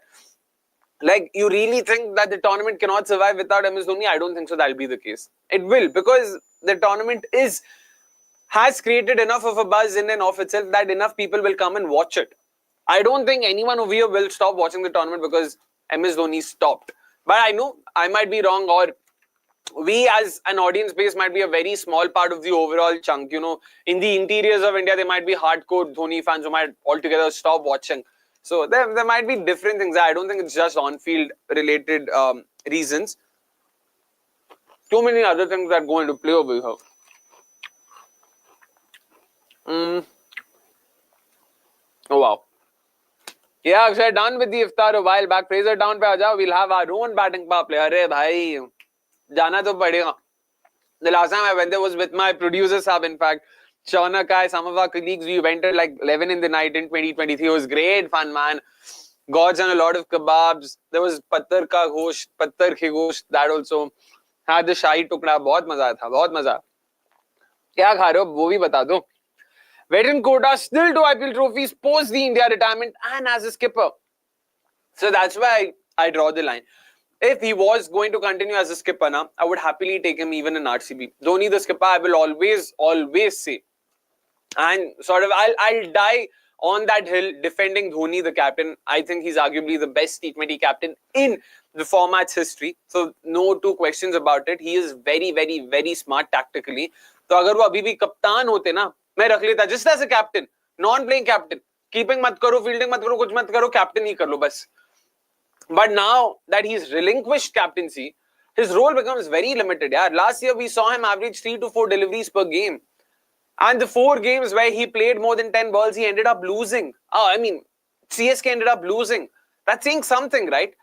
Like, you really think that the tournament cannot survive without MS Dhoni? I don't think so that'll be the case. It will, because the tournament has created enough of a buzz in and of itself that enough people will come and watch it. I don't think anyone over here will stop watching the tournament because MS Dhoni stopped. But I know I might be wrong, or we as an audience base might be a very small part of the overall chunk. In the interiors of India, there might be hardcore Dhoni fans who might altogether stop watching. So there might be different things. I don't think it's just on-field related reasons. Too many other things that go into play over here. Oh wow. Yeah, Akshay, done with the iftar a while back. Fraser down pe aa, we'll have our own batting power play. Arre bhai, jana to padega. The last time I went there was with my producers, in fact. Shaunak, some of our colleagues, we went at like 11 in the night in 2023. It was great fun, man. Gorged on a lot of kebabs. There was patthar ki gosht, that also. Had the shahi tukda. Bahut maza tha, bahut maza. Kya kha rahe ho, wo bhi bata do. Veteran quota still 2 IPL trophies post the India retirement and as a skipper. So that's why I draw the line. If he was going to continue as a skipper now, I would happily take him even in RCB. Dhoni the skipper, I will always say. And sort of, I'll die on that hill defending Dhoni the captain. I think he's arguably the best T20 captain in the format's history. So no two questions about it. He is very, very, very smart tactically. So अगर वो अभी भी कप्तान होते ना, मैं रख लेता just as a captain, non-playing captain. Keeping मत करो, fielding मत करो, कुछ मत करो, captain ही कर लो बस. But now that he's relinquished captaincy, his role becomes very limited. Yeah, last year we saw him average 3 to 4 deliveries per game. And the 4 games where he played more than 10 balls, he ended up losing. CSK ended up losing. That's saying something, right?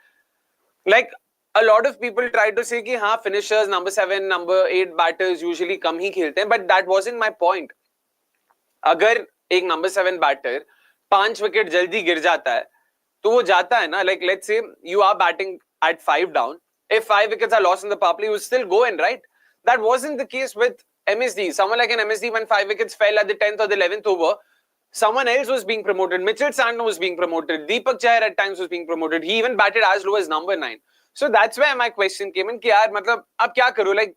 Like, a lot of people try to say कि हाँ finishers, number 7, number 8 batters usually कम ही खेलते हैं, but that wasn't my point. अगर एक number 7 batter 5 wicket जल्दी गिर जाता है, तो वो जाता है ना. Like, let's say you are batting at 5 down. If 5 wickets are lost in the power play, you still go in, right? That wasn't the case with MSD. Someone like an MSD, when 5 wickets fell at the 10th or the 11th over, someone else was being promoted. Mitchell Santner was being promoted. Deepak Chahar at times was being promoted. He even batted as low as number 9. So that's where my question came in. कि यार मतलब अब क्या करूँ? Like,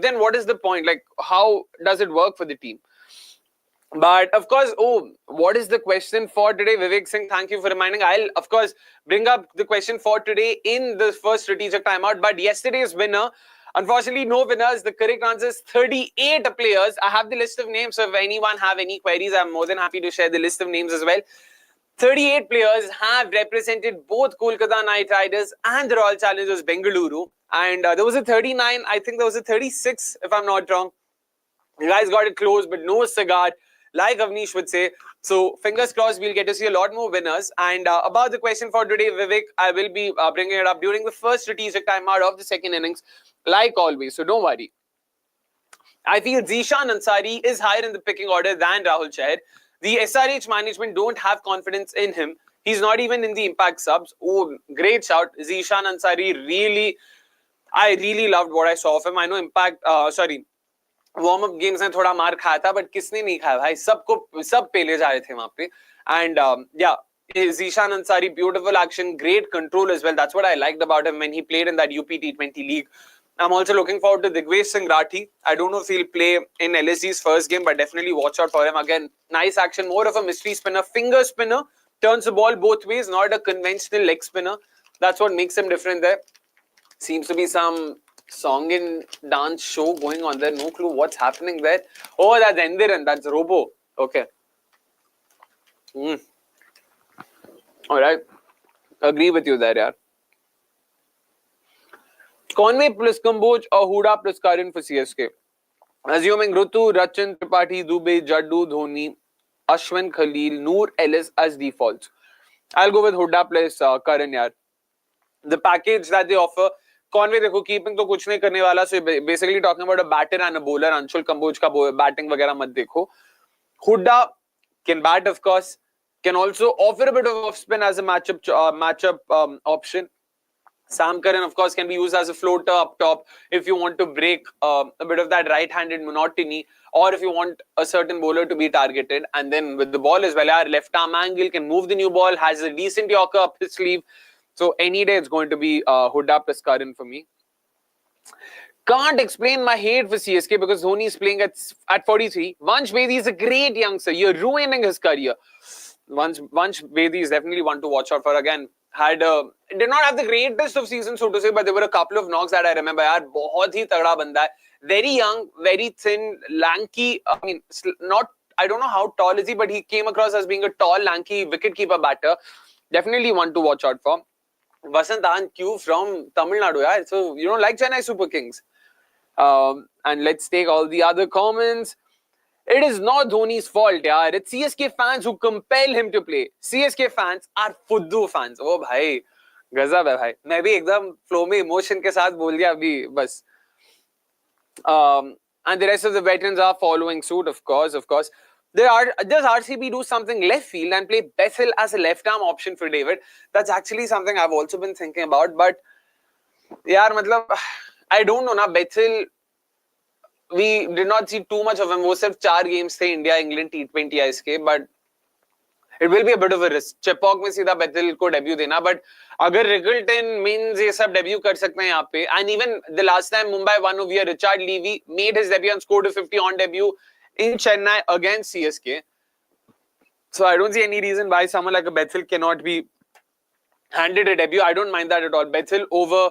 then what is the point? Like, how does it work for the team? But of course, what is the question for today? Vivek Singh, thank you for reminding. I'll, of course, bring up the question for today in the first strategic timeout. But yesterday's winner, unfortunately, no winners. The correct answer is 38 players. I have the list of names. So if anyone have any queries, I'm more than happy to share the list of names as well. 38 players have represented both Kolkata Knight Riders and the Royal Challengers Bengaluru. And there was a 39, I think there was a 36, if I'm not wrong. You guys got it close, but no cigar, like Avnish would say. So fingers crossed, we'll get to see a lot more winners. And about the question for today, Vivek, I will be bringing it up during the first strategic timeout of the second innings, like always. So don't worry. I feel Zishan Ansari is higher in the picking order than Rahul Chahar. The SRH management don't have confidence in him. He's not even in the impact subs. Oh, great shout. Zishan Ansari, I really loved what I saw of him. I know impact, warm-up games में थोड़ा मार खाया था, but किसने नहीं खाया भाई? सब पेले जा रहे थे वहाँ पे. And Zishan Ansari, beautiful action, great control as well. That's what I liked about him when he played in that UP T20 league. I'm also looking forward to Digvesh Singh Rathi. I don't know if he'll play in LSG's first game, but definitely watch out for him. Again, nice action, more of a mystery spinner, finger spinner, turns the ball both ways, not a conventional leg spinner. That's what makes him different there. Seems to be some song and dance show going on there. No clue what's happening there. Oh, that's Endiran. That's Robo. Okay. All right. Agree with you there, yaar. Conway plus Kamboj or Huda plus Karan for CSK. Assuming Rutu, Rachan, Tripathi, Dubey, Jaddu, Dhoni, Ashwin, Khaleel, Noor, Ellis as defaults. I'll go with Huda plus Karan, yaar. The package that they offer, Conway देखो keeping तो कुछ नहीं करने वाला, so basically talking about a batter and a bowler. Anshul Kamboj का batting वगैरह मत देखो. Huda can bat, of course, can also offer a bit of off spin as a matchup option. Sam Curran, of course, can be used as a floater up top if you want to break a bit of that right-handed monotony, or if you want a certain bowler to be targeted. And then with the ball as well, our left arm angle, can move the new ball, has a decent Yorker up his sleeve. So any day it's going to be Huda plus Karan for me. Can't explain my hate for CSK because Dhoni is playing at 43. Vansh Bedi is a great youngster. You're ruining his career. Vansh Bedi is definitely one to watch out for. Again, did not have the greatest of seasons, so to say, but there were a couple of knocks that I remember. Yaar, बहुत ही तगड़ा बंदा है. Very young, very thin, lanky. I mean, I don't know how tall is he, but he came across as being a tall, lanky wicketkeeper batter. Definitely one to watch out for. Vasant Q from Tamil Nadu. Yeah? So you don't like Chennai Super Kings. And let's take all the other comments. It is not Dhoni's fault, yaar. It's CSK fans who compel him to play. CSK fans are Fuddu fans. Oh, bhai. Gazab hai, bhai. मैं भी एकदम flow में emotion के साथ बोल दिया अभी बस. And the rest of the veterans are following suit, of course. Does RCB do something left field and play Bethel as a left arm option for David? That's actually something I've also been thinking about. But, yaar, matlab, I don't know, na, Bethel, we did not see too much of him. वो सिर्फ 4 games थे India England T20 ISK, but it will be a bit of a risk. Chepauk में सीधा Bethel को debut देना, but अगर Riggleton, Minz ये सब debut कर सकते हैं यहाँ पे, and even the last time Mumbai won over, Richard Levy made his debut and scored a 50 on debut in Chennai against CSK. So I don't see any reason why someone like a Bethel cannot be handed a debut. I don't mind that at all. Bethel over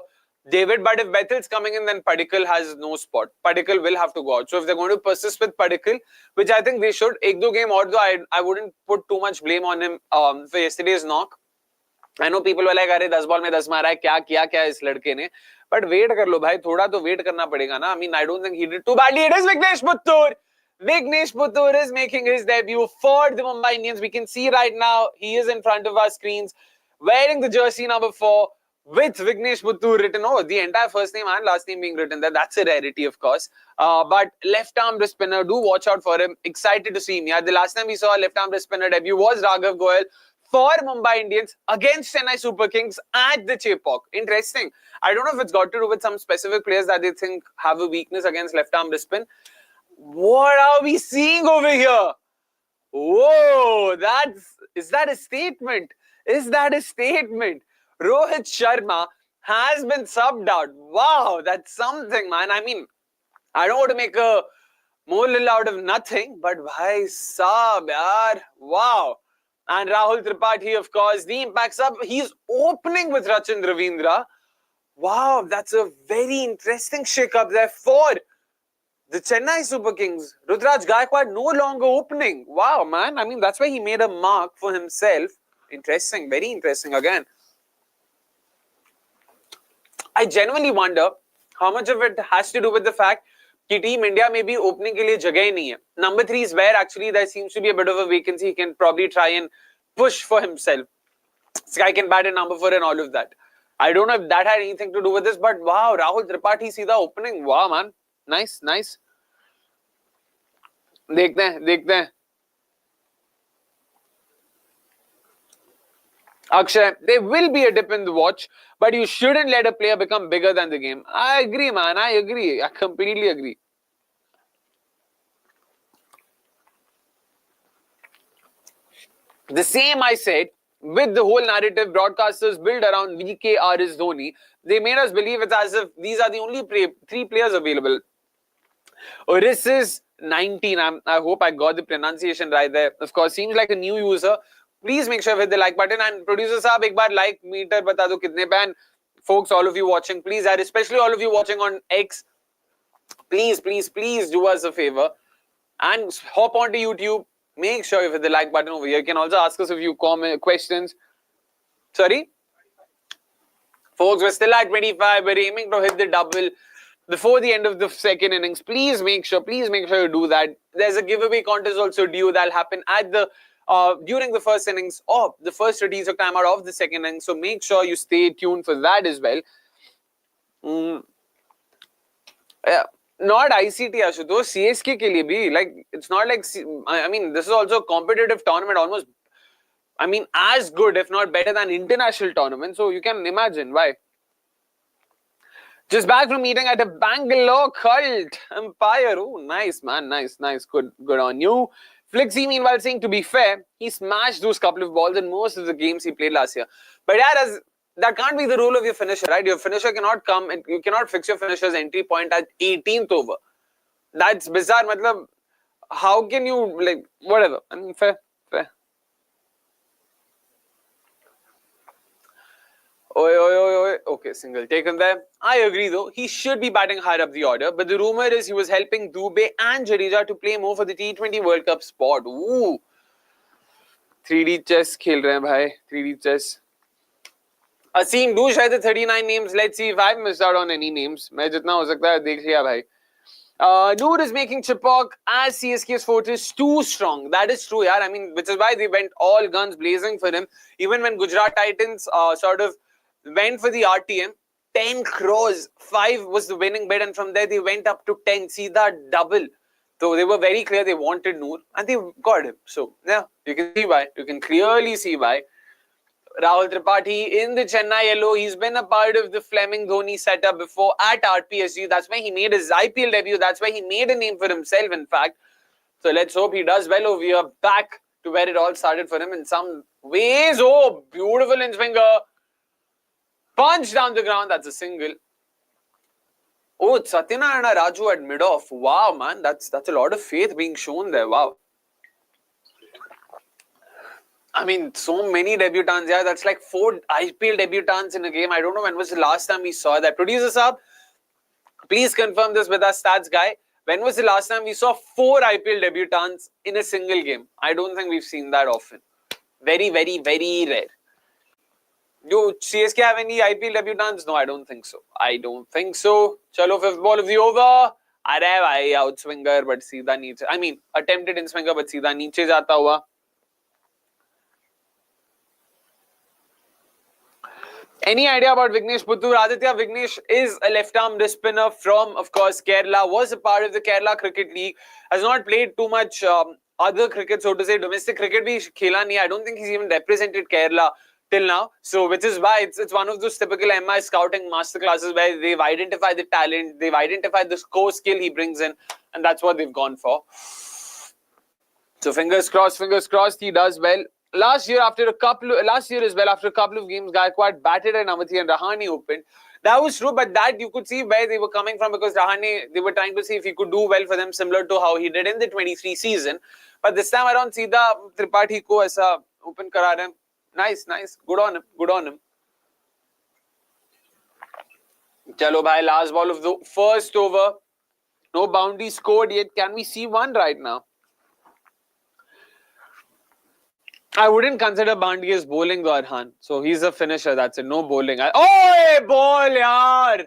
David, but if Bethel's coming in, then Padikkal has no spot. Padikkal will have to go out. So if they're going to persist with Padikkal, which I think they should, ek do game out, I wouldn't put too much blame on him for yesterday's knock. I know people were like, "Arey 10 ball mein 10 मारा है, क्या किया इस लड़के ने?" But wait कर लो भाई, थोड़ा तो wait करना पड़ेगा ना. I mean, I don't think he did too badly. It is Vignesh Putthur. Vignesh Putthur is making his debut for the Mumbai Indians. We can see right now he is in front of our screens wearing the jersey number 4 with Vignesh Putthur written. Oh, the entire first name and last name being written there. That's a rarity, of course. But left-arm wrist spinner, do watch out for him. Excited to see him. Yeah, the last time we saw a left-arm wrist spinner debut was Raghav Goyal for Mumbai Indians against Chennai Super Kings at the Chepauk. Interesting. I don't know if it's got to do with some specific players that they think have a weakness against left-arm wrist spin. What are we seeing over here? Whoa, is that a statement? Is that a statement? Rohit Sharma has been subbed out. Wow, that's something, man. I mean, I don't want to make a molehill out of nothing, but bhai sab, yaar. Wow. And Rahul Tripathi, of course, the impact sub. He's opening with Rachin Ravindra. Wow, that's a very interesting shake-up there for the Chennai Super Kings. Ruturaj Gaikwad no longer opening. Wow, man. I mean, that's why he made a mark for himself. Interesting. Very interesting again. I genuinely wonder how much of it has to do with the fact that Team India may be opening के लिए जगह ही नहीं है. Number 3 is where actually there seems to be a bit of a vacancy. He can probably try and push for himself. This guy can bat at number 4 and all of that. I don't know if that had anything to do with this, but wow, Rahul Tripathi see the opening. Wow, man. Nice, nice. देखते हैं. Akshay, there will be a dip in the watch, but you shouldn't let a player become bigger than the game. I agree, man. I agree. I completely agree. The same I said with the whole narrative broadcasters built around VKR Dhoni. They made us believe it's as if these are the only 3 players available. Oris is 19. I hope I got the pronunciation right there. Of course, seems like a new user. Please make sure you hit the like button, and producer saab ek baar like meter bata do kitne pe. And folks, all of you watching, please, and especially all of you watching on X, please do us a favor and hop onto YouTube. Make sure you hit the like button over here. You can also ask us a few questions. Sorry? Folks, we're still at 25. We're aiming to hit the double before the end of the second innings. Please make sure you do that. There's a giveaway contest also due that'll happen at the during the first innings of the first teaser timeout of the second innings. So make sure you stay tuned for that as well. Yeah. Not ICT, Ashutosh, CSK ke liye bhi. Like, it's not like, I mean, this is also a competitive tournament, almost, I mean, as good, if not better than international tournament. So you can imagine why. Just back from meeting at a Bangalore cult umpire. Oh, nice, man. Nice. Good on you. Flixie, meanwhile, saying, to be fair, he smashed those couple of balls in most of the games he played last year. But yeah, that can't be the rule of your finisher, right? Your finisher cannot come, and you cannot fix your finisher's entry point at 18th over. That's bizarre. Matlab, how can you, like, whatever. I mean, fair. Oi. Okay, single taken there. I agree though. He should be batting higher up the order. But the rumor is he was helping Dubey and Jadeja to play more for the T20 World Cup spot. Ooh. 3D chess खेल रहे हैं भाई. 3D chess. Asim, do share the 39 names. Let's see if I've missed out on any names. मैं जितना हो सकता है देख लिया भाई. Noor is making Chepauk as CSK's fortress too strong. That is true, yaar. I mean, which is why they went all guns blazing for him. Even when Gujarat Titans sort of went for the RTM, 10 crores, 5 was the winning bid, and from there they went up to 10. See that double. So they were very clear they wanted Noor, and they got him. So yeah, you can see why. You can clearly see why. Rahul Tripathi in the Chennai yellow. He's been a part of the Fleming Dhoni setup before at RPSG. That's why he made his IPL debut. That's why he made a name for himself, in fact. So let's hope he does well over here. Back to where it all started for him in some ways. Oh, beautiful in-swinger. Punch down the ground. That's a single. Oh, it's Satyanarayana Raju at mid-off. Wow, man. That's a lot of faith being shown there. Wow. I mean, so many debutants. Yeah, that's like 4 IPL debutants in a game. I don't know when was the last time we saw that. Producer Saab, please confirm this with our stats guy. When was the last time we saw 4 IPL debutants in a single game? I don't think we've seen that often. Very, very, very rare. Do CSK have any IPL debutants? No, I don't think so. Chalo, fifth ball of the over. अरे भाई outswinger but सीधा नीचे. I mean attempted in swinger but सीधा नीचे जाता हुआ. Any idea about Vignesh Putthur? Aditya, Vignesh is a left-arm spinner from, of course, Kerala. Was a part of the Kerala Cricket League. Has not played too much other cricket, so to say. Domestic cricket bhi khela nahi. I don't think he's even represented Kerala till now. So, which is why it's one of those typical MI scouting masterclasses where they've identified the talent, they've identified the core skill he brings in, and that's what they've gone for. So, fingers crossed, he does well. Last year as well, after a couple of games, Gaikwad batted at Amathi and Rahane opened. That was true, but that you could see where they were coming from because Rahane, they were trying to see if he could do well for them, similar to how he did in the 23 season. But this time around, Sida Tripathi ko aisa open kara rahe. Nice. Good on him. Chalo bhai, last ball of the first over. No boundary scored yet. Can we see one right now? I wouldn't consider Bandi as bowling though, Arhan. So he's a finisher, that's it. No bowling. Oh, ball, yaar!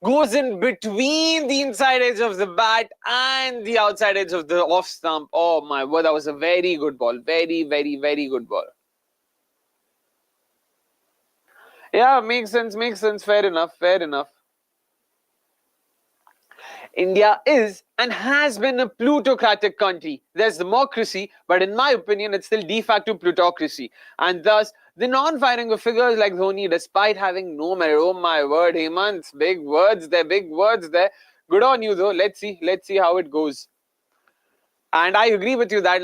Goes in between the inside edge of the bat and the outside edge of the off stump. Oh my word, that was a very good ball. Very good ball. Yeah, makes sense. Fair enough. India is and has been a plutocratic country. There's democracy, but in my opinion, it's still de facto plutocracy. And thus, the non-firing of figures like Dhoni, despite having no merit. Oh my word, Hemant, big words there. Good on you though. Let's see how it goes. And I agree with you that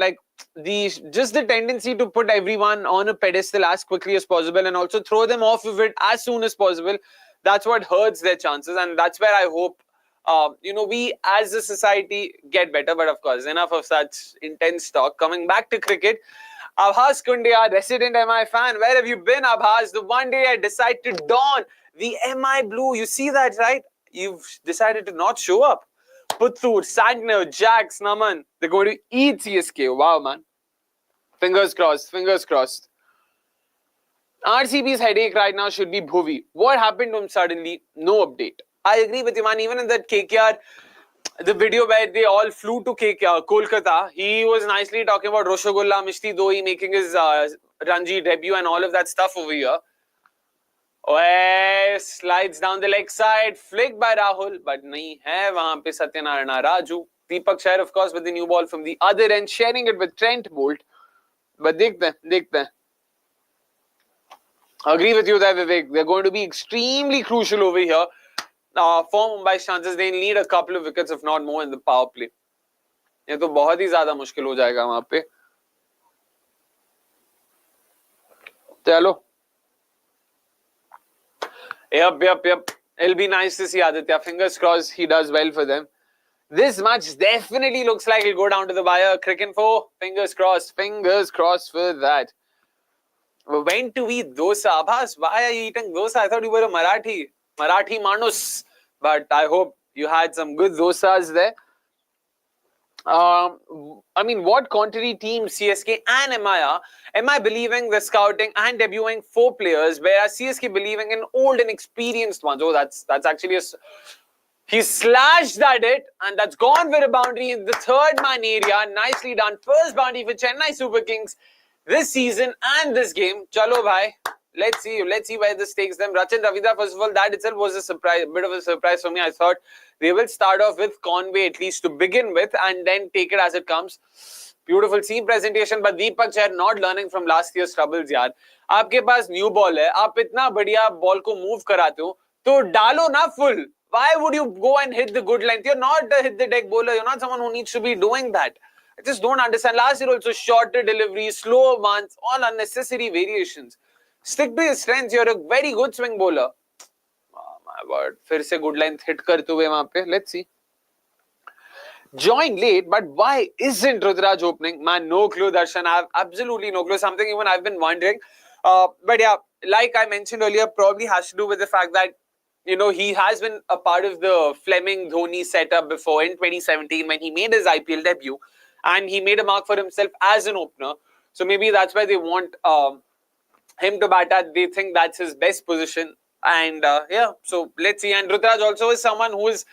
just the tendency to put everyone on a pedestal as quickly as possible and also throw them off of it as soon as possible, that's what hurts their chances. And that's where I hope we as a society get better. But of course, enough of such intense talk. Coming back to cricket, Abhas Kundia, resident MI fan. Where have you been, Abhas? The one day I decided to don the MI blue. You see that, right? You've decided to not show up. Putthur, Santner, Jax, Naman. They're going to eat CSK. Wow, man. Fingers crossed. RCB's headache right now should be Bhuvi. What happened to him suddenly? No update. I agree with you, man. Even in that KKR, the video where they all flew to KKR, Kolkata, he was nicely talking about Roshagulla, Mishti Doi making his Ranji debut and all of that stuff over here. Oh, slides down the leg side, flicked by Rahul, but nahi hai wahan pe Satyanarayana Raju. Deepak Chahar, of course, with the new ball from the other end, sharing it with Trent Bolt. But dekhte hain. Agree with you there, Vivek. They're going to be extremely crucial over here. For Mumbai's chances, they need a couple of wickets, if not more, in the power play. ये तो बहुत ही ज़्यादा मुश्किल हो जाएगा वहाँ पे. चलो. Yep. It'll be nice to see Aditya. Fingers crossed he does well for them. This match definitely looks like it'll go down to the wire. Cricinfo, fingers crossed for that. When to eat dosa? Abhas, why are you eating dosa? I thought you were a Marathi Manus. But I hope you had some good dosas there. I mean, what contrary teams CSK and MI are? MI believing the scouting and debuting 4 players, whereas CSK believing in old and experienced ones. Oh, that's actually he slashed at it, and that's gone with a boundary in the third man area. Nicely done. First boundary for Chennai Super Kings this season and this game. Chalo bhai. Let's see where this takes them. Rachin Ravida, first of all, that itself was a bit of a surprise for me. I thought they will start off with Conway at least to begin with and then take it as it comes. Beautiful seam presentation, but Deepak Chahar not learning from last year's troubles, yaar. आपके पास new ball है, आप इतना बढ़िया ball को move कराते हो, तो डालो ना full. Why would you go and hit the good length? You're not a hit the deck bowler. You're not someone who needs to be doing that. I just don't understand. Last year also shorter deliveries, slower ones, all unnecessary variations. Stick to your strengths. You're a very good swing bowler. Oh my word. फिर से good length hit करते हुए वहाँ पे. Let's see. Joined late, but why isn't Ruturaj opening? Man, no clue, Darshan. I have absolutely no clue. Something even I've been wondering. But yeah, like I mentioned earlier, probably has to do with the fact that he has been a part of the Fleming Dhoni setup before in 2017 when he made his IPL debut and he made a mark for himself as an opener. So maybe that's why they want him to bat at. They think that's his best position. And yeah, so let's see. And Ruturaj also is someone who is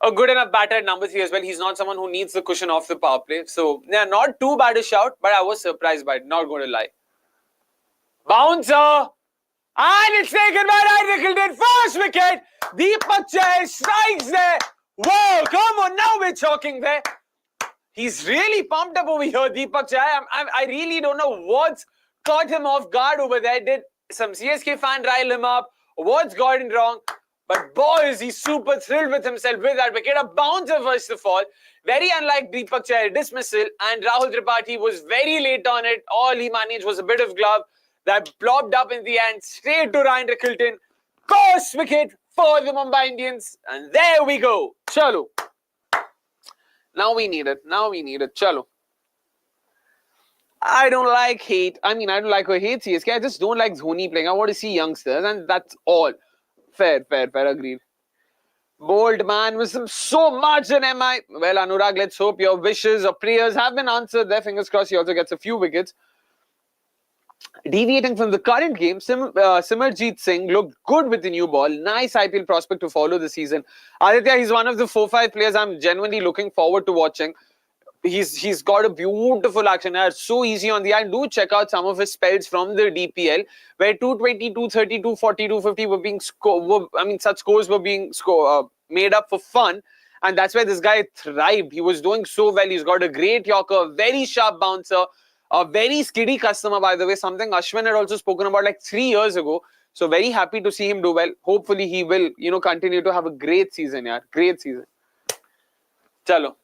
a good enough batter at number 3 as well. He's not someone who needs the cushion off the power play. So, yeah, not too bad a shout, but I was surprised by it. Not going to lie. Bouncer! And it's taken by Ryan Rickelton. First wicket. Deepak Chahar strikes there. Whoa, come on, now we're talking there. He's really pumped up over here, Deepak Chahar. I really don't know what's caught him off guard over there. Did some CSK fan rile him up? What's gotten wrong? But boys, he's super thrilled with himself with that wicket. A bouncer first of all. Very unlike Deepak Chahar, dismissal. And Rahul Tripathi was very late on it. All he managed was a bit of glove that plopped up in the end. Straight to Ryan Rickelton. First wicket for the Mumbai Indians. And there we go. Chalo. Now we need it. Chalo. I don't like hate. I don't like or hate CSK. I just don't like Dhoni playing. I want to see youngsters. And that's all. Fair, agreed. Bold man with so much in MI. Well, Anurag, let's hope your wishes or prayers have been answered there. Fingers crossed he also gets a few wickets. Deviating from the current game, Simarjeet Singh looked good with the new ball. Nice IPL prospect to follow this season. Aditya, he's one of the 4-5 players I'm genuinely looking forward to watching. He's got a beautiful action. It's so easy on the eye. Do check out some of his spells from the DPL, where 220, 230, 240, 250 were being scored. Such scores were being made up for fun. And that's where this guy thrived. He was doing so well. He's got a great Yorker, very sharp bouncer, a very skiddy customer, by the way, something Ashwin had also spoken about like 3 years ago. So very happy to see him do well. Hopefully he will, continue to have a great season, yaar. Great season. Chalo.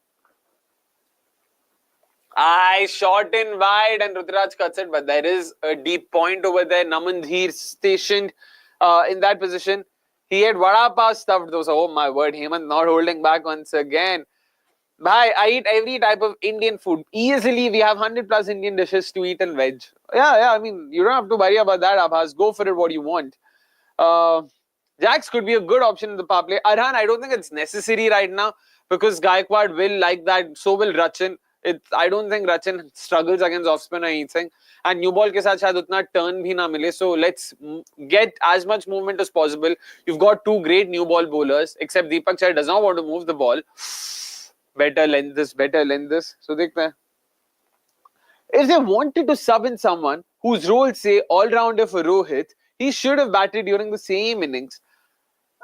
I shot in wide and Ruturaj cuts it, but there is a deep point over there. Naman Dheer stationed in that position. He had vada pav stuffed those. Oh my word, Hemant not holding back once again. Bhai, I eat every type of Indian food. Easily, we have 100 plus Indian dishes to eat in veg. Yeah, you don't have to worry about that, Abhas. Go for it what you want. Jax could be a good option in the power play. Arhan, I don't think it's necessary right now because Gaikwad will like that. So will Rachin. I don't think Rachin struggles against off-spin or anything. And new ball ke saath shayad utna turn bhi na mile. So let's get as much movement as possible. You've got two great new ball bowlers, except Deepak Chahar does not want to move the ball. Better lend this. So dekhte hain. If they wanted to sub in someone whose role, say, all-rounder for Rohit, he should have batted during the same innings.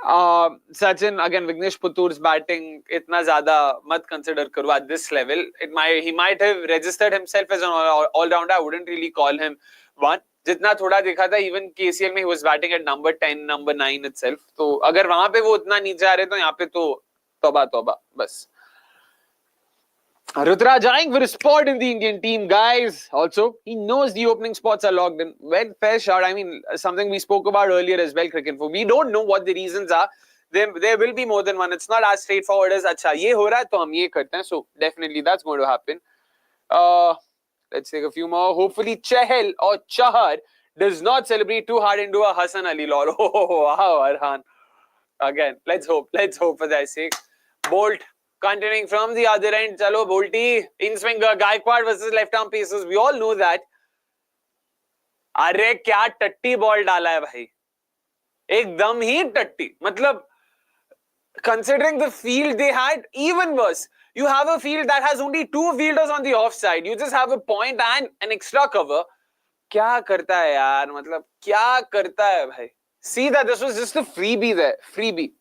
Sachin, again, Vignesh Putthur's batting, itna zyada mat consider karo at this level. He might have registered himself as an all-rounder. I wouldn't really call him one. Jitna thoda dekha tha, even KCL mein he was batting at number 10, number 9 itself. So, agar wahan pe wo utna niche aa rahe, to yahan pe to toba, bas. Ruturaj eyeing for a spot in the Indian team, guys. Also, he knows the opening spots are locked in. Well, fair shot. Something we spoke about earlier as well, cricket. We don't know what the reasons are. There will be more than one. It's not as straightforward as, acha, ye ho raha hai, to hum ye karte hain. So, definitely that's going to happen. Let's take a few more. Hopefully, Chahal or Chahar does not celebrate too hard into a Hassan Ali lol. Oh, wow, Arhan. Again, let's hope for their sake. Bolt. Continuing from the other end, chalo Bolty, in swinger, Gaikwad versus left-arm pacers. We all know that. अरे क्या टट्टी ball डाला है भाई, एकदम ही टट्टी. मतलब, considering the field they had, even worse. You have a field that has only 2 fielders on the offside. You just have a point and an extra cover. क्या करता है यार, मतलब क्या करता है भाई. See that this was just a freebie there, freebie.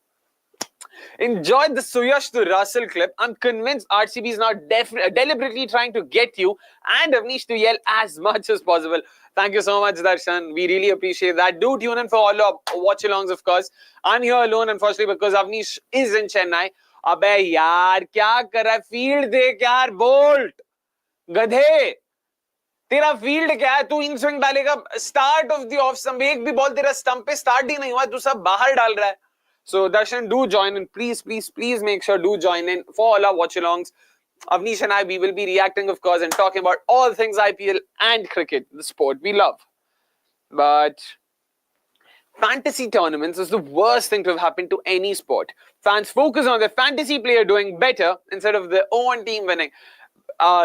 Enjoyed the Suyash to Russell clip. I'm convinced RCB is now deliberately trying to get you and Avnish to yell as much as possible. Thank you so much, Darshan. We really appreciate that. Do tune in for all our watch-alongs, of course. I'm here alone, unfortunately, because Avnish is in Chennai. Abey yaar, kya kar raha hai? Field dekh yaar, Bolt. Gadhe. तेरा field क्या है? तू in swing डालेगा, start of the off stump, एक भी ball तेरा stump पे start ही नहीं हुआ, तू सब बाहर डाल रहा है. So, Darshan, do join in. Please make sure do join in for all our watch-alongs. Avnish and I, we will be reacting, of course, and talking about all things IPL and cricket, the sport we love. But fantasy tournaments is the worst thing to have happened to any sport. Fans focus on their fantasy player doing better instead of their own team winning.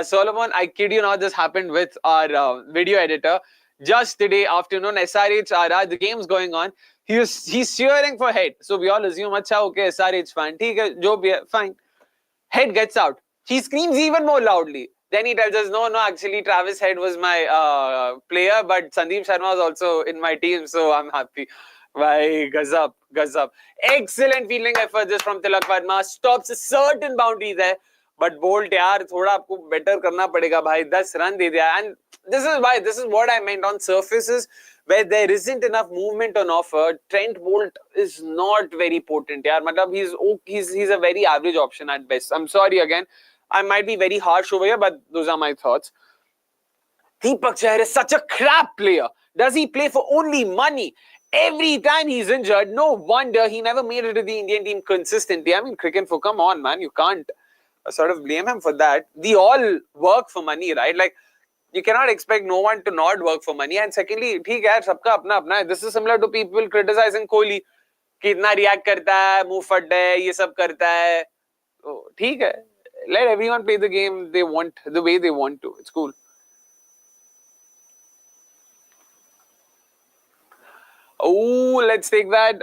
Solomon, I kid you not, this happened with our video editor. just today afternoon. SRH Ara, the game's going on. He's cheering for head. So we all assume, acha, okay, SRH fan. ठीक है, जो भी है, fine. Head gets out. He screams even more loudly. Then he tells us, no, actually Travis Head was my player, but Sandeep Sharma was also in my team, so I'm happy. Bhai, gazab. Excellent fielding effort just from Tilak Verma. Stops a certain boundary there. But Bolt, yaar, thoda aapko better karna padega, bhai. 10 run de diya. And this is what I meant on surfaces where there isn't enough movement on offer. Trent Bolt is not very potent, yaar. Matlab, he's a very average option at best. I'm sorry again. I might be very harsh over here, but those are my thoughts. Deepak Chahar is such a crap player. Does he play for only money? Every time he's injured, no wonder he never made it to the Indian team consistently. I mean, cricket for, come on, man. You can't sort of blame him for that. They all work for money, right? Like, you cannot expect no one to not work for money. And secondly, ठीक है, सबका अपना अपना है. This is similar to people criticizing Kohli. कि इतना react करता है, मुंह फट है, ये सब करता है. तो ठीक है. Let everyone play the game they want, the way they want to. It's cool. Oh, let's take that.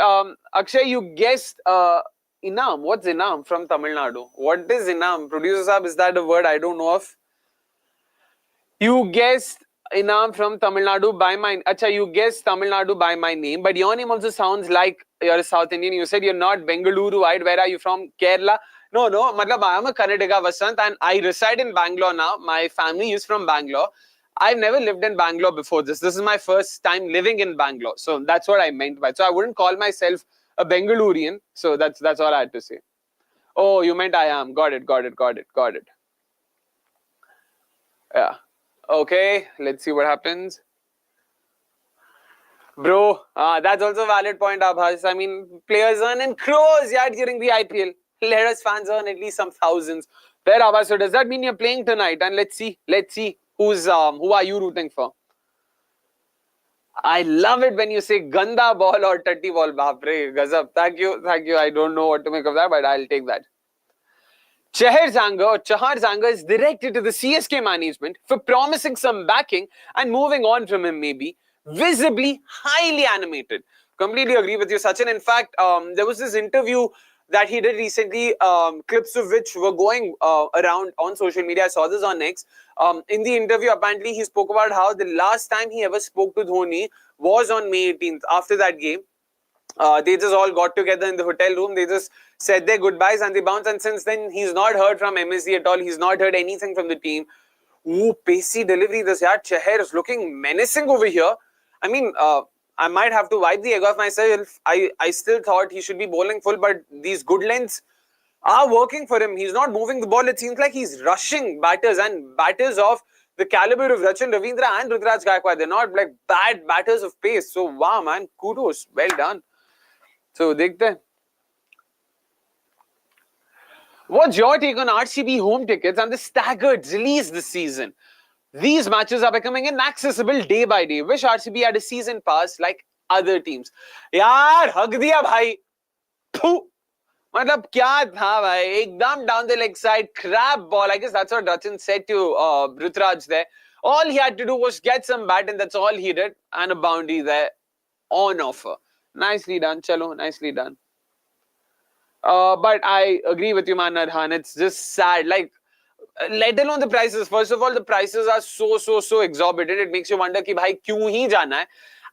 Akshay, you guessed Inam. What's Inam from Tamil Nadu? What is Inam? Producer Saab, is that a word I don't know of? You guessed Inam from Tamil Nadu by my... Acha, you guessed Tamil Nadu by my name, but your name also sounds like you're a South Indian. You said you're not Bengaluru-wide. Where are you from? Kerala? No. Matlab, I am a Karnataka Vasant and I reside in Bangalore now. My family is from Bangalore. I've never lived in Bangalore before this. This is my first time living in Bangalore. So that's what I meant by it. So I wouldn't call myself a Bengalurian. So that's all I had to say. Oh, you meant I am. Got it. Yeah. Okay, let's see what happens. Bro, that's also a valid point, Abhas. I mean, players earn in crores during the IPL. Let us fans earn at least some thousands. There, Abhas, so does that mean you're playing tonight? And let's see who are you rooting for? I love it when you say ganda ball or tatti ball. Bapre, gazab. Thank you. I don't know what to make of that, but I'll take that. Chahar's anger is directed to the CSK management for promising some backing and moving on from him, maybe. Visibly highly animated. Completely agree with you, Sachin. In fact, there was this interview that he did recently, clips of which were going around on social media. I saw this on X. In the interview, apparently, he spoke about how the last time he ever spoke to Dhoni was on May 18th, after that game. They just all got together in the hotel room. They just said their goodbyes and they bounced. And since then, he's not heard from MSC at all. He's not heard anything from the team. Ooh, pacey delivery. This Chahar is looking menacing over here. I mean, I might have to wipe the egg off myself. I still thought he should be bowling full, but these good lengths are working for him. He's not moving the ball. It seems like he's rushing batters, and batters of the caliber of Rachin Ravindra and Ruturaj Gaikwad. They're not like bad batters of pace. So, wow, man, kudos. Well done. So, dekhte hain. What's your take on RCB home tickets and the staggered release this season? These matches are becoming inaccessible day by day. Wish RCB had a season pass like other teams. Yaar, hug diya bhai. Pooh. Matlab kya tha bhai? Ekdam down the leg side, crap ball. I guess that's what Rachin said to Ruturaj there. All he had to do was get some bat and that's all he did. And a boundary there on offer. Nicely done, chalo, nicely done. But I agree with you, man, Arhan. It's just sad. Like, let alone the prices. First of all, the prices are so exorbitant. It makes you wonder ki bhai kyun hi jana hai.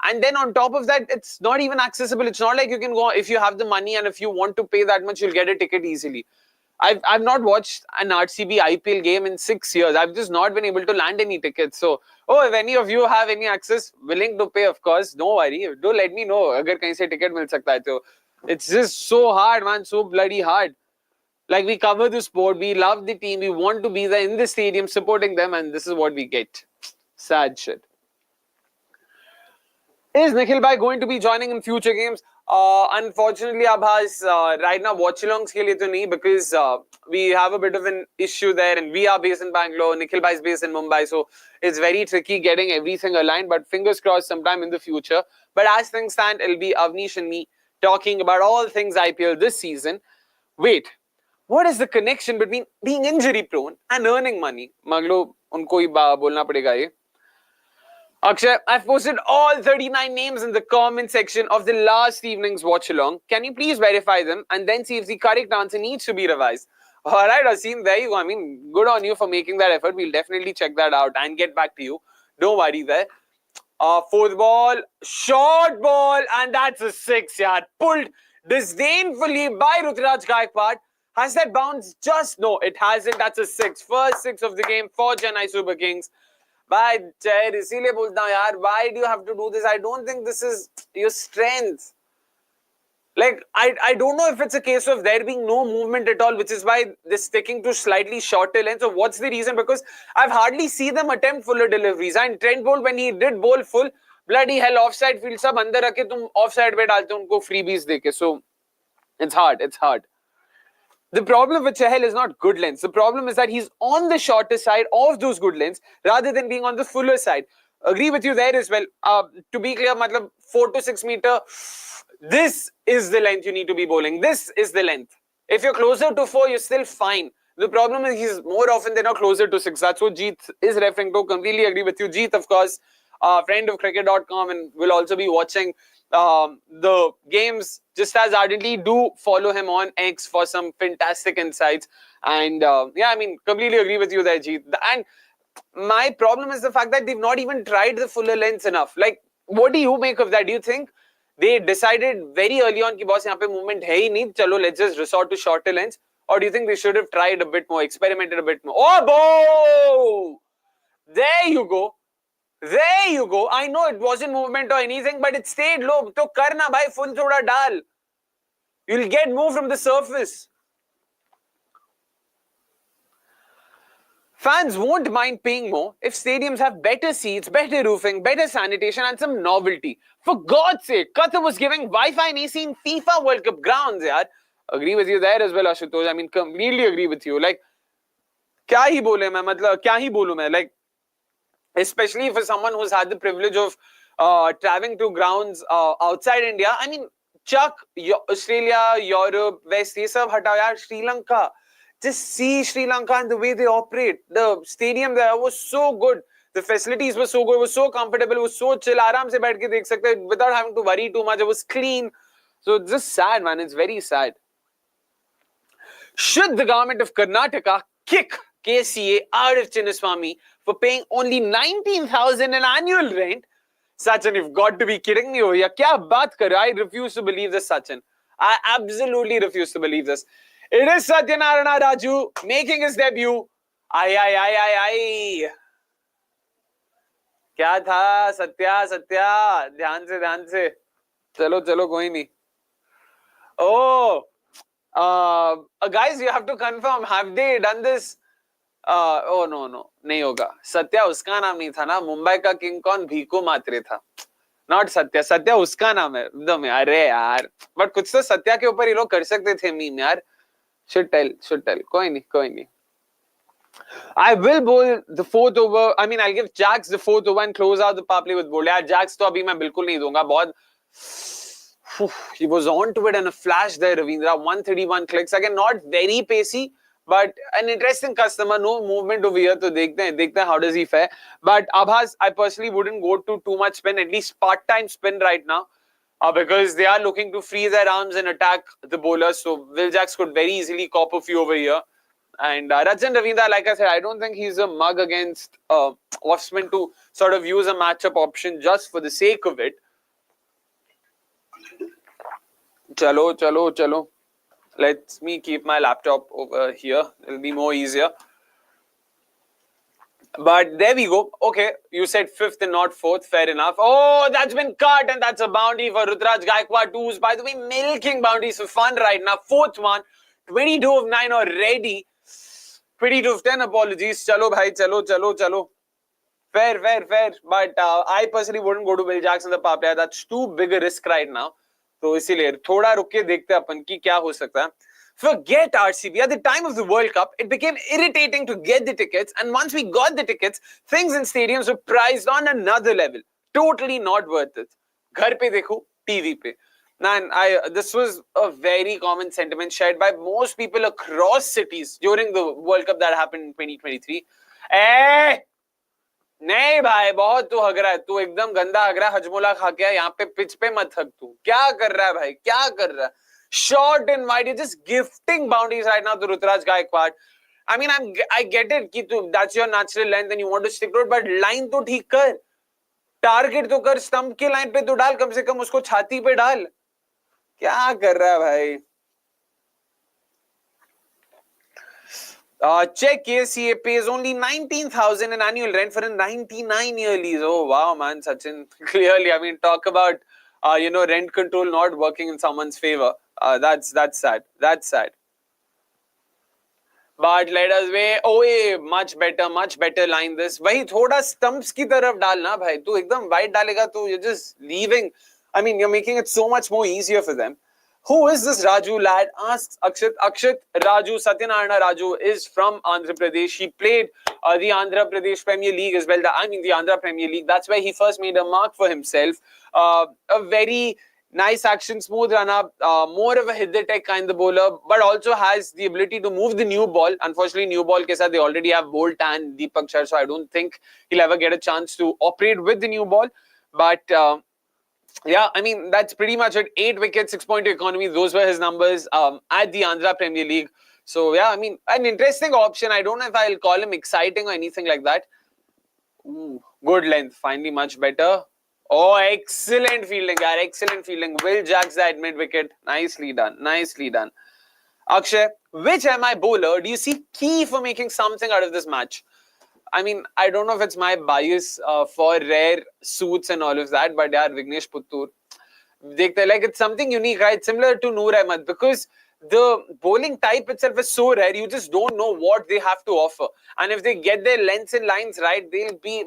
And then on top of that, it's not even accessible. It's not like you can go, if you have the money and if you want to pay that much, you'll get a ticket easily. I've not watched an RCB IPL game in 6 years. I've just not been able to land any tickets. So, if any of you have any access, willing to pay, of course, don't worry. Do let me know. Agar kahin se ticket mil sakta hai to. It's just so hard, man. So bloody hard. Like, we cover the sport, we love the team, we want to be there in the stadium supporting them, and this is what we get. Sad shit. Is Nikhil Bhai going to be joining in future games? Unfortunately, Abhas, right now, Watchalongs ke liye to nahi, because we have a bit of an issue there, and we are based in Bangalore, Nikhil Bhai is based in Mumbai, so it's very tricky getting everything aligned, but fingers crossed sometime in the future. But as things stand, it'll be Avnish and me talking about all things IPL this season. Wait. What is the connection between being injury prone and earning money? Maglo, unko hi bolna padega ye. Akshay, I've posted all 39 names in the comment section of the last evening's watch along. Can you please verify them and then see if the correct answer needs to be revised? Alright, Asim, there you go. I mean, good on you for making that effort. We'll definitely check that out and get back to you. Don't worry there. Fourth ball, short ball, and that's a six, yard. Pulled disdainfully by Ruturaj Gaikwad. Has that bounced? Just no, it hasn't. That's a six. First six of the game for Chennai Super Kings. Bhai, Chair, इसीलिए बोलता हूँ यार, why do you have to do this? I don't think this is your strength. Like, I don't know if it's a case of there being no movement at all, which is why they're sticking to slightly shorter lengths. So what's the reason? Because I've hardly seen them attempt fuller deliveries. And Trent Bolt, when he did bowl full, bloody hell, offside field सब अंदर रखे तुम offside पे डालते हो उनको freebies देके. So it's hard. It's hard. The problem with Chahal is not good lengths. The problem is that he's on the shorter side of those good lengths rather than being on the fuller side. Agree with you there as well. To be clear, matlab 4 to 6 meter, this is the length you need to be bowling. This is the length. If you're closer to 4, you're still fine. The problem is he's more often than not closer to 6. That's what Jeet is referring to. Completely agree with you. Jeet, of course, friend of cricket.com and will also be watching the games just as ardently. Do follow him on X for some fantastic insights. And yeah, I mean, completely agree with you there, Jeet. And my problem is the fact that they've not even tried the fuller lengths enough. Like, what do you make of that? Do you think they decided very early on कि boss यहाँ पे movement है ही नहीं, चलो let's just resort to shorter lengths? Or do you think they should have tried a bit more, experimented a bit more? Oh, boy! There you go. There you go. I know it wasn't movement or anything, but it stayed low. तो करना भाई, full थोड़ा डाल. You'll get moved from the surface. Fans won't mind paying more if stadiums have better seats, better roofing, better sanitation and some novelty. For God's sake, Qatar was giving Wi-Fi and AC in FIFA World Cup grounds, yaar. Agree with you there as well, Ashutosh. I mean, completely agree with you. Like, क्या ही बोले मैं, मतलब क्या ही बोलूं मैं, like, especially for someone who's had the privilege of traveling to grounds outside India. I mean, chuck Australia, Europe, West, ये सब हटाओ यार, Sri Lanka. Just see Sri Lanka and the way they operate. The stadium there was so good. The facilities were so good. It was so comfortable. It was so chill. आराम से बैठ के देख सकते हैं without having to worry too much. It was clean. So it's just sad, man. It's very sad. Should the government of Karnataka kick KCA out of Chinnaswamy for paying only 19,000 in annual rent? Sachin, you've got to be kidding me. Ya kya baat kar? I refuse to believe this, Sachin. I absolutely refuse to believe this. It is Satyanarayana Raju making his debut. Ay. क्या था सत्या ध्यान से चलो कोई नहीं. Oh, guys, you have to confirm, have they done this? Oh no, नहीं होगा. सत्या उसका नाम नहीं था ना. मुंबई का किंग कौन? भीको मात्रे था. Not सत्या उसका नाम है एकदम. अरे यार, बट कुछ तो सत्या के ऊपर ये लोग कर सकते थे मीम यार. Should tell. कोई नहीं. I will bowl the fourth over. I mean, I'll give Jax the fourth over and close out the power play with bowl. यार, Jax तो अभी मैं बिल्कुल नहीं दूंगा. बहुत he was on to it and a flash there, Ravindra. 131 clicks. Again, not very pacey, but an interesting customer. No movement over here. So देखते हैं how does he fare. But Abhas, I personally wouldn't go to too much spin, at least part-time spin right now. Because they are looking to free their arms and attack the bowlers. So Will Jacks could very easily cop a few over here. And Rajan Ravindra, like I said, I don't think he's a mug against off-spin to sort of use a matchup option just for the sake of it. Chalo. Let me keep my laptop over here. It'll be more easier. But there we go. Okay, you said fifth and not fourth. Fair enough. Oh, that's been cut and that's a bounty for Ruturaj Gaikwad, who's, by the way, milking bounties for fun right now. Fourth one. 22 of 9 already. 22 of 10, apologies. Chalo, bhai. Chalo. Fair. But I personally wouldn't go to Will Jackson the power play. That's too big a risk right now. So, इसीलिए थोड़ा रुक के देखते अपन कि क्या हो सकता है. Forget RCB. At the time of the World Cup, it became irritating to get the tickets. And once we got the tickets, things in stadiums were priced on another level. Totally not worth it. घर पे देखो, TV पे. And this was a very common sentiment shared by most people across cities during the World Cup that happened in 2023. नहीं भाई, बहुत तू हग रहा है, तू एकदम गंदा हग रहा है, हजमोला खा के यहाँ पे पिच पे मत हग। तू क्या कर रहा है भाई, क्या कर रहा है? Short and wide, you're just gifting boundaries right now to Ruturaj Gaikwad. I mean, I get it कि तू that's your natural length and you want to stick to it, but line तो ठीक कर, टारगेट तो कर, stump के line पे तो डाल, कम से कम उसको छाती पे डाल। क्या कर रहा है भाई? Check KCA pays only 19,000 in annual rent for a 99-year lease. Oh wow, man, Sachin. Clearly, I mean, talk about rent control not working in someone's favor. That's sad. That's sad. But let us wait. Oh, much better line this. वही थोड़ा stumps की तरफ डालना भाई. तू एकदम wide डालेगा तो you're just leaving. I mean, you're making it so much more easier for them. Who is this Raju lad? Asked Akshay. Akshay Raju, Satyanarayana Raju is from Andhra Pradesh. He played the Andhra Pradesh Premier League as well. The Andhra Premier League. That's where he first made a mark for himself. A very nice action, smooth run up, more of a hit the tech kind of bowler, but also has the ability to move the new ball. Unfortunately, new ball ke saath they already have Bolt and Deepak Chahar, so I don't think he'll ever get a chance to operate with the new ball. But yeah, I mean, that's pretty much it. 8 wickets, 6-point economy. Those were his numbers at the Andhra Premier League. So yeah, I mean, an interesting option. I don't know if I'll call him exciting or anything like that. Ooh, good length, finally much better. Oh, excellent fielding, guy. Excellent fielding. Will Jacks that mid wicket. Nicely done. Nicely done. Akshay, which MI bowler do you see key for making something out of this match? I mean, I don't know if it's my bias for rare suits and all of that, but yeah, Vignesh Putthur. Like, it's something unique, right? Similar to Noor Ahmed, because the bowling type itself is so rare, you just don't know what they have to offer. And if they get their lengths and lines right, they'll be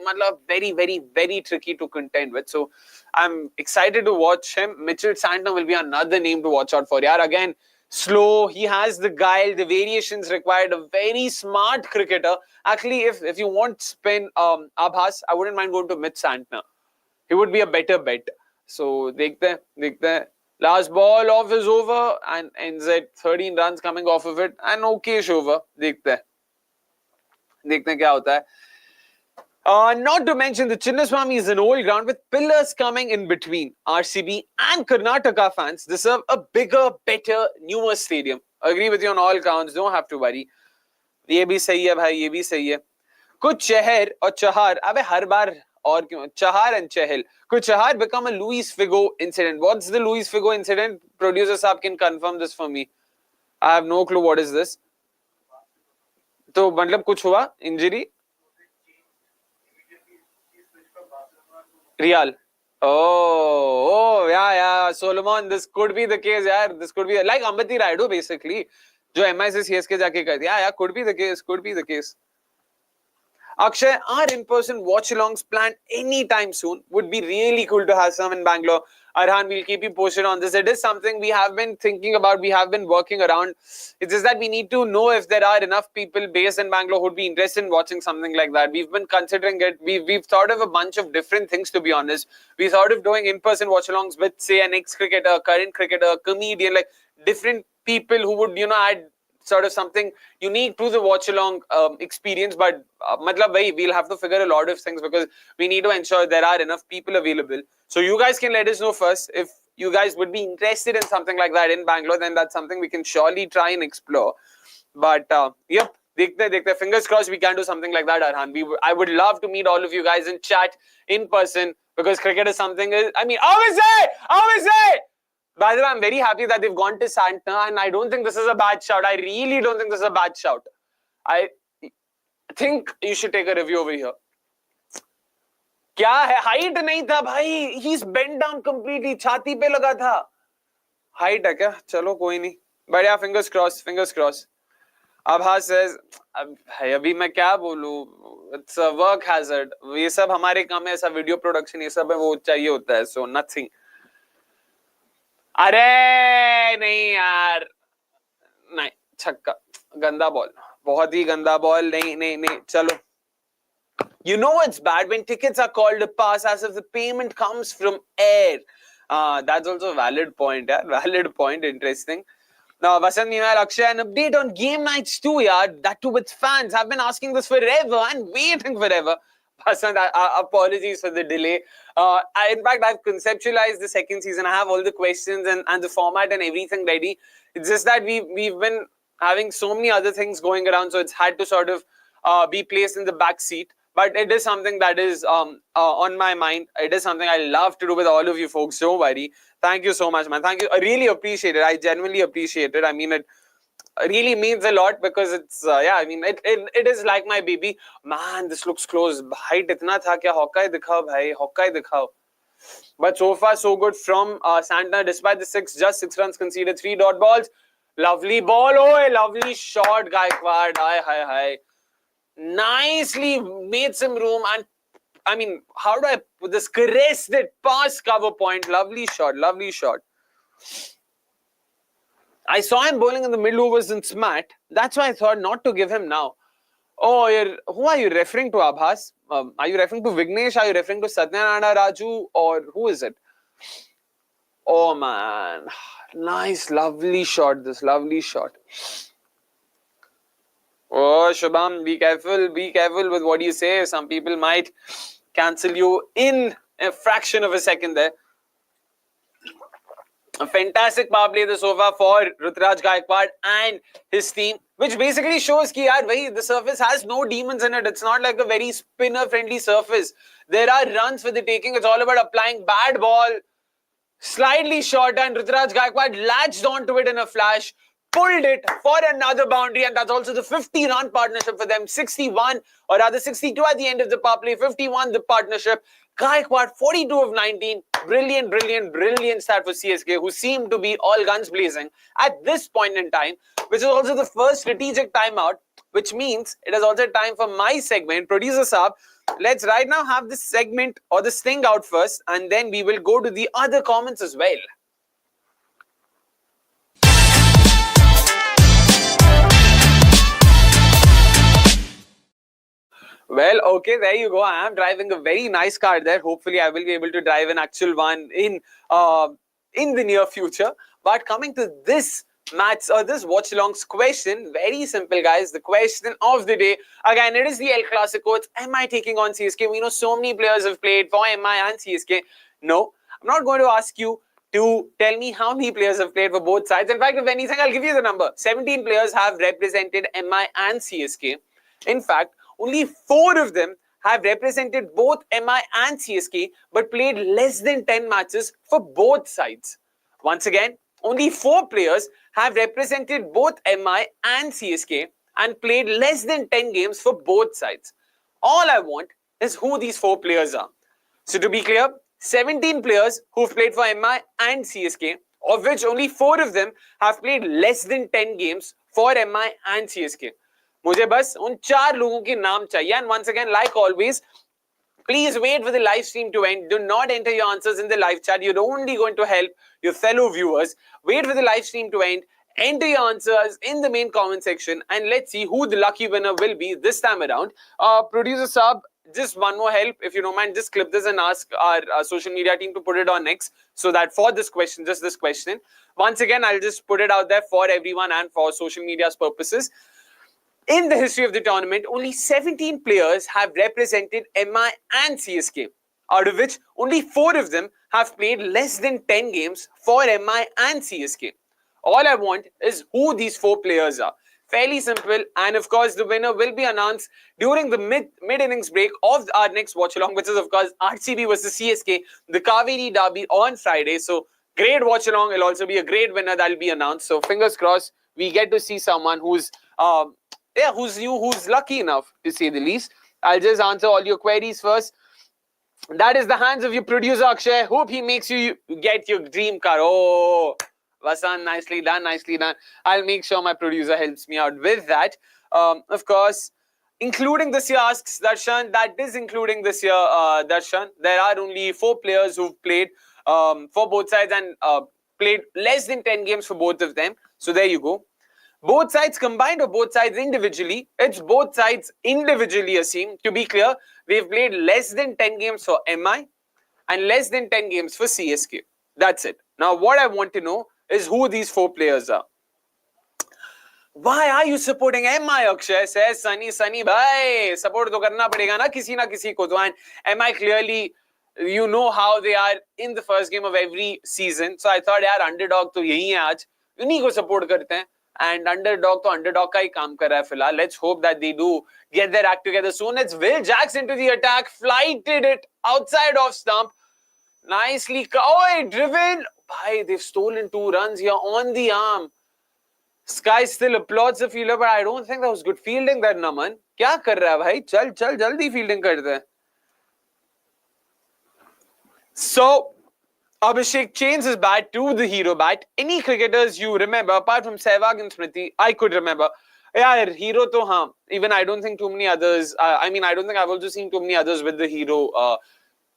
very tricky to contend with. So I'm excited to watch him. Mitchell Santner will be another name to watch out for. Yeah, again, slow, he has the guile, the variations required, a very smart cricketer. Actually, if you want spin Abhas, I wouldn't mind going to Mitch Santner. He would be a better bet. So, dekhte hain. Last ball off is over and ends at 13 runs coming off of it. An okay-ish over. Dekhte hain kya hota hai. Not to mention, the Chinnaswamy is an old ground with pillars coming in between. RCB and Karnataka fans deserve a bigger, better, newer stadium. Agree with you on all counts. Don't have to worry. ये भी सही है भाई, ये भी सही है. कुछ शहर और चहार, अबे हर बार और क्यों? Chahar and Chahal. Could Chahar become a Luis Figo incident? What's the Luis Figo incident? Producer Saab can confirm this for me. I have no clue what is this. तो मतलब कुछ हुआ? Injury? Real. Oh, yeah. Solomon, this could be the case, yaar. This could be like Ambati Rayudu, basically. जो MI से CSK जाके कर दिया. Yeah, could be the case. Akshay, are in-person watch-alongs planned anytime soon? Would be really cool to have some in Bangalore. Arhan, we'll keep you posted on this. It is something we have been thinking about. We have been working around. It's just that we need to know if there are enough people based in Bangalore who would be interested in watching something like that. We've been considering it. We've thought of a bunch of different things, to be honest. We thought of doing in-person watch-alongs with, say, an ex-cricketer, current cricketer, comedian, like different people who would, add sort of something unique to the watch-along experience. But we'll have to figure a lot of things because we need to ensure there are enough people available. So you guys can let us know first if you guys would be interested in something like that in Bangalore. Then that's something we can surely try and explore. But yep, dekhte. Fingers crossed we can do something like that, Arhan. I would love to meet all of you guys and chat in person because cricket is something. Obviously. By the way, I'm very happy that they've gone to Santner, and I don't think this is a bad shout. I really don't think this is a bad shout. I think you should take a review over here. क्या है? Height नहीं था भाई. He's bent down completely. छाती पे लगा था. Height है क्या? चलो कोई नहीं. But yeah, fingers crossed. Abha says, अभी मैं क्या बोलूँ? It's a work hazard. ये सब हमारे काम है, ऐसा video production ये सब है, वो चाहिए होता है. So nothing. अरे नहीं यार, नहीं छक्का, गंदा बॉल, बहुत ही गंदा बॉल. नहीं चलो. You know it's bad when tickets are called to pass as if the payment comes from air. That's also a valid point. Valid point. Interesting. Now, Vasant Meanwhile, Akshay, an update on game nights too, that too with fans. I've been asking this forever and waiting forever. Pasand, apologies for the delay. In fact, I've conceptualized the second season. I have all the questions and the format and everything ready. It's just that we've been having so many other things going around, so it's had to sort of be placed in the back seat. But it is something that is on my mind. It is something I love to do with all of you folks. Don't worry. Thank you so much, man. Thank you. I really appreciate it. I genuinely appreciate it. I mean, it really means a lot because it's yeah, I mean it is like my baby. Man, this looks close. Height itna tha kya Hawkeye dikhao bhai, Hawkeye dikhao. But so far so good from Santner, despite the just 6 runs conceded, 3 dot balls. Lovely ball, oh, lovely shot, Gaikwad. Hi. Nicely made some room, and I mean, how do I put this? Caressed it past cover point. Lovely shot. I saw him bowling in the middle overs in Smat. That's why I thought not to give him now. Oh, who are you referring to, Abhas? Are you referring to Vignesh? Are you referring to Satyanarayana Raju? Or who is it? Oh, man. Nice, lovely shot. Lovely shot. Oh, Shubham, be careful. Be careful with what you say. Some people might cancel you in a fraction of a second there. A fantastic power play so far for Ruturaj Gaikwad and his team, which basically shows that the surface has no demons in it. It's not like a very spinner-friendly surface. There are runs for the taking. It's all about applying bad ball, slightly short, and Ruturaj Gaikwad latched onto it in a flash, pulled it for another boundary, and that's also the 50-run partnership for them. 61, or rather 62 at the end of the power play, 51 the partnership. Gaikwad, 42 of 19. Brilliant start for CSK, who seem to be all guns blazing at this point in time, which is also the first strategic timeout, which means it is also time for my segment, Producer Saab. Let's right now have this segment or this thing out first, and then we will go to the other comments as well. Well, okay, there you go. I am driving a very nice car there. Hopefully, I will be able to drive an actual one in the near future. But coming to this match or this watch-along's question, very simple, guys. The question of the day, again, it is the El Clasico. It's MI taking on CSK. We know so many players have played for MI and CSK. No, I'm not going to ask you to tell me how many players have played for both sides. In fact, if anything, I'll give you the number. 17 players have represented MI and CSK. In fact, only 4 of them have represented both MI and CSK but played less than 10 matches for both sides. Once again, only 4 players have represented both MI and CSK and played less than 10 games for both sides. All I want is who these 4 players are. So to be clear, 17 players who've played for MI and CSK, of which only 4 of them have played less than 10 games for MI and CSK. मुझे बस उन 4 लोगों के नाम चाहिए. And once again, like always, please wait for the live stream to end. Do not enter your answers in the live chat. You're only going to help your fellow viewers. Wait for the live stream to end. Enter your answers in the main comment section, and let's see who the lucky winner will be this time around. Producer Saab, just one more help, if you don't mind, just clip this and ask our social media team to put it on next, so that for this question, just this question, once again, I'll just put it out there for everyone and for social media's purposes. In the history of the tournament, only 17 players have represented MI and CSK, out of which only 4 of them have played less than 10 games for MI and CSK. All I want is who these 4 players are. Fairly simple, and of course, the winner will be announced during the mid-innings break of our next watch-along, which is, of course, RCB versus CSK, the Kaveri Derby on Friday. So, great watch-along. It'll also be a great winner that will be announced. So, fingers crossed, we get to see someone who's lucky enough, to say the least. I'll just answer all your queries first. That is the hands of your producer, Akshay. Hope he makes you get your dream car. Oh, Vasan, nicely done. I'll make sure my producer helps me out with that. Of course, including this year, asks Darshan. That is including this year, Darshan. There are only 4 players who've played for both sides and played less than 10 games for both of them. So there you go. Both sides combined or both sides individually? It's both sides individually, Asim. To be clear, they've played less than 10 games for MI and less than 10 games for CSK. That's it. Now, what I want to know is who these 4 players are. Why are you supporting MI, Akshay? Says Sunny bhai. Support to karna padega na kisi ko to. And MI clearly, you know how they are in the first game of every season. So I thought, yaar, underdog to yahi hai aaj. Unhi ko support karte hain. And underdog to underdog ka hi kaam kar raha hai filhal. Let's hope that they do get their act together soon. It's Will Jacks into the attack. Flighted it outside off stump. Nicely. Oh, driven. Bhai, they've stolen 2 runs here on the arm. Sky still applauds the fielder, but I don't think that was good fielding there, Naman. क्या कर रहा है भाई? चल जल्दी fielding करते हैं. So, Abhishek changes his bat to the hero bat. Any cricketers you remember, apart from Sehwag and Smriti, I could remember. Yeah, hero to haan. Even I don't think too many others. I don't think I've also seen too many others with the hero.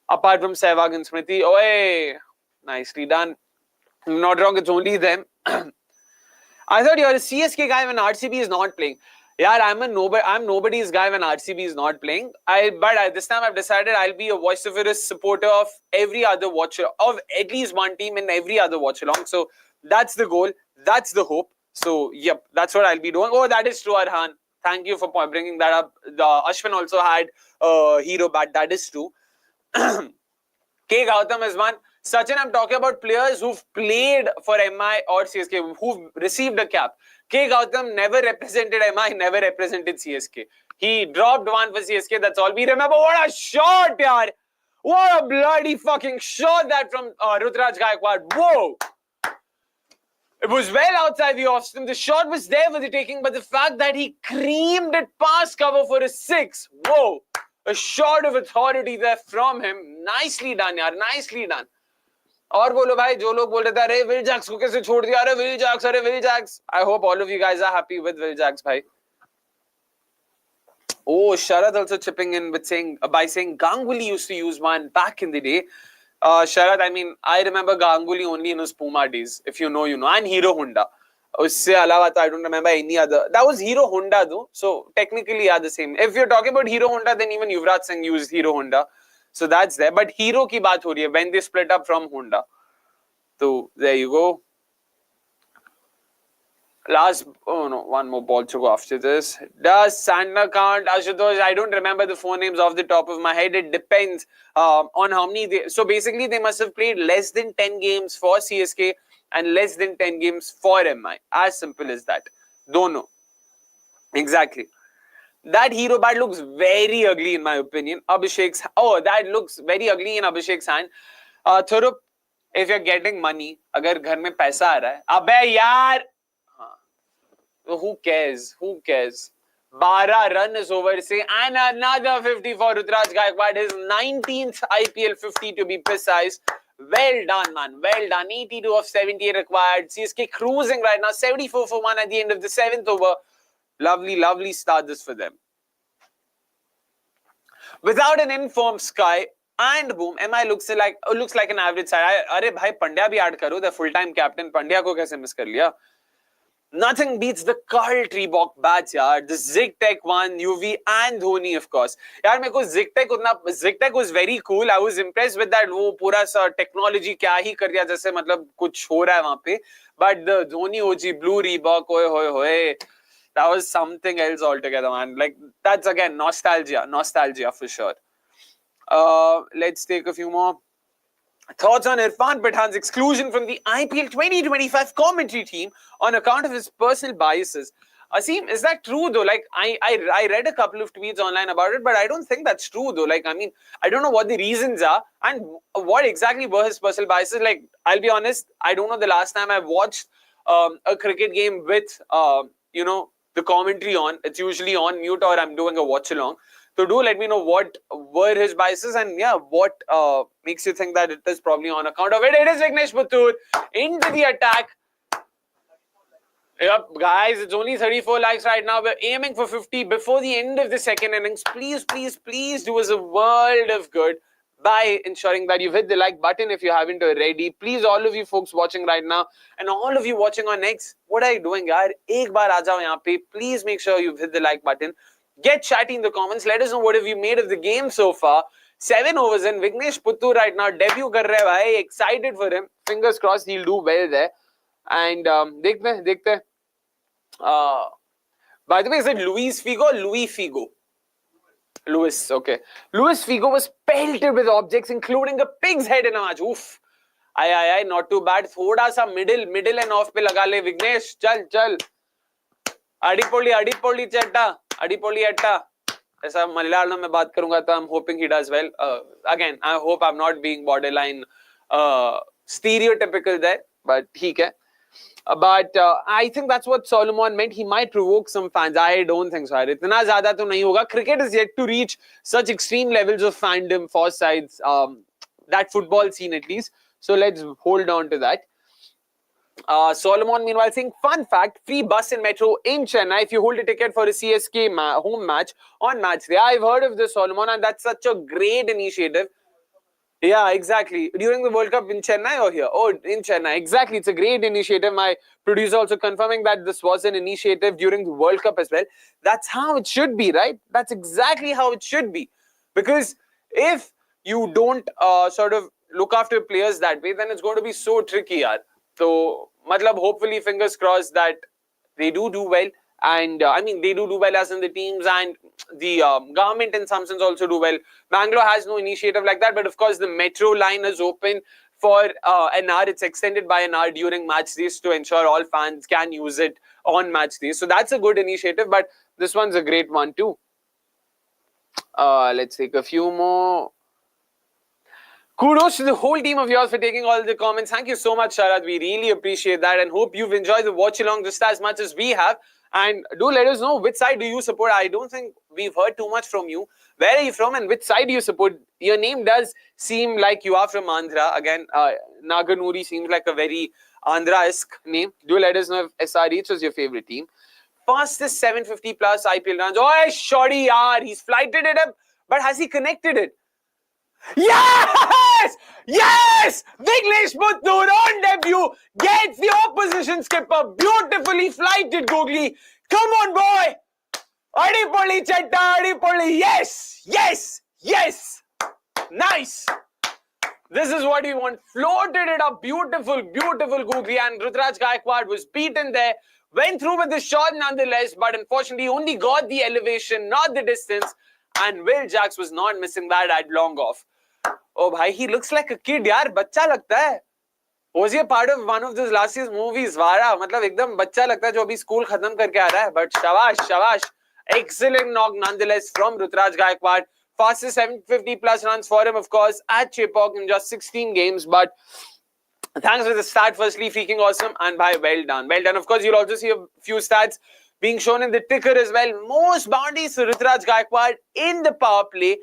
Apart from Sehwag and Smriti. Oh, nicely done. I'm not wrong, it's only them. I thought you're a CSK guy when RCB is not playing. Yeah, I'm nobody's guy when RCB is not playing. But this time I've decided I'll be a vociferous supporter of every other of at least one team in every other watch along. So that's the goal. That's the hope. So yep, that's what I'll be doing. Oh, that is true, Arhan. Thank you for bringing that up. Ashwin also had a hero bat. That is true. K. Gautam is one. Sachin, I'm talking about players who've played for MI or CSK, who've received a cap. K. Gautam never represented MI, never represented CSK. He dropped one for CSK, that's all we remember. What a shot, yaar! What a bloody fucking shot that from Ruturaj Gaikwad. Whoa! It was well outside the off stump. The shot was there for the taking, but the fact that he creamed it past cover for a 6. Whoa! A shot of authority there from him. Nicely done, yaar. Nicely done. और बोलो भाई जो लोग बोल रहे थे अरे Will Jacks को कैसे छोड़ दिया अरे Will Jacks I hope all of you guys are happy with Will Jacks भाई. Oh, Sharad also chipping in with by saying Ganguly used to use one back in the day. Sharad, I remember Ganguly only in his Puma days. If you know, you know. And Hero Honda. उससे अलावा I don't remember any other. That was Hero Honda though. So technically yeah the same. If you're talking about Hero Honda, then even Yuvraj Singh used Hero Honda. So that's there. But Hero की बात हो रही है when they split up from Honda. So there you go. One more ball to go after this. Does Sandner count? Ashutosh, I don't remember the 4 names off the top of my head. It depends on how many so basically they must have played less than 10 games for CSK and less than 10 games for MI. As simple as that. Dono. Exactly. That hero bat looks very ugly in my opinion. That looks very ugly in Abhishek's hand. Thurup, if you're getting money, अगर घर में पैसा आ रहा है, अबे यार, who cares? 12 run is over, say, and another 50 for Ruturaj Gaikwad, his 19th IPL 50 to be precise. Well done, man. Well done. 82 of 70 required. CSK cruising right now. 74 for 1 at the end of the 7th over. Lovely start this for them. Without an informed Sky and boom, MI looks like an average side. Arey bhai, Pandya bhi add karo. The full-time captain Pandya ko kaise miss kar liya? Nothing beats the Carl Treebok bats, yaar. The Zig-Tech one, UV and Dhoni, of course. Yaar, meko Zig-Tech was very cool. I was impressed with that. वो पूरा सा technology क्या ही कर दिया जैसे मतलब कुछ हो रहा है वहाँ पे. But the Dhoni OG Blue Reebok, hoy. That was something else altogether, man. Like, that's again nostalgia for sure. Let's take a few more. Thoughts on Irfan Pathan's exclusion from the IPL 2025 commentary team on account of his personal biases. Aseem, is that true though? Like, I read a couple of tweets online about it, but I don't think that's true though. Like, I don't know what the reasons are and what exactly were his personal biases. Like, I'll be honest, I don't know the last time I've watched a cricket game with, the commentary on. It's usually on mute or I'm doing a watch along. So do let me know what were his biases and what makes you think that it is probably on account of it. It is Vignesh Putthur into the attack. Yep, guys, it's only 34 likes right now. We're aiming for 50 before the end of the second innings. Please do us a world of good by ensuring that you've hit the like button if you haven't already. Please, all of you folks watching right now and all of you watching on X, what are you doing, yaar? Ek baar aa jao yahan pe. Please make sure you've hit the like button. Get chatty in the comments. Let us know what have you made of the game so far. 7 overs in. Vignesh Putthur right now debut kar raha hai bhai. Excited for him. Fingers crossed he'll do well there. And dekhte. By the way, is it Luis Figo or Louis Figo? Luis, okay. Luis Figo was pelted with objects, including a pig's head in a match. Oof. Aye, not too bad. थोड़ा सा middle and off पे लगा ले विघ्नेश. चल. अड़ीपोली चट्टा. अड़ीपोली अट्टा. ऐसा मलयालम में बात करूंगा तो I'm hoping he does well. Again, I hope I'm not being borderline stereotypical there, but ठीक है. But I think that's what Solomon meant. He might provoke some fans. I don't think so. इतना ज़्यादा तो नहीं होगा. Cricket is yet to reach such extreme levels of fandom for sides, that football scene at least. So let's hold on to that. Solomon, meanwhile, saying, fun fact, free bus and metro in Chennai if you hold a ticket for a CSK home match on match day. I've heard of this, Solomon, and that's such a great initiative. Yeah, exactly. During the World Cup in Chennai or here? Oh, in Chennai. Exactly. It's a great initiative. My producer also confirming that this was an initiative during the World Cup as well. That's how it should be, right? That's exactly how it should be. Because if you don't sort of look after players that way, then it's going to be so tricky, yaar. So, matlab, hopefully, fingers crossed that they do well. And I mean, they do well as in the teams, and the government in some sense also do well. Bangalore has no initiative like that, but of course, the metro line is open for an hour. It's extended by an hour during match days to ensure all fans can use it on match days. So that's a good initiative, but this one's a great one too. Let's take a few more. Kudos to the whole team of yours for taking all the comments. Thank you so much, Sharad. We really appreciate that and hope you've enjoyed the watch along just as much as we have. And do let us know which side do you support. I don't think we've heard too much from you. Where are you from and which side do you support? Your name does seem like you are from Andhra. Again, Naganuri seems like a very Andhra-esque name. Do let us know if SRH was your favorite team. Fastest 750 plus IPL runs. Oh, shoddy yaar. He's flighted it up. But has he connected it? Yes! Yes! Vignesh Putthur on debut gets the opposition skipper beautifully flighted, Googly. Come on, boy! Adipolli chatta, Adipolli. Yes! Yes! Yes! Nice! This is what we want. Floated it up. Beautiful, beautiful Googly. And Ruturaj Gaikwad was beaten there. Went through with the shot nonetheless, but unfortunately only got the elevation, not the distance. And Will Jacks was not missing that at long off. Oh, bhai, he looks like a kid, yaar. Bachcha lagta hai. Was he a part of one of those last year's movies? Vara. Matlab, ekdam bachcha lagta hai, jo abhi school khatam karke aa raha hai. But shabash. Excellent knock nonetheless from Ruturaj Gaikwad. Fastest 750 plus runs for him, of course, at Chepauk in just 16 games. But thanks for the start, firstly, freaking awesome. And bhai, well done. Well done. Of course, you'll also see a few stats being shown in the ticker as well. Most boundaries for Ruturaj Gaikwad in the power play.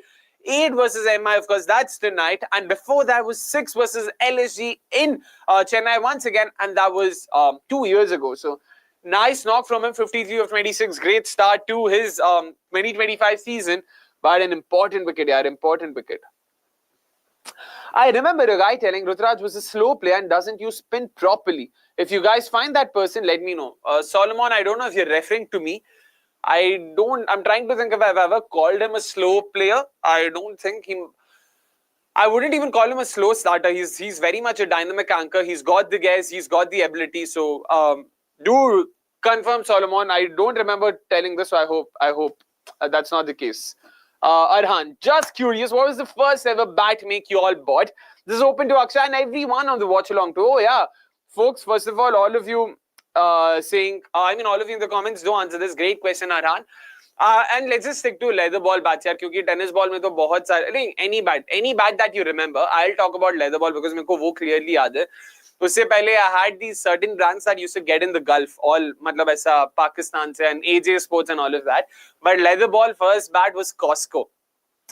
8 versus MI, of course, that's tonight. And before that was 6 versus LSG in Chennai once again. And that was 2 years ago. So, nice knock from him. 53 of 26. Great start to his 2025 season. But an important wicket, yeah, important wicket. I remember a guy telling Ruturaj was a slow player and doesn't use spin properly. If you guys find that person, let me know. Solomon, I don't know if you're referring to me. I'm trying to think if I've ever called him a slow player. I don't think I wouldn't even call him a slow starter. He's very much a dynamic anchor. He's got the gas. He's got the ability. So do confirm, Solomon. I don't remember telling this. So I hope that's not the case. Arhan, just curious, what was the first ever bat make you all bought? This is open to Akshay and everyone on the watch along too. Oh yeah, folks, first of all of you saying, all of you in the comments do answer this. Great question, Arhan. And let's just stick to leather ball bats, yaar, because tennis ball mein to bahut sare, any bat that you remember. I'll talk about leather ball because meko wo clearly yaad hai. Usse pehle I had these certain brands that used to get in the Gulf, all matlab aisa Pakistan se and AJ Sports and all of that. But leather ball first bat was Costco.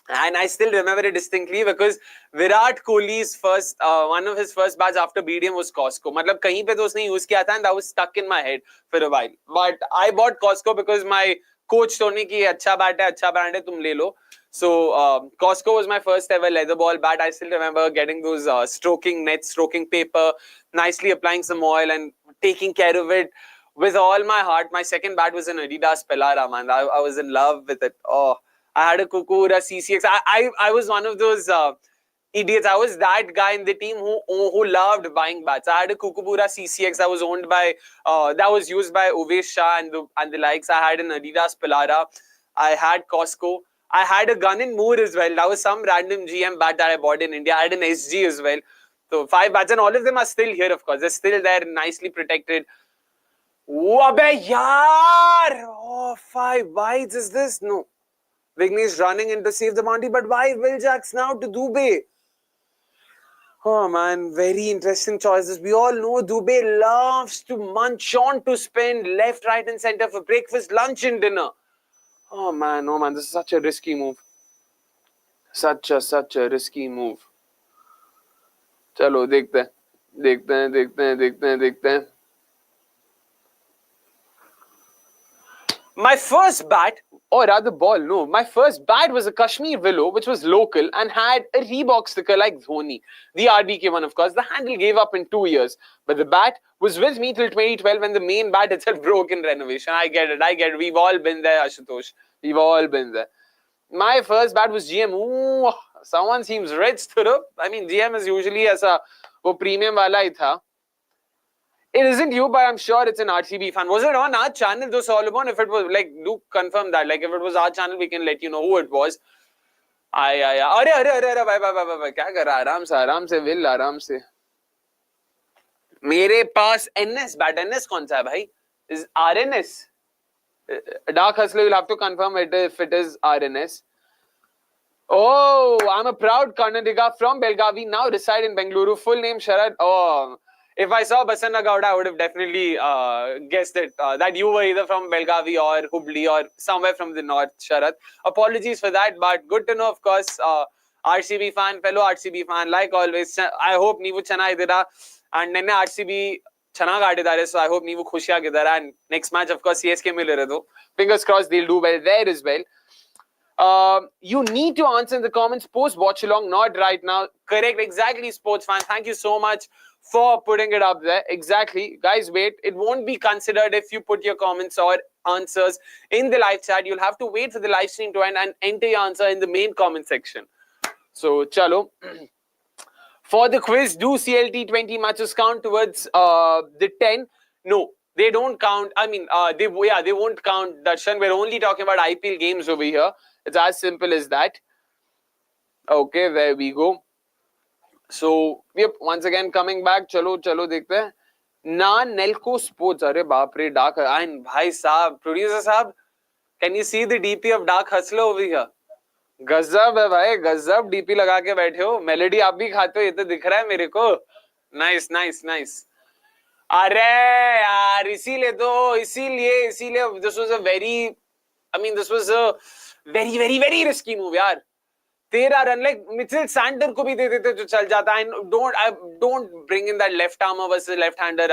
And I still remember it distinctly because Virat Kohli's first, one of his first bats after BDM was Costco. Matlab kahin pe to usne use kiya tha and that was stuck in my head for a while. But I bought Costco because my coach told me ki acha bat hai, acha brand hai, tum le lo. So Costco was my first ever leather ball bat. I still remember getting those stroking nets, stroking paper, nicely applying some oil and taking care of it with all my heart. My second bat was an Adidas Pelara, man. I was in love with it. Oh, I had a Kukur, a CCX. I was one of those idiots. I was that guy in the team who loved buying bats. I had a Kukubura CCX that was owned by that was used by Uvesh Shah and the likes. I had an Adidas Pilara. I had Costco. I had a gun in Noor as well. That was some random GM bat that I bought in India. I had an SG as well. So 5 bats, and all of them are still here, of course. They're still there, nicely protected. Abe yaar! Oh, 5 wides is this? No. Vignesh running in to save the boundary, but why Will Jacks now to Dubey? Oh man, very interesting choices. We all know Dubey loves to munch on to spin left, right and centre for breakfast, lunch and dinner. Oh man, this is such a risky move. Such a risky move. चलो देखते हैं. My first bat, or rather ball, no. My first bat was a Kashmir Willow, which was local and had a Reebok sticker like Dhoni. The RBK one, of course. The handle gave up in 2 years. But the bat was with me till 2012 when the main bat itself broke in renovation. I get it. We've all been there, Ashutosh. We've all been there. My first bat was GM. Ooh, someone seems rich, Thurup. I mean, GM is usually as a premium wala hi tha. It isn't you, but I'm sure it's an RCB fan. Was it on our channel, though, Solomon? If it was, like, do confirm that. Like, if it was our channel, we can let you know who it was. Arre, bye. क्या कर रहा है? आराम से, Will, आराम से. मेरे पास NS bat. NS कौन सा है, भाई? Is RNS? Dark Hustler, you'll have to confirm it if it is RNS. Oh, I'm a proud Kannadiga from Belgavi, now reside in Bengaluru. Full name Sharad. Oh, if I saw Basanna Gowda, I would have definitely guessed it. That you were either from Belgavi or Hubli or somewhere from the north, Sharad. Apologies for that, but good to know, of course. RCB fan, fellow RCB fan, like always. I hope ನೀವು ಚೆನ್ನಾಗಿದ್ದೀರಾ. And ನೆನ್ನೆ RCB ಚೆನ್ನಾಗಿ ಆಡಿದ್ದಾರೆ, so I hope ನೀವು ಖುಷಿಯಾಗಿದ್ದೀರಾ. And next match, of course, CSK ಮೇಲಿರೋದು. Fingers crossed they'll do well there as well. You need to answer in the comments post Watchalong, not right now. Correct, exactly, sports fan. Thank you so much for putting it up there. Exactly. Guys, wait. It won't be considered if you put your comments or answers in the live chat. You'll have to wait for the live stream to end and enter your answer in the main comment section. So, chalo. For the quiz, do CLT 20 matches count towards the 10? No, they don't count. I mean, they won't count, Darshan. We're only talking about IPL games over here. It's as simple as that. Okay, there we go. So, yep, once again coming back. Chalo, dekhte hain. Nelco Sports. Arre baap re, Dark. And bhai saab, producer saab, can you see the DP of Dark Hustler over here? गजब है भाई, गजब DP लगा के बैठे हो. Melody आप भी खाते हो, ये तो दिख रहा है मेरे को. नाइस. अरे यार, इसीलिए this was a very very risky move यार. 13 run, like Mitchell Sander को भी दे देते जो चल जाता. And don't bring in that left armer versus left hander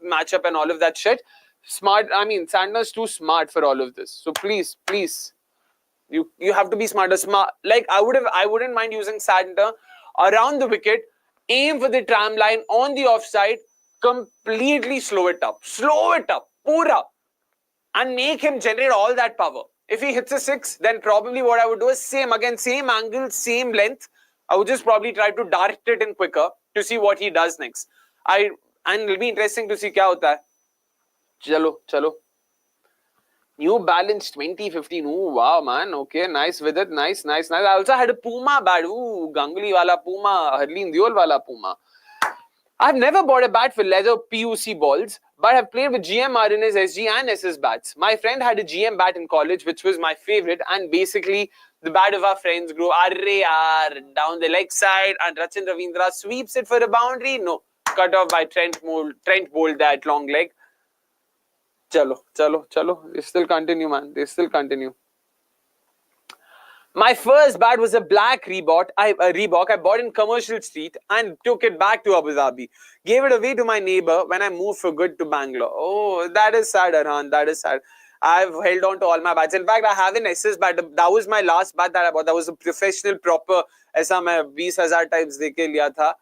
matchup and all of that shit. Sander's too smart for all of this. So please. You have to be smarter. Like I wouldn't mind using Sander around the wicket, aim for the tram line on the offside, completely slow it up, pura, and make him generate all that power. If he hits a 6, then probably what I would do is same angle, same length. I would just probably try to dart it in quicker to see what he does next. And it'll be interesting to see क्या होता है. चलो. New Balance 2015. Ooh, wow, man. Okay, nice with it. Nice. I also had a Puma bat. Ooh, Ganguly wala Puma, Harleen Deol wala Puma. I've never bought a bat for leather PUC balls, but I've played with GM RNS, SG and SS bats. My friend had a GM bat in college, which was my favorite, and basically the bat of our friends grew down the leg side, and Rachin Ravindra sweeps it for a boundary. No, cut off by Trent Bolt, that long leg. Chalo. They still continue, man. My first bat was a black Reebok. I bought in Commercial Street and took it back to Abu Dhabi. Gave it away to my neighbor when I moved for good to Bangalore. Oh, that is sad, Arhan. That is sad. I've held on to all my bats. In fact, I have an SS bat. That was my last bat that I bought. That was a professional, proper. ऐसा मैं 20,000 types देके लिया था.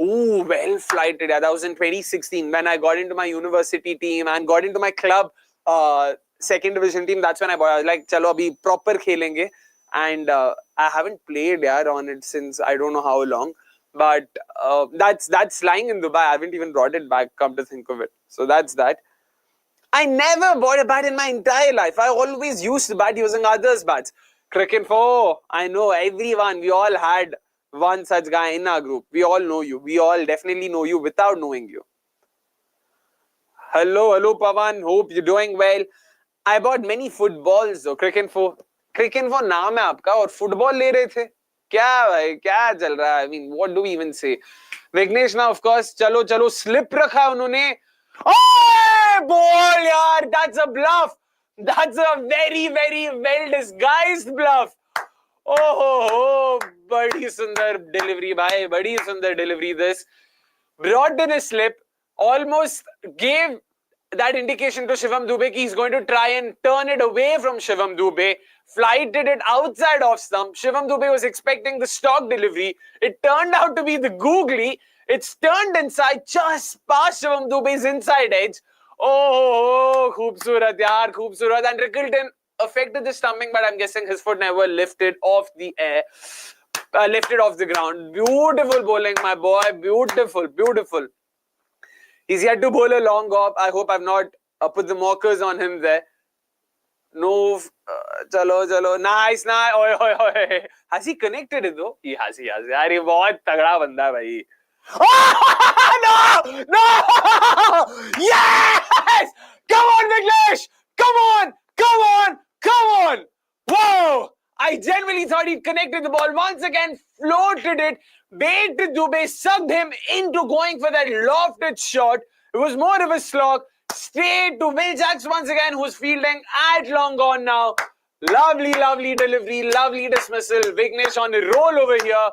Ooh, well flighted. Yeah, that was in 2016 when I got into my university team and got into my club second division team. That's when I bought. I was like, chalo, abhi proper khelenge. and I haven't played on it since I don't know how long. But that's lying in Dubai. I haven't even brought it back, come to think of it. So that's that. I never bought a bat in my entire life. I always used the bat using others' bats. Cricket 4, I know everyone. We all had one such guy in our group. We all know you. We all definitely know you without knowing you. Hello, Pavan. Hope you're doing well. I bought many footballs though. Cricket 4. Cricket 4 नाम है आपका और football ले रहे थे. क्या भाई क्या चल रहा है? I mean, what do we even say? Vignesh now, of course. चलो slip रखा उन्होंने. Oh, ball, yaar. That's a bluff. That's a very, very well disguised bluff. Oh, badi sundar delivery, bhai. Badi sundar delivery. This brought in a slip. Almost gave that indication to Shivam Dube he's going to try and turn it away from Shivam Dube. Flighted it outside off stump. Shivam Dube was expecting the stock delivery. It turned out to be the googly. It's turned inside just past Shivam Dube's inside edge. Oh, khoobsurat yaar, khoobsurat. And Rickleton affected the stumping, but I'm guessing his foot never lifted off the air. Lifted off the ground. Beautiful bowling, my boy. Beautiful, beautiful. He's yet to bowl a long off. I hope I've not put the markers on him there. No, chalo. Nice. Oi. Has he connected it though? He has. Yaar, ye bahut tagda banda hai bhai. Oh, no! Yes! Come on, Vignesh! Come on! Whoa! I genuinely thought he connected the ball once again, floated it, baited Dube, sucked him into going for that lofted shot. It was more of a slog. Straight to Will Jacks once again, who's fielding at long gone now. Lovely delivery, lovely dismissal. Vignesh on a roll over here.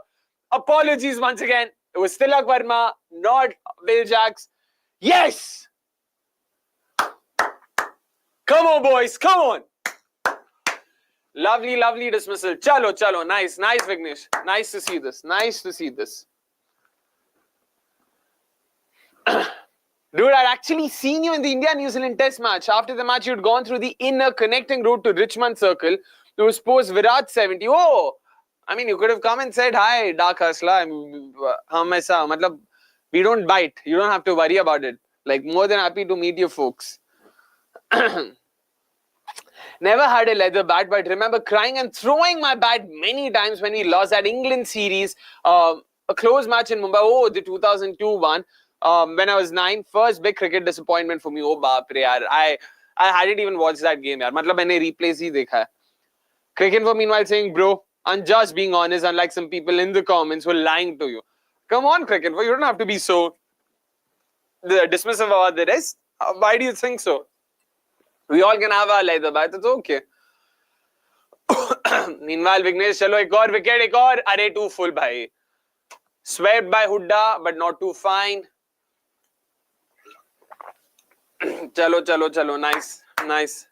Apologies once again. It was Tilak Verma, not Will Jacks. Yes! Come on, boys, come on! Lovely dismissal. Chalo. Nice, Vignesh. Nice to see this. Dude, I'd actually seen you in the India-New Zealand Test match. After the match, you'd gone through the inner connecting route to Richmond Circle to post Virat 70. Oh! I mean, you could have come and said, hi, Dark Hustler. We don't bite. You don't have to worry about it. Like, more than happy to meet you folks. Never had a leather bat, but remember crying and throwing my bat many times when we lost that England series. A close match in Mumbai. Oh, the 2002 one. When I was 9. First big cricket disappointment for me. Oh, baapre yaar. I hadn't even watched that game, yaar. Matlab, maine replays hi dekha hai. Cricket for meanwhile saying, bro, I'm just being honest, unlike some people in the comments who are lying to you. Come on, Cricket, you don't have to be so dismissive about the rest. Why do you think so? We all can have our leather bat, it's okay. Meanwhile, Vignesh, chalo, ek aur wicket, ek aur. Arey, too full, bhai. Swept by Hooda, but not too fine. Chalo. Nice.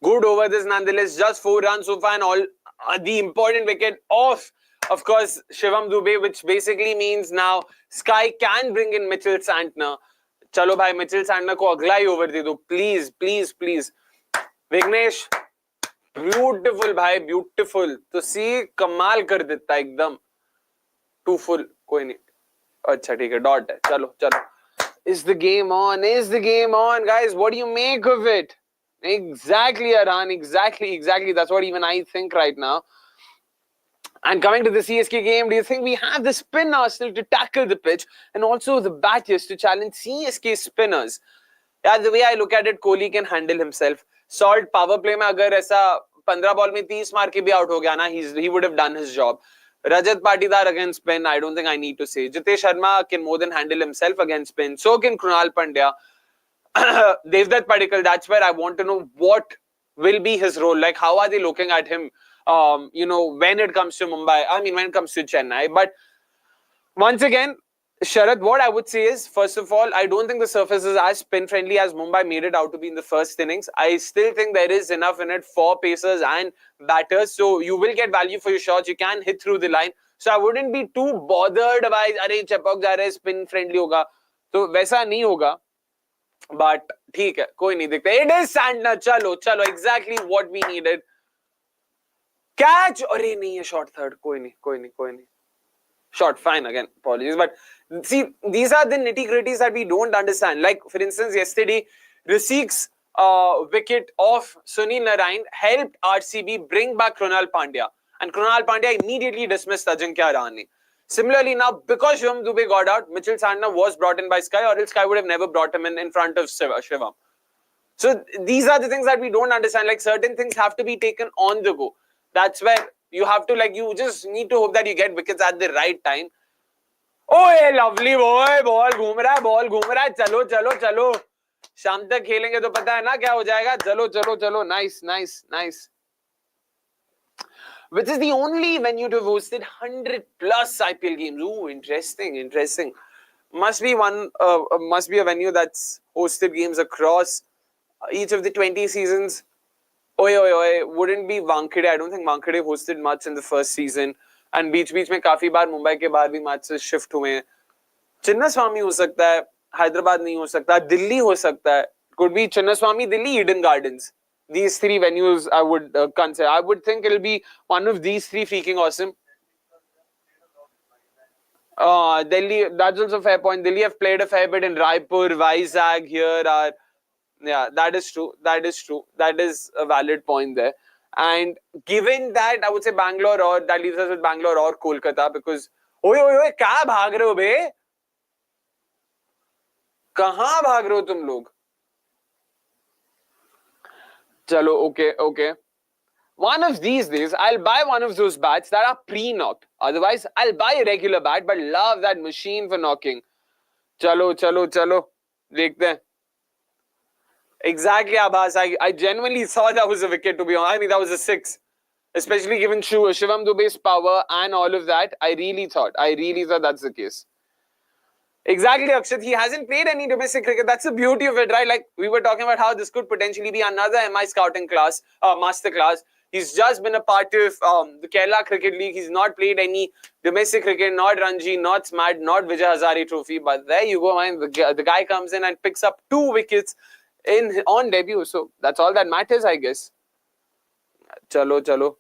Good over this nonetheless. Just 4 runs so far and all. The important wicket of course, Shivam Dube, which basically means now Sky can bring in Mitchell Santner. Chalo bhai, Mitchell Santner ko agla hi over de do. Please. Vignesh, beautiful bhai, beautiful. To see, kamal kar deta ekdam. Too full, koi nahi. Acha, theek hai, dot hai. Chalo. Is the game on, guys? What do you make of it? Exactly, Aran. Exactly. That's what even I think right now. And coming to the CSK game, do you think we have the spin arsenal to tackle the pitch and also the batters to challenge CSK spinners? Yeah, the way I look at it, Kohli can handle himself. Salt power play mein agar aisa 15 ball mein 30 maar ke bhi out ho gaya na, he would have done his job. Rajat Patidar against spin, I don't think I need to say. Jitesh Sharma can more than handle himself against spin. So can Krunal Pandya. Devdutt Padikkal, that's where I want to know what will be his role. Like, how are they looking at him, when it comes to Mumbai? I mean, when it comes to Chennai. But once again, Sharad, what I would say is, first of all, I don't think the surface is as spin-friendly as Mumbai made it out to be in the first innings. I still think there is enough in it for pacers and batters. So you will get value for your shots. You can hit through the line. So I wouldn't be too bothered by, arey, chapak ja raha hai, spin-friendly hoga. So वैसा नहीं होगा. But ठीक है, कोई नहीं दिखता. It is Santner. Chalo, exactly what we needed. Catch! अरे नहीं है short third. कोई नहीं. Short, fine again. Apologies, but see, these are the nitty-gritties that we don't understand. Like, for instance, yesterday, Rasik's wicket of Sunil Narayan helped RCB bring back Krunal Pandya, and Krunal Pandya immediately dismissed Ajinkya Rahane. Similarly, now because Shivam Dubey got out, Mitchell Santner was brought in by Sky, or else Sky would have never brought him in front of Shivam. So these are the things that we don't understand. Like, certain things have to be taken on the go. That's where you have to, like, you just need to hope that you get wickets at the right time. Oh, yeah, lovely boy. Ball घूम रहा है. चलो. शाम तक खेलेंगे तो पता है ना क्या हो जाएगा. चलो. Nice. Which is the only venue to have hosted 100 plus IPL games. Ooh, interesting. Must be a venue that's hosted games across each of the 20 seasons. Oi, wouldn't be Wankhede. I don't think Wankhede hosted much in the first season. And बीच में काफी बार मुंबई के बाहर भी matches shift हुए हैं. चिन्नास्वामी हो सकता है, हैदराबाद नहीं हो सकता, दिल्ली हो सकता है. Could be Chinnaswamy, Delhi, Eden Gardens. These three venues I would consider. I would think it'll be one of these three freaking awesome. Delhi, that's also a fair point. Delhi have played a fair bit in Raipur, Vizag here are. Yeah, that is true. That is a valid point there. And given that, I would say Bangalore, or that leaves us with Bangalore or Kolkata, because ओए क्या भाग रहे हो बे? कहाँ भाग रहे हो तुम लोग? चलो, okay. One of these days, I'll buy one of those bats that are pre-knocked. Otherwise, I'll buy a regular bat, but love that machine for knocking. चलो. देखते हैं. Exactly, Abbas. I genuinely thought that was a wicket, to be honest. I mean, that was a 6. Especially given Shivam Dubey's power and all of that. I really thought that's the case. Exactly, Akshay. He hasn't played any domestic cricket. That's the beauty of it, right? Like, we were talking about how this could potentially be another MI scouting class, master class. He's just been a part of the Kerala Cricket League. He's not played any domestic cricket, not Ranji, not SMAD, not Vijay Hazare Trophy. But there you go, man. The guy comes in and picks up 2 wickets on debut. So that's all that matters, I guess. Chalo.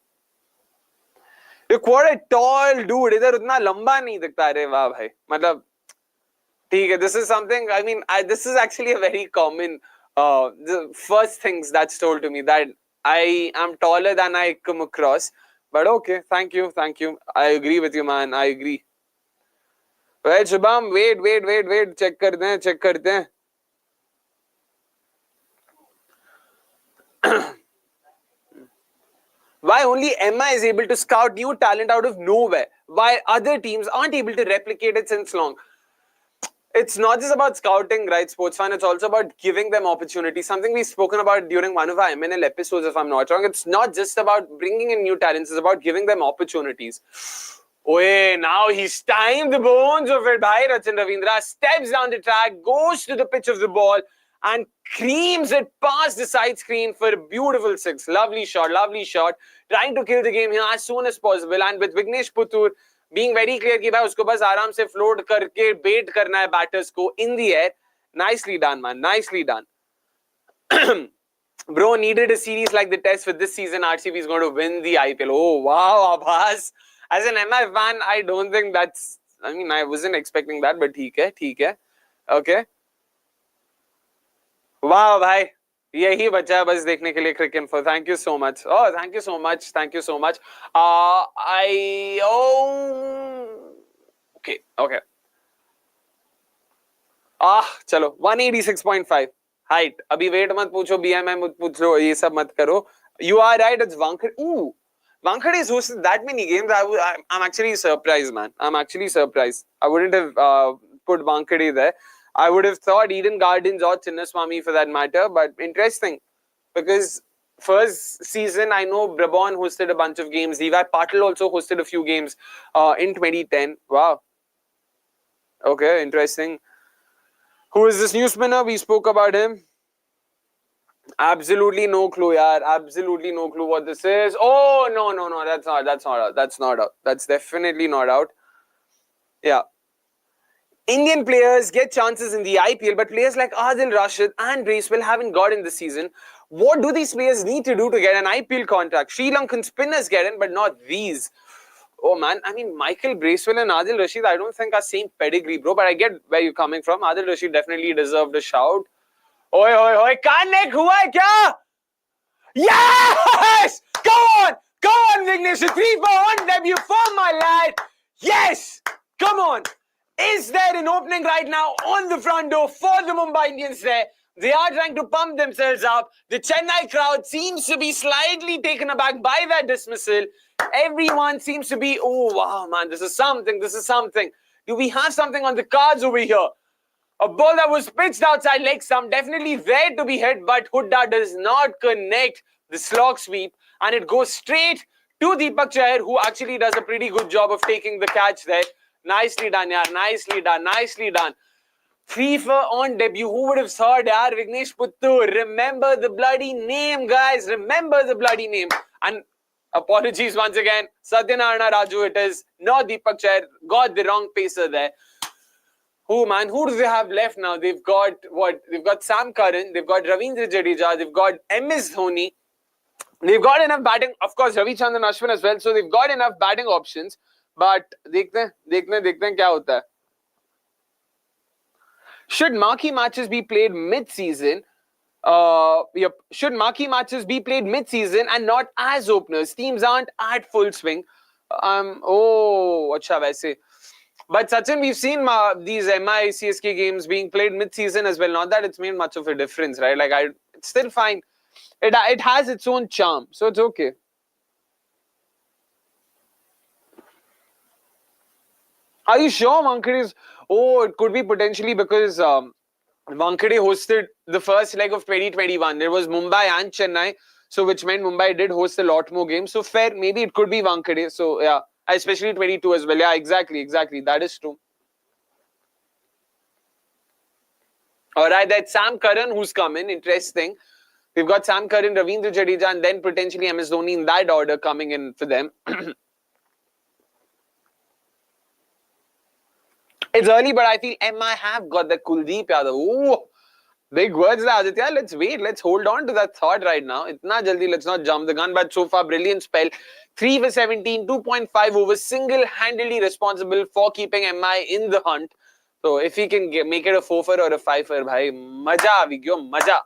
Look, what a tall dude. इधर उतना लंबा नहीं दिखता रे वाह भाई. मतलब ठीक है. This is something. I mean, this is actually a very common. The first things that's told to me that I am taller than I come across. But okay, thank you. I agree with you, man. I agree. Well, Shubham, wait. Check करते हैं. Why only MI is able to scout new talent out of nowhere, while other teams aren't able to replicate it since long? It's not just about scouting, right, sports fan. It's also about giving them opportunities. Something we've spoken about during one of our MNL episodes, if I'm not wrong. It's not just about bringing in new talents. It's about giving them opportunities. Oh, now he's timed the bones of it. Bhai Rachin Ravindra steps down the track, goes to the pitch of the ball, and creams it past the side screen for a beautiful 6. Lovely shot. Trying to kill the game here as soon as possible. And with Vignesh Putthur being very clear कि भाई उसको बस आराम से float करके bait करना है batters को in the air. Nicely done, man. Nicely done. Bro, needed a series like the test for this season. RCB is going to win the IPL. Oh, wow, Abbas. As an MI fan, I don't think that's... I mean, I wasn't expecting that, but ठीक है. Okay. Wow, bhai. यही बचा बस देखने के लिए cricket info. Thank you so much. Oh, thank you so much. Okay. चलो 186.5 height. अभी weight मत पूछो, BMI मत पूछो, ये सब मत करो. You are right. It's Wankhede. Ooh, Wankhede has hosted that many games. I'm actually surprised, man. I'm actually surprised. I wouldn't have put Wankhede there. I would have thought Eden Gardens or Chinnaswamy for that matter, but interesting because first season I know Brabon hosted a bunch of games. Levi Patil also hosted a few games in 2010. Wow. Okay, interesting. Who is this new spinner? We spoke about him. Absolutely no clue, yaar. Absolutely no clue what this is. Oh, no. That's not out. That's definitely not out. Yeah. Indian players get chances in the IPL, but players like Adil Rashid and Bracewell haven't got in this season. What do these players need to do to get an IPL contract? Sri Lankan spinners get in, but not these. Oh man, I mean, Michael Bracewell and Adil Rashid, I don't think are same pedigree, bro, but I get where you're coming from. Adil Rashid definitely deserved a shout. Oi, oi, oi, कान नेक हुआ है क्या? Yes! Go on, Vignesh. A 3-for-1 debut for my lad. Yes! Come on. Is there an opening right now on the front door for the Mumbai Indians there? They are trying to pump themselves up. The Chennai crowd seems to be slightly taken aback by that dismissal. Everyone seems to be, oh, wow, man, this is something. Do we have something on the cards over here? A ball that was pitched outside leg stump, definitely there to be hit, but Hooda does not connect the slog sweep, and it goes straight to Deepak Chahar, who actually does a pretty good job of taking the catch there. Nicely done, yaar. Nicely done. 3 for on debut. Who would have thought, yaar? Vignesh Putthur. Remember the bloody name, guys. Remember the bloody name. And apologies once again. Satyanarayana Raju, it is not Deepak Chahar. Got the wrong pacer there. Oh man, who do they have left now? They've got what? They've got Sam Curran, they've got Ravindra Jadeja, they've got MS Dhoni. They've got enough batting, of course, Ravichandran Ashwin as well. So they've got enough batting options. But देखते हैं क्या होता है. Should marquee matches be played mid-season? Should marquee matches be played mid-season and not as openers? Teams aren't at full swing. अच्छा वैसे. But Sachin, we've seen these MI CSK games being played mid-season as well. Not that it's made much of a difference, right? Like, it's still fine. It has its own charm, so it's okay. Are you sure Wankhede is... Oh, it could be potentially because Wankhede hosted the first leg of 2021. There was Mumbai and Chennai, so which meant Mumbai did host a lot more games. So fair, maybe it could be Wankhede. So yeah. Especially 22 as well. Yeah, exactly. That is true. Alright, that's Sam Curran who's coming. Interesting. We've got Sam Curran, Ravindra Jadeja, and then potentially MS Dhoni in that order coming in for them. It's early, but I feel MI have got the Kuldeep Yadav. Ooh, big words there, Aditya. Let's wait. Let's hold on to that thought right now. Itna jaldi, let's not jump the gun. But so far, brilliant spell. 3 for 17, 2.5 overs, single-handedly responsible for keeping MI in the hunt. So if he can make it a 4-for or a 5-for, bhai, maja avi gyo, maja.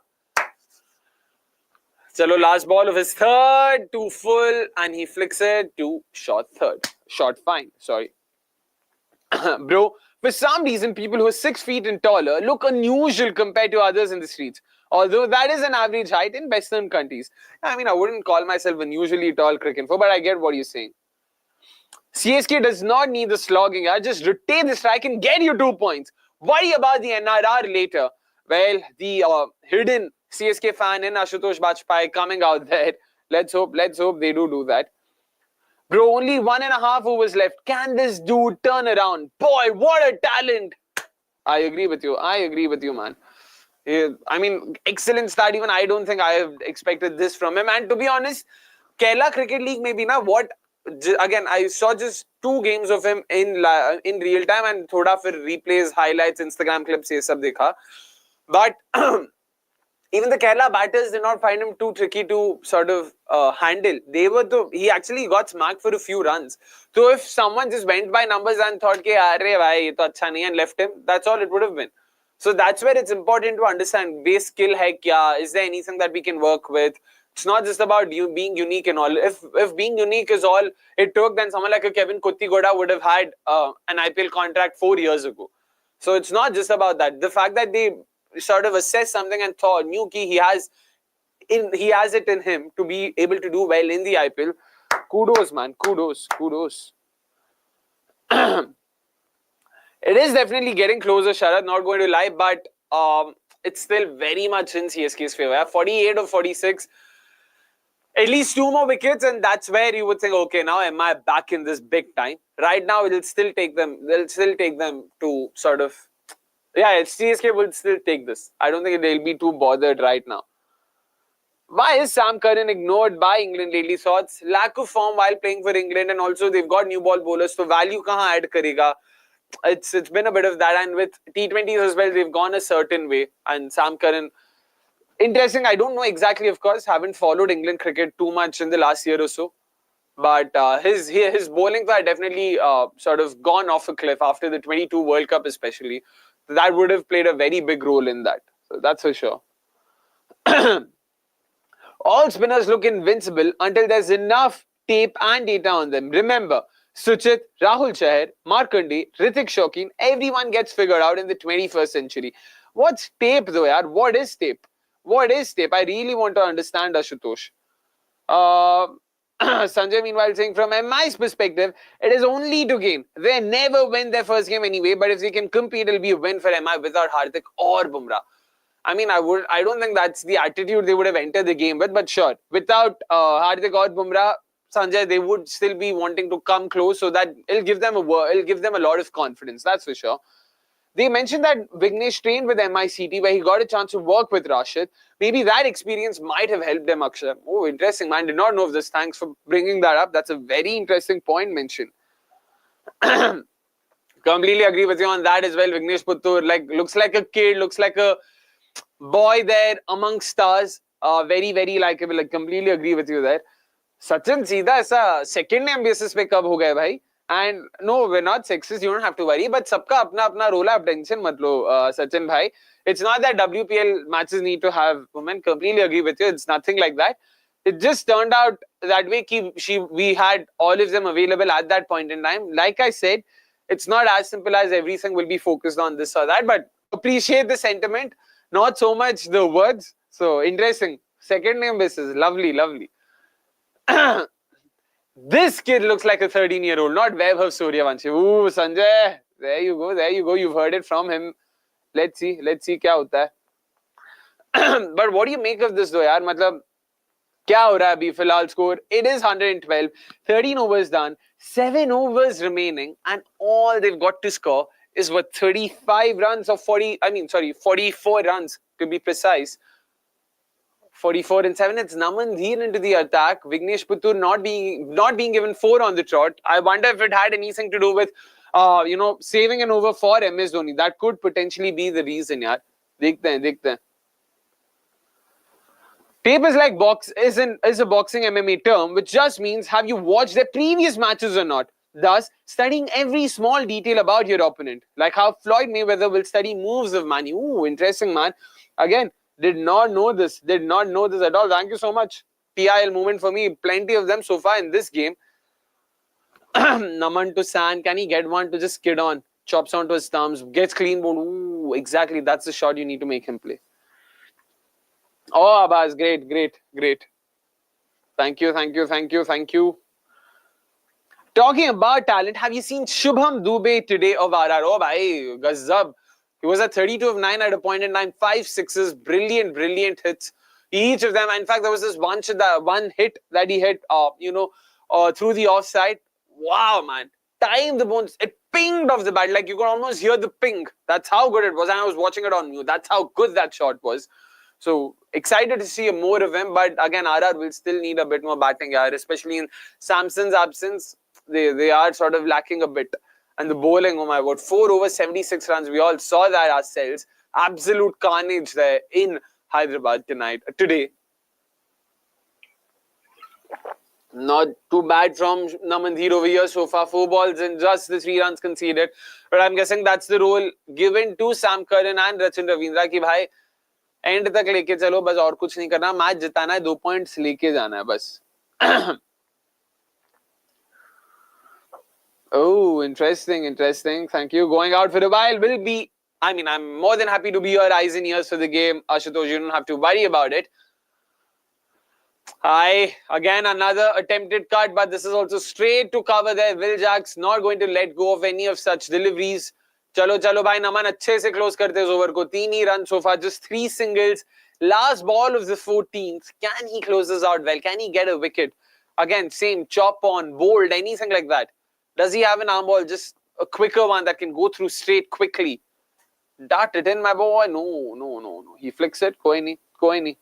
Chalo, last ball of his third to full, and he flicks it to short third. Short fine, sorry. Bro, for some reason, people who are 6 feet and taller look unusual compared to others in the streets. Although that is an average height in Western countries. I mean, I wouldn't call myself unusually tall cricket for, but I get what you're saying. CSK does not need the slogging. I just retain the strike and get you 2 points. Worry about the NRR later. Well, the hidden CSK fan in Ashutosh Bajpai coming out there. Let's hope they do that. Bro, only 1.5 overs left. Can this dude turn around? Boy, what a talent. I agree with you, man. I mean, excellent start. Even I don't think I have expected this from him. And to be honest, Kerala Cricket League maybe na what... Again, I saw just 2 games of him in real time and thoda fir replays, highlights, Instagram clips, ye sab dekha. But even the Kerala batters did not find him too tricky to sort of handle. He actually got smacked for a few runs. So if someone just went by numbers and thought, ke, arre bhai, ye to acha nahi, and left him, that's all it would have been. So that's where it's important to understand base skill hai kya, is there anything that we can work with? It's not just about you being unique and all. If being unique is all it took, then someone like a Kevin Kuttigoda would have had an IPL contract 4 years ago. So it's not just about that. The fact that they sort of assessed something and knew he has it in him to be able to do well in the IPL. Kudos, man. Kudos. It is definitely getting closer, Sharad, not going to lie, but it's still very much in CSK's favor. 48 of 46. At least 2 more wickets, and that's where you would think, okay, now am I back in this big time? Right now, they'll still take them to sort of... Yeah, CSK will still take this. I don't think they'll be too bothered right now. Why is Sam Curran ignored by England lately? Thoughts? Lack of form while playing for England, and also they've got new ball bowlers, so value kahan add karega? it's been a bit of that. And with T20s as well, they've gone a certain way. And Sam Curran, interesting. I don't know exactly, of course. Haven't followed England cricket too much in the last year or so. But his bowling are definitely sort of gone off a cliff after the 22 World Cup especially. That would have played a very big role in that. So that's for sure. All spinners look invincible until there's enough tape and data on them. Remember, Suchit, Rahul Chahar, Markande, Hrithik Shokeen, everyone gets figured out in the 21st century. What's tape though, yaar? What is tape? What is tape? I really want to understand, Ashutosh. Sanjay, meanwhile, saying from MI's perspective, it is only to gain. They never win their first game anyway, but if they can compete, it'll be a win for MI without Hardik or Bumrah. I mean, I don't think that's the attitude they would have entered the game with, but sure, without Hardik or Bumrah, Sanjay, they would still be wanting to come close, so that it'll give them a lot of confidence. That's for sure. They mentioned that Vignesh trained with MICT where he got a chance to work with Rashid. Maybe that experience might have helped them, Akshay. Oh, interesting, man. Did not know of this. Thanks for bringing that up. That's a very interesting point mentioned. Completely agree with you on that as well. Vignesh Putthur, looks like a kid, looks like a boy there amongst stars. Very, very likable. Like, completely agree with you there. Sachin, सीधा ऐसा second name basis पे कब हो गए भाई? And no, we're not sexist, you don't have to worry. But सबका अपना अपना role है, आप tension मत लो, Sachin bhai. It's not that WPL matches need to have women. Completely agree with you. It's nothing like that. It just turned out that way. We had all of them available at that point in time. Like I said, it's not as simple as everything will be focused on this or that. But appreciate the sentiment, not so much the words. So interesting. Second name basis, lovely, lovely. This kid looks like a 13-year-old, not Vaibhav Suryavanshi. Ooh, Sanjay, there you go, there you go. You've heard it from him. Let's see क्या होता है. But what do you make of this though, यार? मतलब क्या हो रहा है अभी फिलहाल score? It is 112, 13 overs done, 7 overs remaining, and all they've got to score is what, 35 runs or 44 runs to be precise. 44 and 7. It's Naman Dheer into the attack. Vignesh Putthur not being given 4 on the trot. I wonder if it had anything to do with, saving an over for MS Dhoni. That could potentially be the reason, yaar. Dekhte hain. Tape is like is a boxing MMA term, which just means have you watched their previous matches or not. Thus, studying every small detail about your opponent, like how Floyd Mayweather will study moves of Mani. Ooh, interesting, man. Again, did not know this at all. Thank you so much. PIL moment for me. Plenty of them so far in this game. Naman to San. Can he get one to just skid on? Chops onto his thumbs. Gets clean bowled. Ooh, exactly. That's the shot you need to make him play. Oh, Abbas. Great. Thank you. Talking about talent, have you seen Shubham Dubey today of RR? Oh, bhai, Gazab. He was at 32 of 9 at a point in time, 5 sixes, brilliant hits. Each of them, in fact, there was this one hit that he hit, through the offside. Wow, man. Timed the bones. It pinged off the bat. Like, you could almost hear the ping. That's how good it was. And I was watching it on mute. That's how good that shot was. So, excited to see more of him. But again, RR will still need a bit more batting, especially in Samson's absence. They are sort of lacking a bit. And the bowling, oh my god, 4 over 76 runs. We all saw that ourselves. Absolute carnage there in Hyderabad today. Not too bad from Naman Dheer over here so far. 4 balls and just the 3 runs conceded. But I'm guessing that's the role given to Sam Curran and Rachin Ravindra कि भाई end तक लेके चलो बस और कुछ नहीं करना. मैच जिताना है, 2 points लेके जाना है बस. Oh, interesting. Thank you. Going out for a while will be... I'm more than happy to be your eyes and ears for the game. Ashutosh, you don't have to worry about it. Again, another attempted cut, but this is also straight to cover there. Will Jacks not going to let go of any of such deliveries. Chalo, bhai, Naman अच्छे से close करते इस over को. 3 ही runs so far, just 3 singles. Last ball of the 14th. Can he close this out well? Can he get a wicket? Again, same, chop on, bold, anything like that. Does he have an arm ball? Just a quicker one that can go through straight quickly. Dart it in, my boy. No. He flicks it. Koi nahi.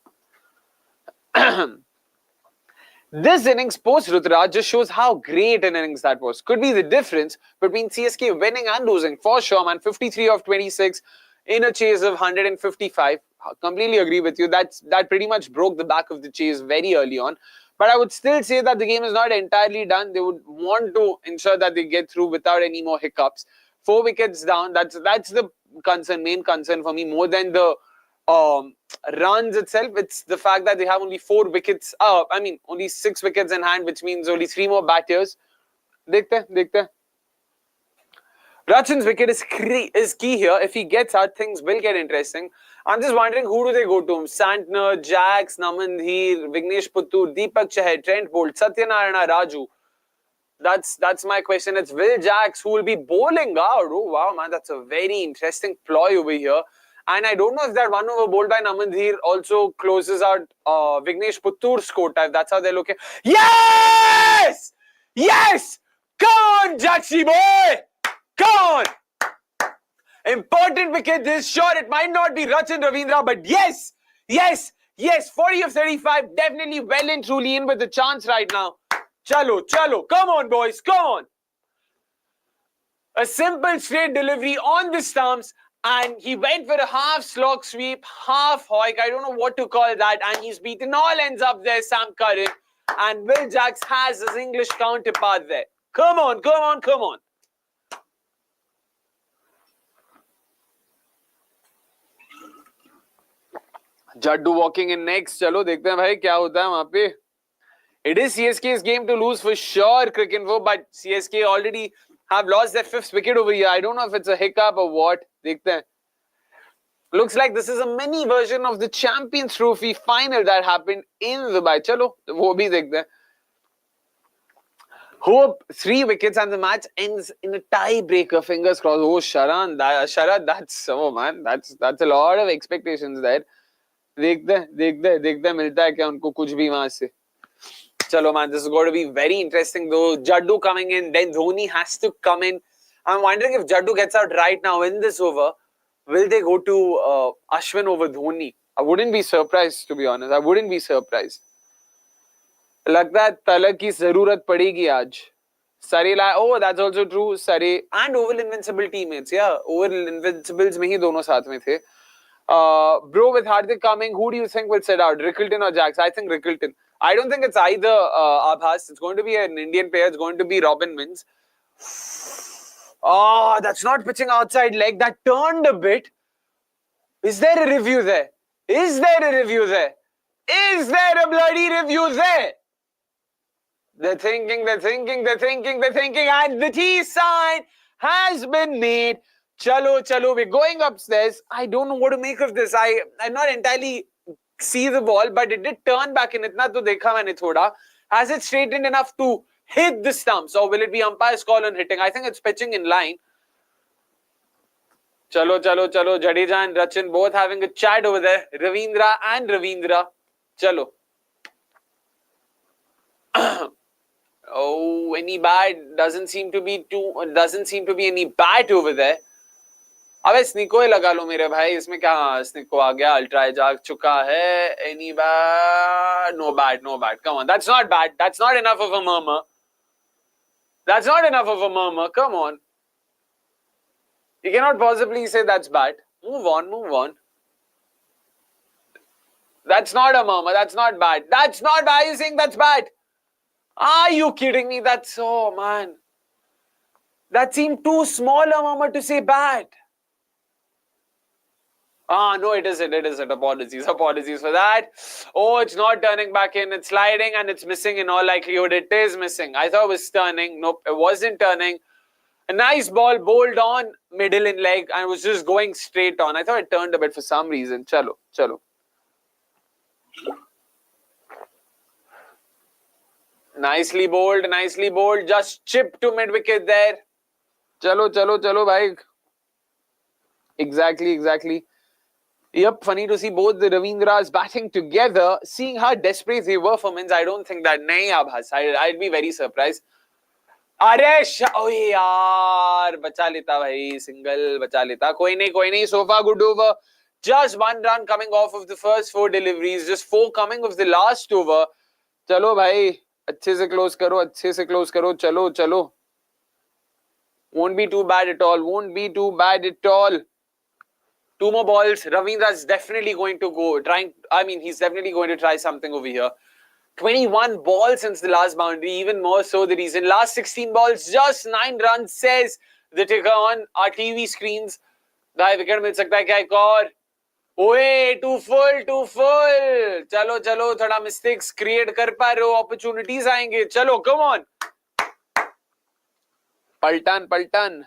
This innings post Ruturaj just shows how great an innings that was. Could be the difference between CSK winning and losing for sure, man. 53 of 26 in a chase of 155. Completely agree with you. That pretty much broke the back of the chase very early on. But I would still say that the game is not entirely done. They would want to ensure that they get through without any more hiccups. 4 wickets down. That's the main concern for me, more than the runs itself. It's the fact that they have only 4 wickets. Only 6 wickets in hand, which means only 3 more batters. Dekhte. Rachin's wicket is key here. If he gets out, things will get interesting. I'm just wondering, who do they go to? Santner, Jax, Namandhir, Vignesh Putthur, Deepak Chahar, Trent Bolt, Satyanarayana Raju. That's my question. It's Will Jax who will be bowling out. Oh wow, man, that's a very interesting ploy over here. And I don't know if that 1 over bowled by Namandhir also closes out Vignesh Putthur's score type. That's how they're looking. Yes! Yes! Come on, Jaxi boy! Come on! Important wicket this. Sure, it might not be Rachin Ravindra, but yes! 40 of 35. Definitely well and truly in with the chance right now. Chalo. Come on, boys. Come on. A simple straight delivery on the stumps. And he went for a half slog sweep, half hoik. I don't know what to call that. And he's beaten all ends up there, Sam Curran. And Will Jax has his English counterpart there. Come on. Jaddu walking in next. Chalo, dekhte hain bhai kya hota hai wahan pe. It is CSK's game to lose for sure, Cricket.com, but CSK already have lost their 5th wicket over here. I don't know if it's a hiccup or what. Dekhte hain. Looks like this is a mini version of the Champions Trophy final that happened in Dubai. Chalo, wo bhi dekhte hain. Hope 3 wickets and the match ends in a tiebreaker. Fingers crossed. Oh, Sharad, that's a lot of expectations there. देखते मिलता है क्या उनको कुछ भी वहां से. Chalo, man, this is going to be very interesting though. Jaddu coming in, then Dhoni has to come in. I'm wondering if Jaddu gets out right now in this over, will they go to Ashwin over Dhoni? I wouldn't be surprised, to be honest. I wouldn't be surprised. लगता है तलक की जरूरत पड़ेगी आज. Sare, oh, that's also true. Sare and Oval Invincible teammates. Yeah, Oval Invincibles में ही दोनों साथ में थे. Bro, with Hardik coming, who do you think will sit out? Rickleton or Jax? I think Rickleton. I don't think it's either Abhas. It's going to be an Indian player. It's going to be Robin Minz. Oh, that's not pitching outside leg. That turned a bit. Is there a review there? Is there a bloody review there? They're thinking, and the T sign has been made. Chalo, we're going upstairs. I don't know what to make of this. I'm not entirely see the ball, but it did turn back in. Itna to dekha maine thoda. Has it straightened enough to hit the stumps, or will it be umpire's call on hitting? I think it's pitching in line. Chalo. Jadeja and Rachin both having a chat over there. Ravindra. Chalo. Oh, any bat? Doesn't seem to be any bat over there. अबे स्निको ही लगा लो मेरे भाई. इसमें क्या स्निको आ गया. Ultra जाग चुका है. Any bat? No bat. Come on, that's not bad. That's not enough of a murmur. Come on. You cannot possibly say that's bad. Move on. That's not a murmur. That's not bad. Are you saying that's bad? Are you kidding me? Man. That seemed too small a murmur to say bad. No, it isn't. Apologies for that. Oh, it's not turning back in. It's sliding and it's missing in all likelihood. It is missing. I thought it was turning. Nope, it wasn't turning. A nice ball bowled on middle in leg and was just going straight on. I thought it turned a bit for some reason. Chalo. Nicely bowled. Just chipped to mid-wicket there. Chalo, bhai. Exactly. Yep, funny to see both the Ravindras batting together. Seeing how desperate they were for Minz, I don't think that. Nahin, Abhas. I'd be very surprised. Oh yaar, bacha leta bhai, single bacha leta. Koi nahi, so far good over. Just 1 run coming off of the first 4 deliveries, just 4 coming of the last over. चलो भाई, अच्छे से close करो, अच्छे से close करो, चलो चलो. Won't be too bad at all. Won't be too bad at all. Two more balls. Ravindra's definitely going to go. He's definitely going to try something over here. 21 balls since the last boundary. Even more so the reason. Last 16 balls, just 9 runs, says the ticker on our TV screens. भाई wicket मिल सकता है क्या एक और? ओए to full. चलो चलो, थोड़ा मिस्टेक्स क्रिएट कर पा रहे हो, अपॉर्चुनिटीज आएंगे. चलो कम ऑन. पलटन.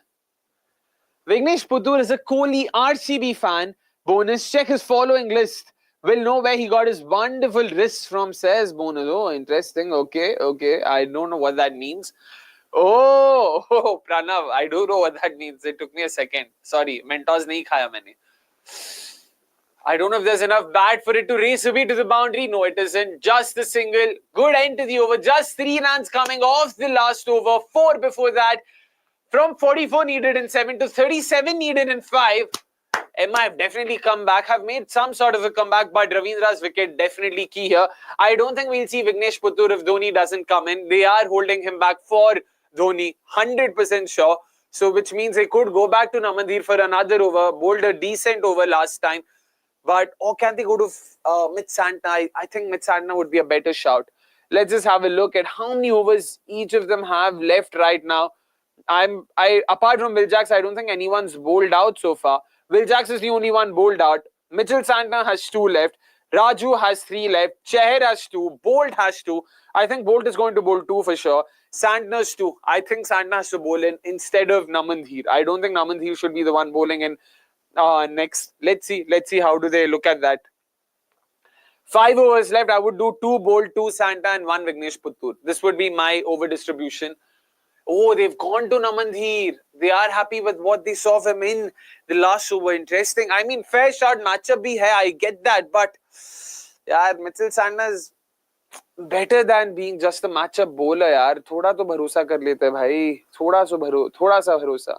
Vignesh Putthur is a Kohli RCB fan. Bonus, check his following list. Will know where he got his wonderful wrists from, says Bonus. Oh, interesting. Okay. I don't know what that means. Oh, Pranav, I do know what that means. It took me a second. Sorry, Mentos nahi khaya maine. I don't know if there's enough bat for it to race away to the boundary. No, it isn't. Just a single. Good end to the over. Just 3 runs coming off the last over. 4 before that. From 44 needed in 7 to 37 needed in 5. Emma have definitely come back, have made some sort of a comeback, but Ravindra's wicket definitely key here. I don't think we'll see Vignesh Putthur if Dhoni doesn't come in. They are holding him back for Dhoni, 100% sure. So, which means they could go back to Namandir for another over, bowled a decent over last time. But, or can they go to Mitch Santner? I think Mitch Santner would be a better shout. Let's just have a look at how many overs each of them have left right now. Apart from Will Jacks, I don't think anyone's bowled out so far. Will Jacks is the only one bowled out. Mitchell Santner has 2 left. Raju has 3 left. Chahar has 2. Bolt has 2. I think Bolt is going to bowl 2 for sure. Santner's 2. I think Santner has to bowl in instead of Namandir. I don't think Namandir should be the one bowling in next. Let's see how do they look at that. 5 overs left. I would do 2 Bolt, 2 Santner and 1 Vignesh Putthur. This would be my over distribution. Oh, they've gone to Namandir. They are happy with what they saw of him in the last over. Interesting. I mean, fair shot matchup bhi hai. I get that. But, yeah, Mitchell Santner is better than being just a matchup bowler, yaar. Thoda to bharosa kar lete hai, bhai. Thoda sa bharosa.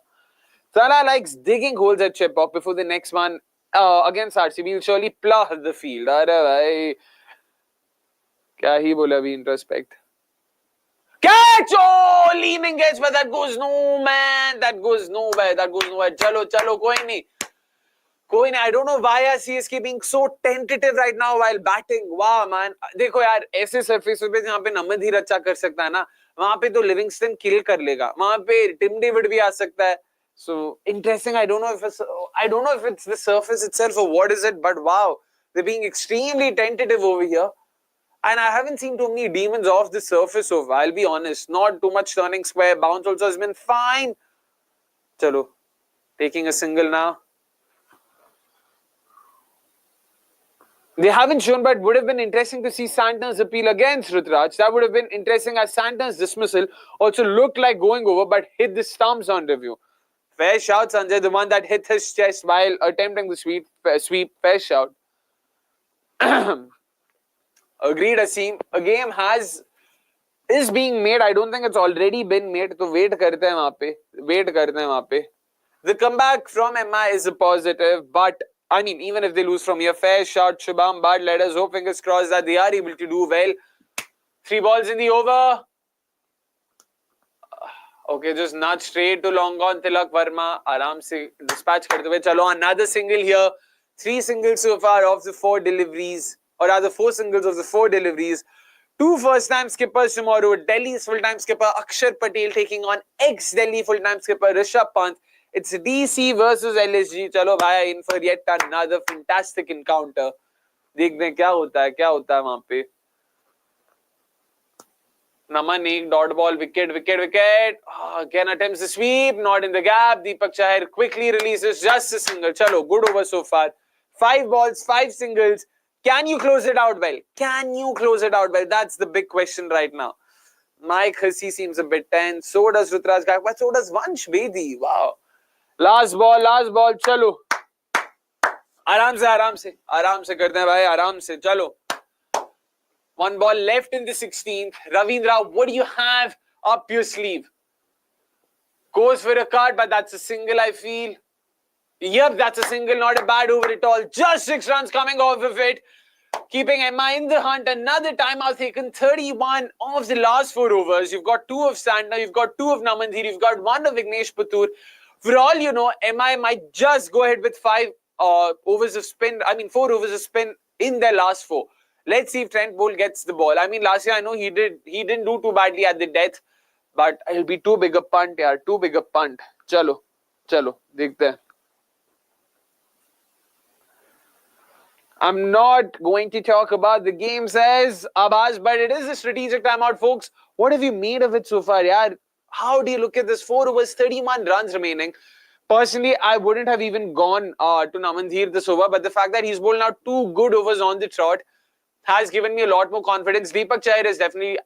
Salah likes digging holes at chip-off before the next one against RCB. Will surely plough the field. Arre, bhai. Kya hi bola abhi in retrospect. Catch! Oh, leaning edge, but that goes no, man. That goes nowhere. Chalo, koi nahi. I don't know why are CSK being so tentative right now while batting. Wow, man. देखो यार, ऐसे surfaces पे जहाँ पे Namandir अच्छा कर सकता है ना, वहाँ पे तो Livingston kill कर लेगा. वहाँ पे Tim David भी आ सकता है. So interesting. I don't know if it's the surface itself or what is it, but wow, they're being extremely tentative over here. And I haven't seen too many demons off the surface so far, I'll be honest. Not too much turning square. Bounce also has been fine. Chalo. Taking a single now. They haven't shown, but it would have been interesting to see Santner's appeal against Ruturaj. That would have been interesting as Santner's dismissal also looked like going over but hit the stumps on review. Fair shout, Sanjay. The one that hit his chest while attempting the sweep. Fair shout. Agreed, Asim. A game is being made. I don't think it's already been made. So wait karte hain wahan pe. The comeback from MI is a positive, but I mean, even if they lose from here, fair shot, Shubham. But let us hope, fingers crossed, that they are able to do well. 3 balls in the over. Okay, just nudge straight to long on Tilak Verma. Aram se dispatch karte hue. Chalo, another single here. 3 singles so far of the 4 deliveries. Or rather 4 singles of the 4 deliveries. 2 first-time skippers tomorrow. Delhi's full-time skipper Akshay Patel taking on ex-Delhi full-time skipper Rishabh Pant. It's DC versus LSG. Chalo bhai, in for yet another fantastic encounter. देखते हैं क्या होता है वहाँ पे. Naman एक dot ball, wicket. Again attempts the sweep, not in the gap. Deepak Chahar quickly releases just a single. Chalo, good over so far. 5 balls, 5 singles. Can you close it out well? That's the big question right now. Mike Hussey seems a bit tense. So does Ruturaj Gaikwad. So does Vansh Bedi. Wow. Last ball. Chalo. आराम से करते हैं भाई. आराम से. Chalo. 1 ball left in the 16th. Ravindra, what do you have up your sleeve? Goes for a card, but that's a single, I feel. Yep, that's a single. Not a bad over at all. Just 6 runs coming off of it. keeping MI in the hunt. Another timeout taken, 31 of the last 4 overs. You've got 2 of Santner, you've got 2 of Namanthir, you've got 1 of Vignesh Putthur. For all you know, MI might just go ahead with 4 overs of spin in their last 4. Let's see if Trent Bolt gets the ball. I mean, last year I know he didn't do too badly at the death, but it'll be too big a punt, yaar. Too big a punt. Chalo, dekhte hain. I'm not going to talk about the game, says Abbas, but it is a strategic timeout, folks. What have you made of it so far, yaar? How do you look at this? 4 overs, 31 runs remaining. Personally, I wouldn't have even gone to Namanthir this over, but the fact that he's bowled out 2 good overs on the trot has given me a lot more confidence. Deepak Chahar is definitely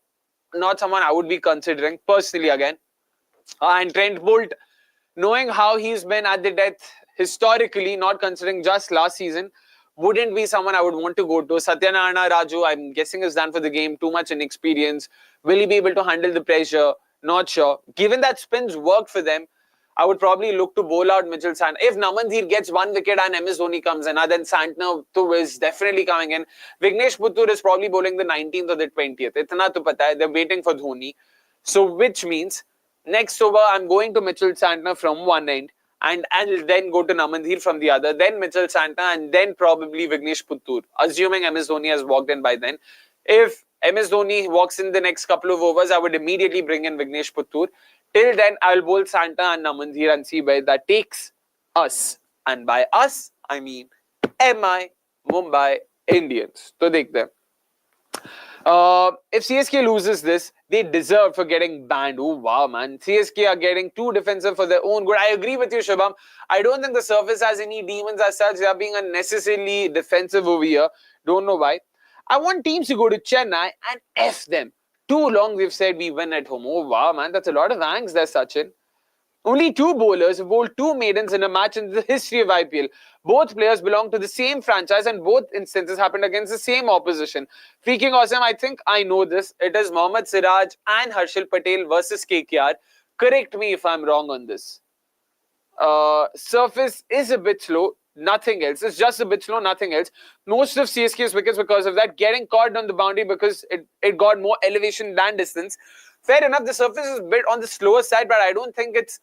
not someone I would be considering, personally, again. And Trent Bolt, knowing how he's been at the death historically, not considering just last season, wouldn't be someone I would want to go to. Satyanarayana Raju, I'm guessing, is done for the game. Too much inexperience. Will he be able to handle the pressure? Not sure. Given that spins worked for them, I would probably look to bowl out Mitchell Santner. If Namanthir gets 1 wicket and MS Dhoni comes in, then Santner too is definitely coming in. Vignesh Putthur is probably bowling the 19th or the 20th. Itna to pata hai. They're waiting for Dhoni. So, which means, next over, I'm going to Mitchell Santner from one end, and I'll then go to Namanthir from the other, then Mitchell Santner, and then probably Vignesh Putthur, assuming MS Dhoni has walked in by then. If MS Dhoni walks in the next couple of overs, I would immediately bring in Vignesh Putthur. Till then, I'll bowl Santner and Namanthir and see where that takes us. And by us, I mean MI, Mumbai Indians. So, dekhte hain. If CSK loses this, they deserve for getting banned. Oh, wow, man. CSK are getting too defensive for their own good. I agree with you, Shubham. I don't think the surface has any demons as such. They are being unnecessarily defensive over here. Don't know why. I want teams to go to Chennai and F them. Too long we've said we win at home. Oh, wow, man. That's a lot of angst there, Sachin. Only 2 bowlers have bowled 2 maidens in a match in the history of IPL. Both players belong to the same franchise and both instances happened against the same opposition. Freaking awesome. I think I know this. It is Mohammad Siraj and Harshal Patel versus KKR. Correct me if I'm wrong on this. Surface is a bit slow. Nothing else. It's just a bit slow, nothing else. Most of CSK's wickets because of that. Getting caught on the boundary because it got more elevation than distance. Fair enough, the surface is a bit on the slower side, but I don't think it's...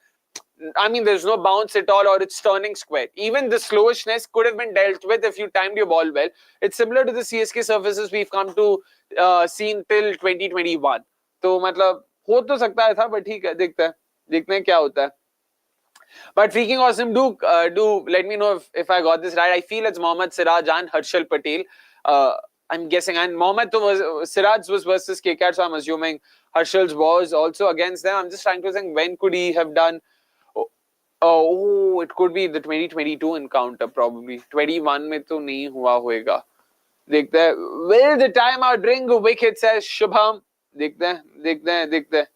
I mean, there's no bounce at all or it's turning square. Even the slowishness could have been dealt with if you timed your ball well. It's similar to the CSK surfaces we've come to see till 2021. So, matlab, ho to sakta hai tha, but theek hai, dekhte hain kya hota hai. But freaking awesome, do let me know if I got this right. I feel it's Mohammad Siraj and Harshal Patel. I'm guessing. And Siraj was versus KKR, so I'm assuming Harshal's was also against them. I'm just trying to think, when could he have done... Oh, it could be the 2022 encounter probably. 21 mein to nahi hua hoega. Dekhte hain. Will the timeout bring a wicket, says Shubham. Dekhte hain.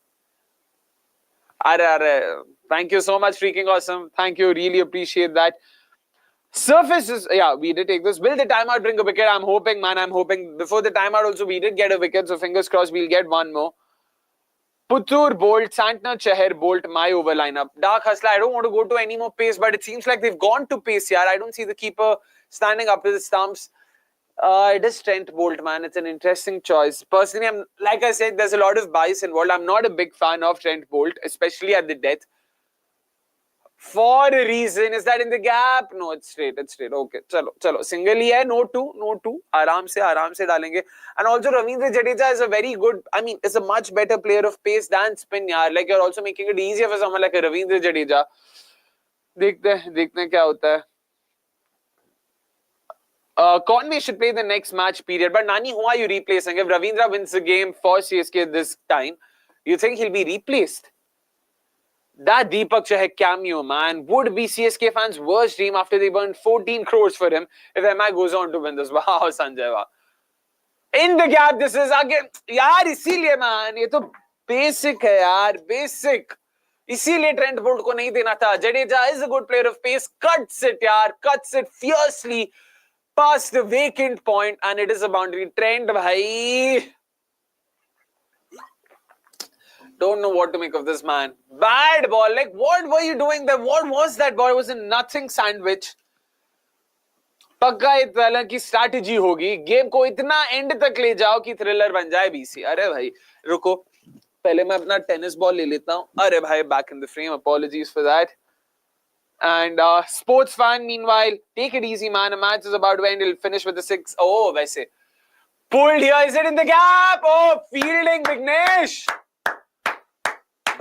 Are. Thank you so much, freaking awesome. Thank you, really appreciate that. Surfaces, yeah, we did take this. Will the timeout bring a wicket? I'm hoping, man, I'm hoping. Before the timeout also, we did get a wicket, so fingers crossed we'll get one more. Putthur, Bolt, Santner, Chahar, Bolt, my over lineup. Dark Hustler, I don't want to go to any more pace, but it seems like they've gone to pace here. I don't see the keeper standing up to the stumps. It is Trent Bolt, man. It's an interesting choice. Personally, like I said, there's a lot of bias involved. I'm not a big fan of Trent Bolt, especially at the death. For a reason, is that in the gap? No, it's straight. Okay, chalo. Single ही है, no two. आराम से डालेंगे. And also Ravindra Jadeja is a very good, is a much better player of pace than spin, yaar. Like, you're also making it easier for someone like a Ravindra Jadeja. देखते हैं क्या होता है. Conway should play the next match period. But Nani, who are you replacing? If Ravindra wins the game for CSK this time, you think he'll be replaced? That Deepak Chahar cameo, man, would be CSK fans' worst dream after they burned 14 crores for him if MI goes on to win this. Wow, Sanjay, wow. In the gap, this is again... Yaar, इसीलिए, man, ये तो basic है, yaar, basic. इसीलिए Trent Bolt को नहीं देना था. Jadeja is a good player of pace. Cuts it fiercely past the vacant point, and it is a boundary. Trent, bhai... Don't know what to make of this, man. Bad ball. Like, what were you doing there? What was that ball? It was a nothing sandwich. पक्का इस तरह की strategy होगी, game को इतना and तक ले जाओ कि थ्रिलर बन जाए बीसी। अरे भाई रुको, पहले मैं अपना टेनिस बॉल ले लेता हूं। अरे भाई back in the frame, apologies for that. And sports fan, meanwhile, take it easy, man. A match is about to end. He'll finish with the 6. Oh, वैसे pulled here. Is it in the gap? Oh, fielding Vignesh.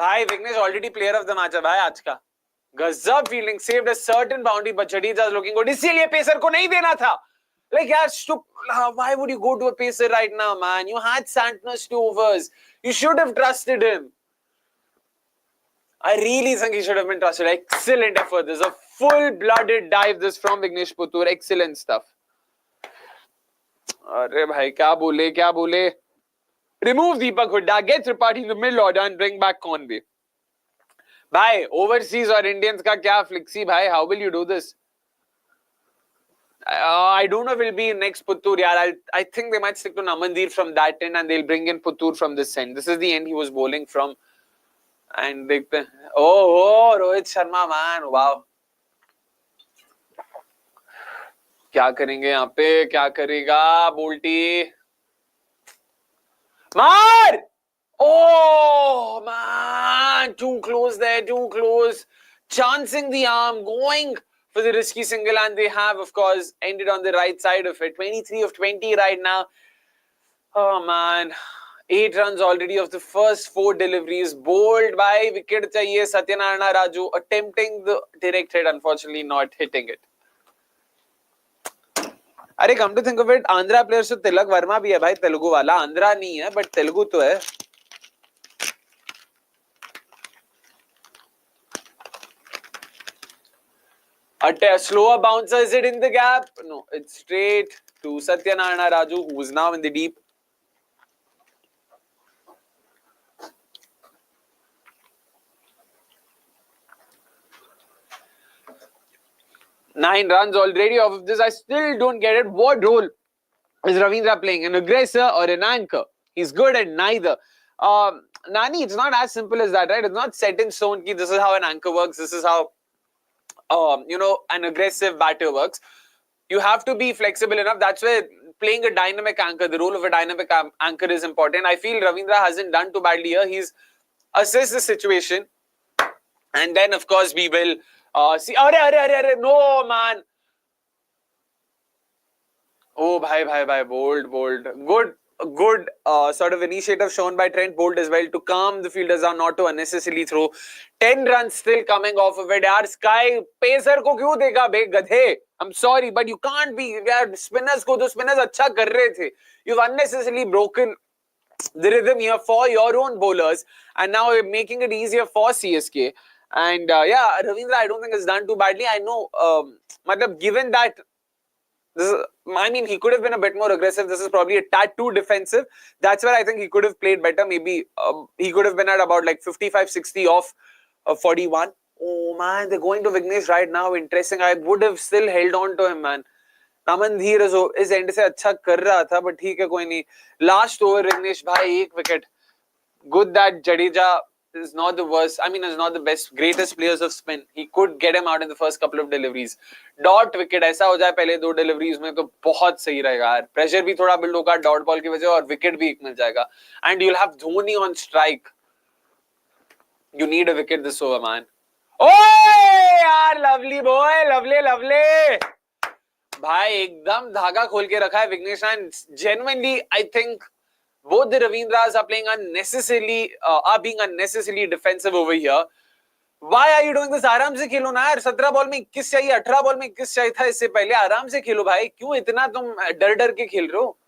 भाई Vignesh already player of the match है भाई आज का। गजब fielding, saved a certain boundary, but Jadeja is looking good. इसीलिए pacer को नहीं देना था। Like यार, why would you go to a pacer right now, man? You had Santner's 2 overs. You should have trusted him. I really think he should have been trusted. Excellent effort. There's a full-blooded dive this from Vignesh Putthur. Excellent stuff. अरे भाई क्या बोले. Remove Deepak Hooda, get Tripathi in the middle order and bring back Conway. भाई overseas or Indians का क्या flixie भाई? How will you do this? I don't know if it will be next Putthur. Yeah, I think they might stick to Namandir from that end and they'll bring in Putthur from this end. This is the end he was bowling from. And देखते हैं, oh Rohit Sharma man, wow, क्या करेंगे यहाँ पे, क्या करेगा बोल्टी, मार, oh man, too close there, too close, chancing the arm, going for the risky single, and they have of course ended on the right side of it. 23 of 20 right now. Oh man, 8 runs already of the first 4 deliveries. Bowled by wicket chahiye Satyanarayana Raju, attempting the direct hit, unfortunately not hitting it. अरे come to think of it, Andhra player से तिलक वर्मा भी है भाई, तेलुगु वाला, आंध्रा नहीं है but Telugu तो है. A slower bouncer, is it in the gap? No, it's straight to Satyanarayana Raju, who is now in the deep. Nine runs already off of this. I still don't get it. What role is Ravindra playing? An aggressor or an anchor? He's good at neither. Nani, it's not as simple as that, right? It's not set in stone. This is how an anchor works. This is how, an aggressive batter works. You have to be flexible enough. That's where playing a dynamic anchor, the role of a dynamic anchor is important. I feel Ravindra hasn't done too badly here. He's assessed the situation. And then, of course, we will see. No, man. Oh, bhai. Bold. Good sort of initiative shown by Trent Bolt as well to calm the fielders down, not to unnecessarily throw. 10 runs still coming off of it. Yaar, Sky, pacer ko kyun dega bhe gadhe? I'm sorry, but you can't be. Yaar, spinners ko to spinners acha kar rahe the. You've unnecessarily broken the rhythm here for your own bowlers, and now you're making it easier for CSK. And Ravindra, I don't think has done too badly. I know, given that, he could have been a bit more aggressive. This is probably a tad too defensive. That's where I think he could have played better. Maybe he could have been at about like 55-60 off 41. Oh man, they're going to Vignesh right now. Interesting. I would have still held on to him, man. Namandhir is end se अच्छा कर रहा था, but ठीक है कोई नहीं. Last over Vignesh भाई, 1 wicket. Good that Jadeja is not the worst. Is not the best, greatest players of spin. He could get him out in the first couple of deliveries. Dot wicket ऐसा हो जाए पहले 2 deliveries में तो बहुत सही रहेगा यार. Pressure भी थोड़ा build होगा dot ball की वजह और wicket भी एक मिल जाएगा. And you'll have Dhoni on strike. You need a wicket this over, man. Oh यार, lovely boy, lovely. भाई एकदम धागा खोल के रखा है Vighnesh. And genuinely, I think both the Ravindras are being unnecessarily defensive over here. Why are you doing this? आराम से खेलो ना यार. 17 बॉल में 21 चाहिए, 18 बॉल में 21 चाहिए था इससे पहले. आराम से खेलो भाई. क्यों इतना तुम डर के खेल रहे हो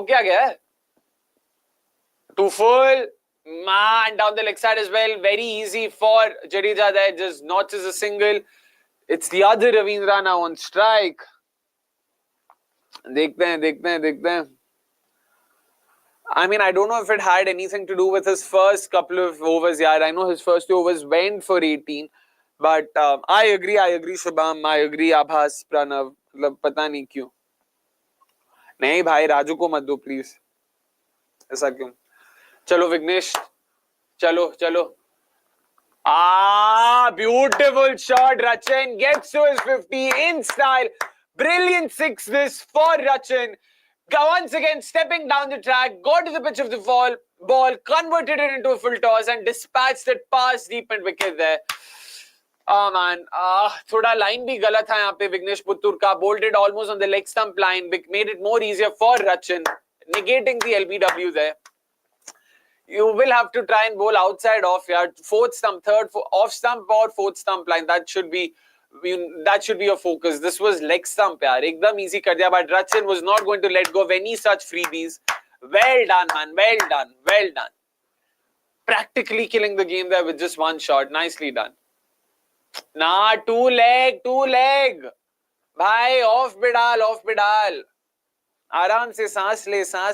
क्या गया है? Too full. Man, down the leg side as well. Very easy for Jadeja there. Just notches a single. It's the other Ravindra now on strike. देखते हैं. I don't know if it had anything to do with his first couple of overs. Yeah, I know his first 2 overs went for 18. But I agree, Shubham. I agree, Abhas, Pranav. पता नहीं क्यों. नहीं भाई, राजू को मत दो please. ऐसा क्यों? चलो विघ्नेश, चलो. Beautiful shot. Rachin gets to his 50 in style. Brilliant six this for Rachin. Once again, stepping down the track, got to the pitch of the ball, converted it into a full toss and dispatched it past deep and wicket there. Oh man, thoda line bhi galat tha yahan pe Vignesh Putthur ka, bolted almost on the leg stump line, made it more easier for Rachin, negating the LBW there. You will have to try and bowl outside off, yeah. Fourth stump, off stump or fourth stump line. That should be your focus. This was leg stump, yaar. Ekdam easy kar diya, but Rachin was not going to let go of any such freebies. Well done, man. Well done. Well done. Practically killing the game there with just one shot. Nicely done. Nah, two leg. Bhai, off bidal. आराम से सांस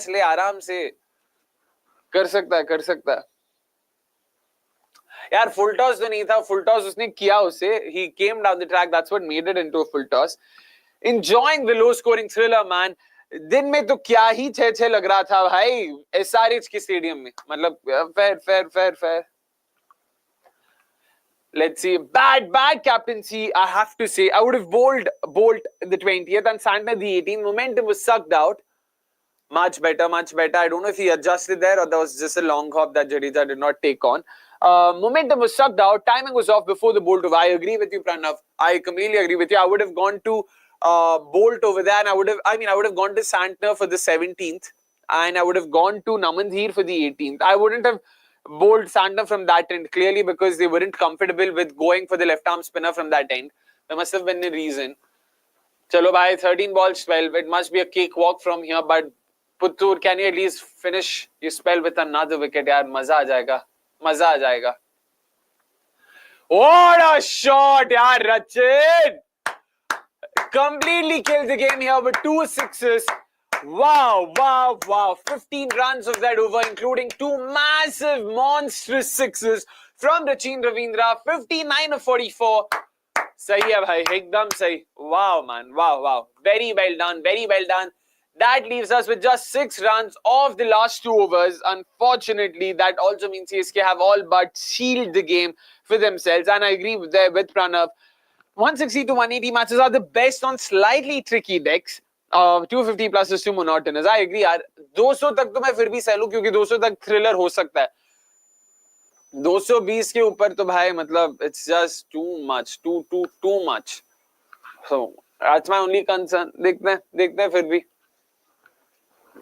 ले आराम से. कर सकता है यार. फुल टॉस तो नहीं था, फुल टॉस उसने किया उसे. He came down the track, that's what made it into a full toss. Enjoying the low scoring thriller, man. दिन में तो क्या ही 6-6 लग रहा था भाई SRH के स्टेडियम में. मतलब fair. Let's see. Bad captaincy, I have to say. I would have bowled Bolt the 20th and Santner the 18th. Momentum was sucked out. Much better. I don't know if he adjusted there or there was just a long hop that Jadeja did not take on. Momentum was sucked out. Timing was off before the bolt over. I agree with you, Pranav. I completely agree with you. I would have gone to Bolt over there, and I would have gone to Santner for the 17th, and I would have gone to Namandhir for the 18th. I wouldn't have bowled Santner from that end, clearly because they weren't comfortable with going for the left-arm spinner from that end. There must have been a reason. Chalo bhai, 13 balls, 12. It must be a cakewalk from here, but Putthur, can you at least finish your spell with another wicket? Yaar, maza aa jayega. What a shot, yaar, Rachin! Completely killed the game here with 2 sixes. Wow. 15 runs of that over, including 2 massive, monstrous sixes from Rachin Ravindra. 59 of 44. Sahi hai bhai, ekdam sahi. Wow, man. Wow. Very well done. That leaves us with just 6 runs of the last 2 overs. Unfortunately, that also means CSK have all but sealed the game for themselves. And I agree with Pranav. 160 to 180 matches are the best on slightly tricky decks. 250 plus is too monotonous. I agree, यार. 200 तक तो मैं फिर भी सह लूं क्योंकि 200 तक thriller हो सकता है. 220 के ऊपर तो भाई मतलब it's just too much. Too much. So that's my only concern. देखते हैं फिर भी.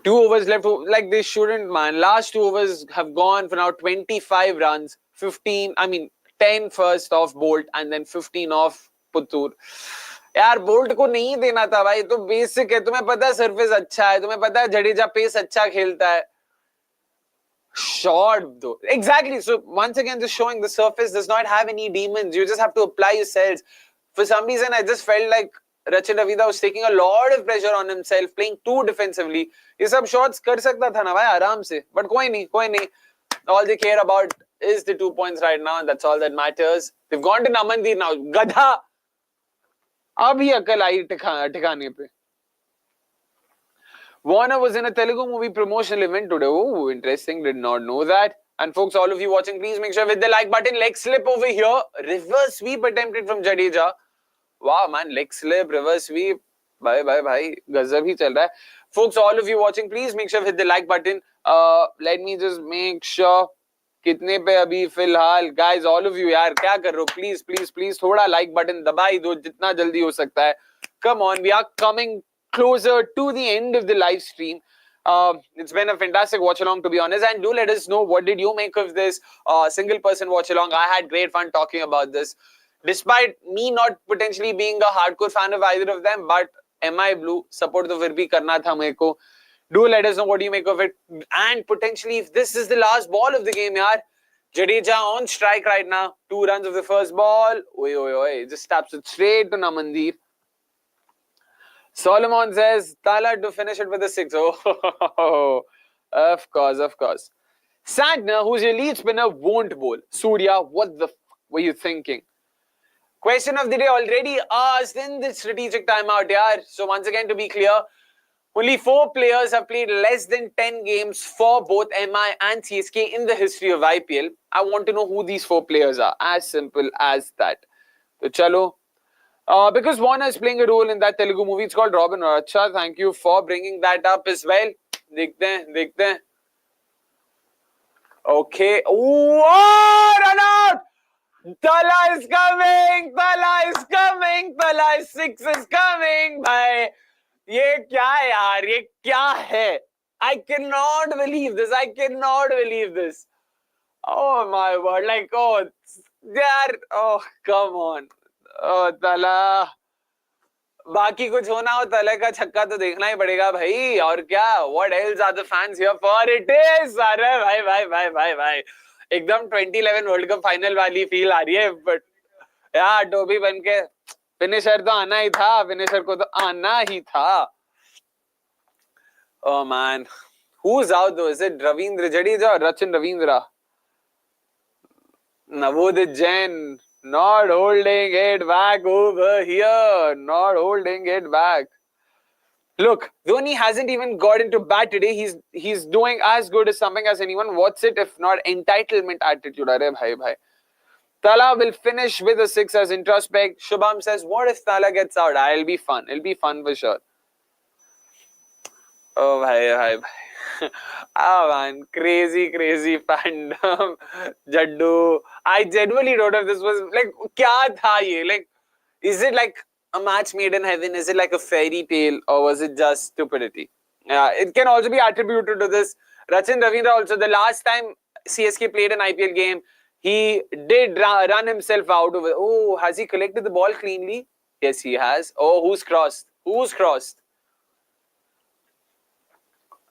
2 overs left, like they shouldn't, man. Last 2 overs have gone for now 25 runs, 10 first off Bolt and then 15 off Putthur. यार bolt को नहीं देना था भाई, तो बेसिक है. तुम्हें पता है सरफेस अच्छा है, तुम्हें पता है जडेजा पेस अच्छा खेलता है. Short though. Exactly. So once again, just showing the surface does not have any demons. You just have to apply yourselves. For some reason, I just felt like Rachin Ravindra was taking a lot of pressure on himself, playing too defensively. ये सब shots कर सकता था ना भाई आराम से. But कोई नहीं. All they care about is the 2 points right now, and that's all that matters. They've gone to Namandir now. गधा. अभी अकल आई ठिकाने पे. Warner was in a Telugu movie promotional event today. Oh, interesting. Did not know that. And folks, all of you watching, please make sure to hit the like button. Leg slip over here. Reverse sweep attempted from Jadeja. Wow, man. Leg slip, reverse sweep. Bye. Gazab hi chal raha hai. Folks, all of you watching, please make sure to hit the like button. Let me just make sure. कितने पे अभी फिलहाल guys, all of you यार क्या कर रहे हो? Please थोड़ा like button दबा ही दो जितना जल्दी हो सकता है. Come on, we are coming closer to the end of the live stream. It's been a fantastic watch along, to be honest, and do let us know what did you make of this single person watch along. I had great fun talking about this, despite me not potentially being a hardcore fan of either of them, but MI Blue support तो फिर भी करना था मेरे को. Do let us know what you make of it, and potentially if this is the last ball of the game, yaar. Jadeja on strike right now. 2 runs of the first ball. Oi. Just taps it straight to Namandir. Solomon says, Tala to finish it with a 6. Oh, of course. Santner, who's your lead spinner, won't bowl. Surya, what the f were you thinking? Question of the day already asked in the strategic timeout, yaar. So once again, to be clear, only 4 players have played less than 10 games for both MI and CSK in the history of IPL. I want to know who these 4 players are. As simple as that. So, chalo. Because Warner is playing a role in that Telugu movie. It's called Robin Hood. Acha, thank you for bringing that up as well. Dekhte hain. Okay. Oh, run out! Tala is coming! Tala is coming! Tala 6 is coming! Bhai, ये क्या है यार? ये क्या है? I cannot believe this. I cannot believe this. Oh my word! Like, oh, come on. Oh, Tala. बाकी कुछ होना हो, तले का छक्का तो देखना ही पड़ेगा भाई. और क्या? What else are the fans here for? It is. अरे भाई. एकदम 2011 वर्ल्ड कप फाइनल वाली फील आ रही है. बट यार टोपी बन के फिनिशर तो आना ही था. फिनिशर को तो आना ही था. Oh man, who's out though? Is it Ravindra Jadeja or Rachin Ravindra? Navodit Jain not holding it back over here. Not holding it back. Look, Dhoni hasn't even got into bat today. He's doing as good as something as anyone. What's it if not entitlement attitude? Arey bhai. Tala will finish with a 6 as introspect. Shubham says, what if Tala gets out? It'll be fun. It'll be fun for sure. Oh bhai. Oh man, crazy fandom. Jaddu. I genuinely don't know if this was like, kya tha ye? Like, is it like a match made in heaven? Is it like a fairy tale, or was it just stupidity? Yeah, it can also be attributed to this. Rachin Ravindra also, the last time CSK played an IPL game, he did run himself out of it. Oh, has he collected the ball cleanly? Yes, he has. Oh, who's crossed?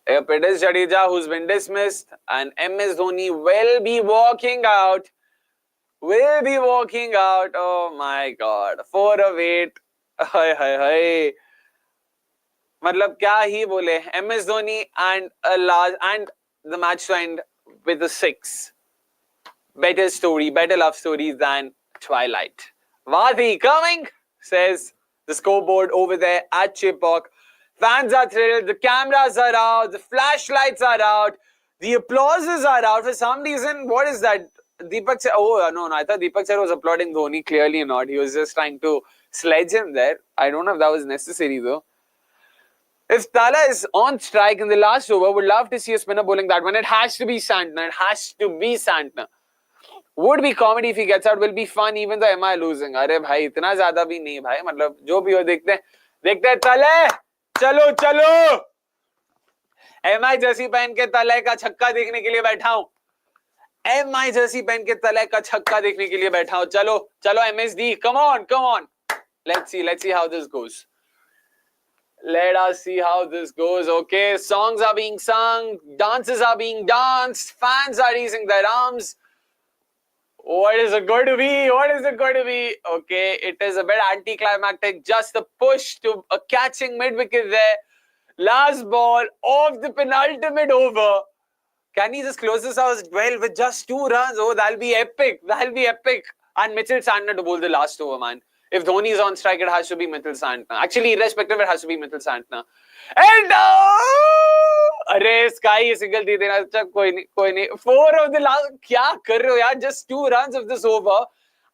If it is Jadeja who's been dismissed, and MS Dhoni will be walking out. Oh my God. 4 of 8. Hi. मतलब क्या ही बोले. MS Dhoni and the match to end with a 6. Better love story than Twilight. Vadi coming, says the scoreboard over there at Chipok. Fans are thrilled, the cameras are out, the flashlights are out, the applauses are out. For some reason, what is that? Deepak Chahar, oh no, I thought Deepak Chahar was applauding Dhoni. Clearly not. He was just trying to sledge him there. I don't know if that was necessary though. If Tala is on strike in the last over, would love to see a spinner bowling that one. It has to be Santner. Would be comedy if he gets out. Will be fun even though MI losing. अरे भाई इतना ज़्यादा भी नहीं भाई. मतलब जो भी हो देखते हैं तले. चलो MI जर्सी पहन के तले का छक्का देखने के लिए बैठा हूं. MI जर्सी पहन के तले का छक्का देखने के लिए बैठा हूं. चलो MSD. Come on. Let's see how this goes. Let us see how this goes. Okay, songs are being sung, dances are being danced, fans are raising their arms. What is it going to be? Okay, it is a bit anticlimactic. Just a push to a catching mid-wicket there. Last ball of the penultimate over. Can he just close this out well with just 2 runs? Oh, that'll be epic. And Mitchell Santner to bowl the last over, man. If Dhoni is on strike, it has to be Mitchell Santner. Actually, irrespective, it has to be Mitchell Santner. And अरे Sky single दे देना. अच्छा कोई नहीं. 4 of the last. क्या कर रहे हो यार? Just 2 runs of this over,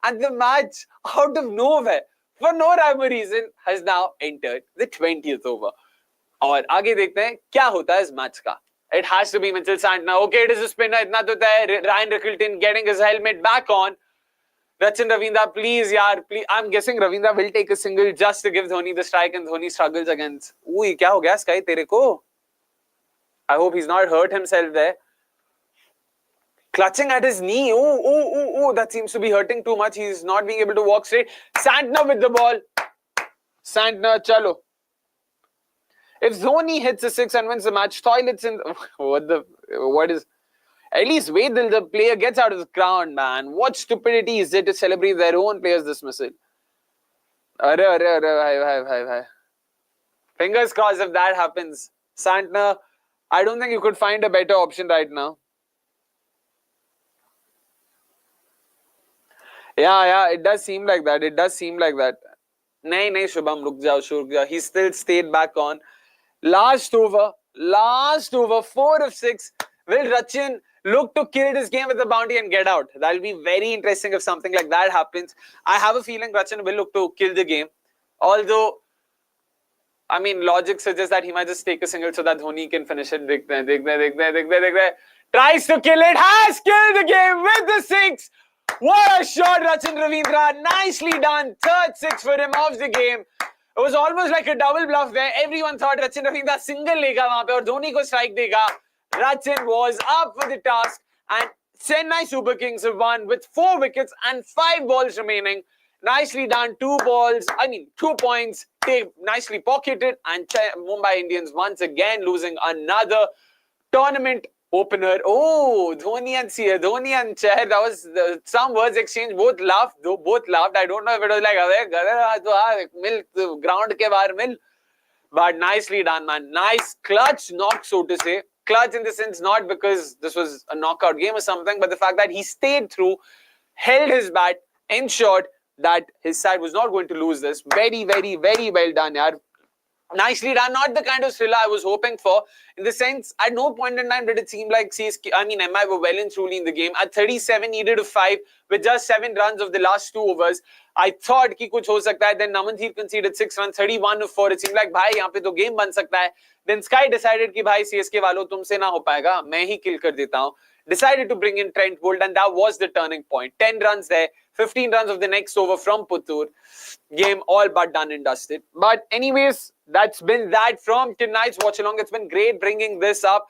and the match out of nowhere, for no rhyme or reason, has now entered the 20th over. और आगे देखते हैं क्या होता है इस मैच का. It has to be Mitchell Santner. Okay, it is a spinner. इतना तो तय. Ryan Rickelton getting his helmet back on. Rachin Ravindra, please, yaar, please. I'm guessing Ravindra will take a single just to give Dhoni the strike, and Dhoni struggles against. Ooh, क्या हो गया Sky तेरे को? I hope he's not hurt himself there. Clutching at his knee. Oh, that seems to be hurting too much. He's not being able to walk straight. Santner with the ball. Santner, chalo. If Dhoni hits a 6 and wins the match, toilets in. What is. At least wait till the player gets out of the ground, man. What stupidity is it to celebrate their own player's dismissal? Arre. Fingers crossed if that happens. Santner, I don't think you could find a better option right now. Yeah, it does seem like that. Nahi, Shubham, ruk jao. He still stayed back on. Last over, 4 of 6. Will Rachin look to kill this game with a bounty and get out. That'll be very interesting if something like that happens. I have a feeling Rachin will look to kill the game. Although, I mean, logic suggests that he might just take a single so that Dhoni can finish it. Tries to kill it, has killed the game with the six. What a shot, Rachin Ravindra. Nicely done. Third six for him off the game. It was almost like a double bluff there. Everyone thought Rachin Ravindra single lega wahan pe aur Dhoni ko strike dega. Rachin was up for the task and Chennai Super Kings have won with 4 wickets and 5 balls remaining. Nicely done. 2 points. Nicely pocketed and Mumbai Indians once again losing another tournament opener. Oh, Dhoni and Chahar. That was some words exchanged. Both laughed. I don't know if it was like, mil, ground ke bahar mil. But nicely done, man. Nice clutch knock, so to say. Clutch in the sense not because this was a knockout game or something, but the fact that he stayed through, held his bat, ensured that his side was not going to lose this. Very, very, very well done, yaar. Nicely done. Not the kind of thriller I was hoping for. In the sense, at no point in time did it seem like MI were well and truly in the game. At 37, needed a 5 with just 7 runs of the last 2 overs. I thought ki kuch ho sakta hai. Then Namantheer conceded 6 runs, 31 of 4. It seemed like, bhai, yahan pe to game ban sakta hai. Then Sky decided ki, bhai, CSK walo, tumse na ho payega. Main hi kill kar deta hu. Decided to bring in Trent Boult and that was the turning point. 10 runs there. 15 runs of the next over from Putthur. Game all but done and dusted. But anyways, that's been that from tonight's watch along. It's been great bringing this up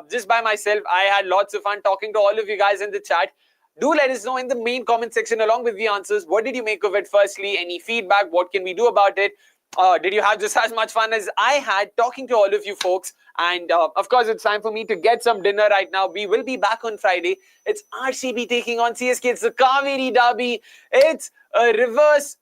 just by myself. I had lots of fun talking to all of you guys in the chat. Do let us know in the main comment section along with the answers. What did you make of it? Firstly, any feedback? What can we do about it? Did you have just as much fun as I had talking to all of you folks? And of course, it's time for me to get some dinner right now. We will be back on Friday. It's RCB taking on CSK. It's the Kaveri Derby. It's a reverse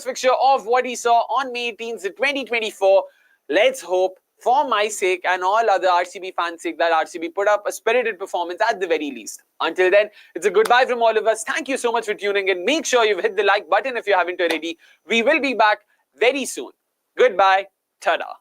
fixture of what he saw on May 18th, 2024. Let's hope, for my sake and all other RCB fans' sake, that RCB put up a spirited performance at the very least. Until then, it's a goodbye from all of us. Thank you so much for tuning in. Make sure you've hit the like button if you haven't already. We will be back very soon. Goodbye. Ta-da.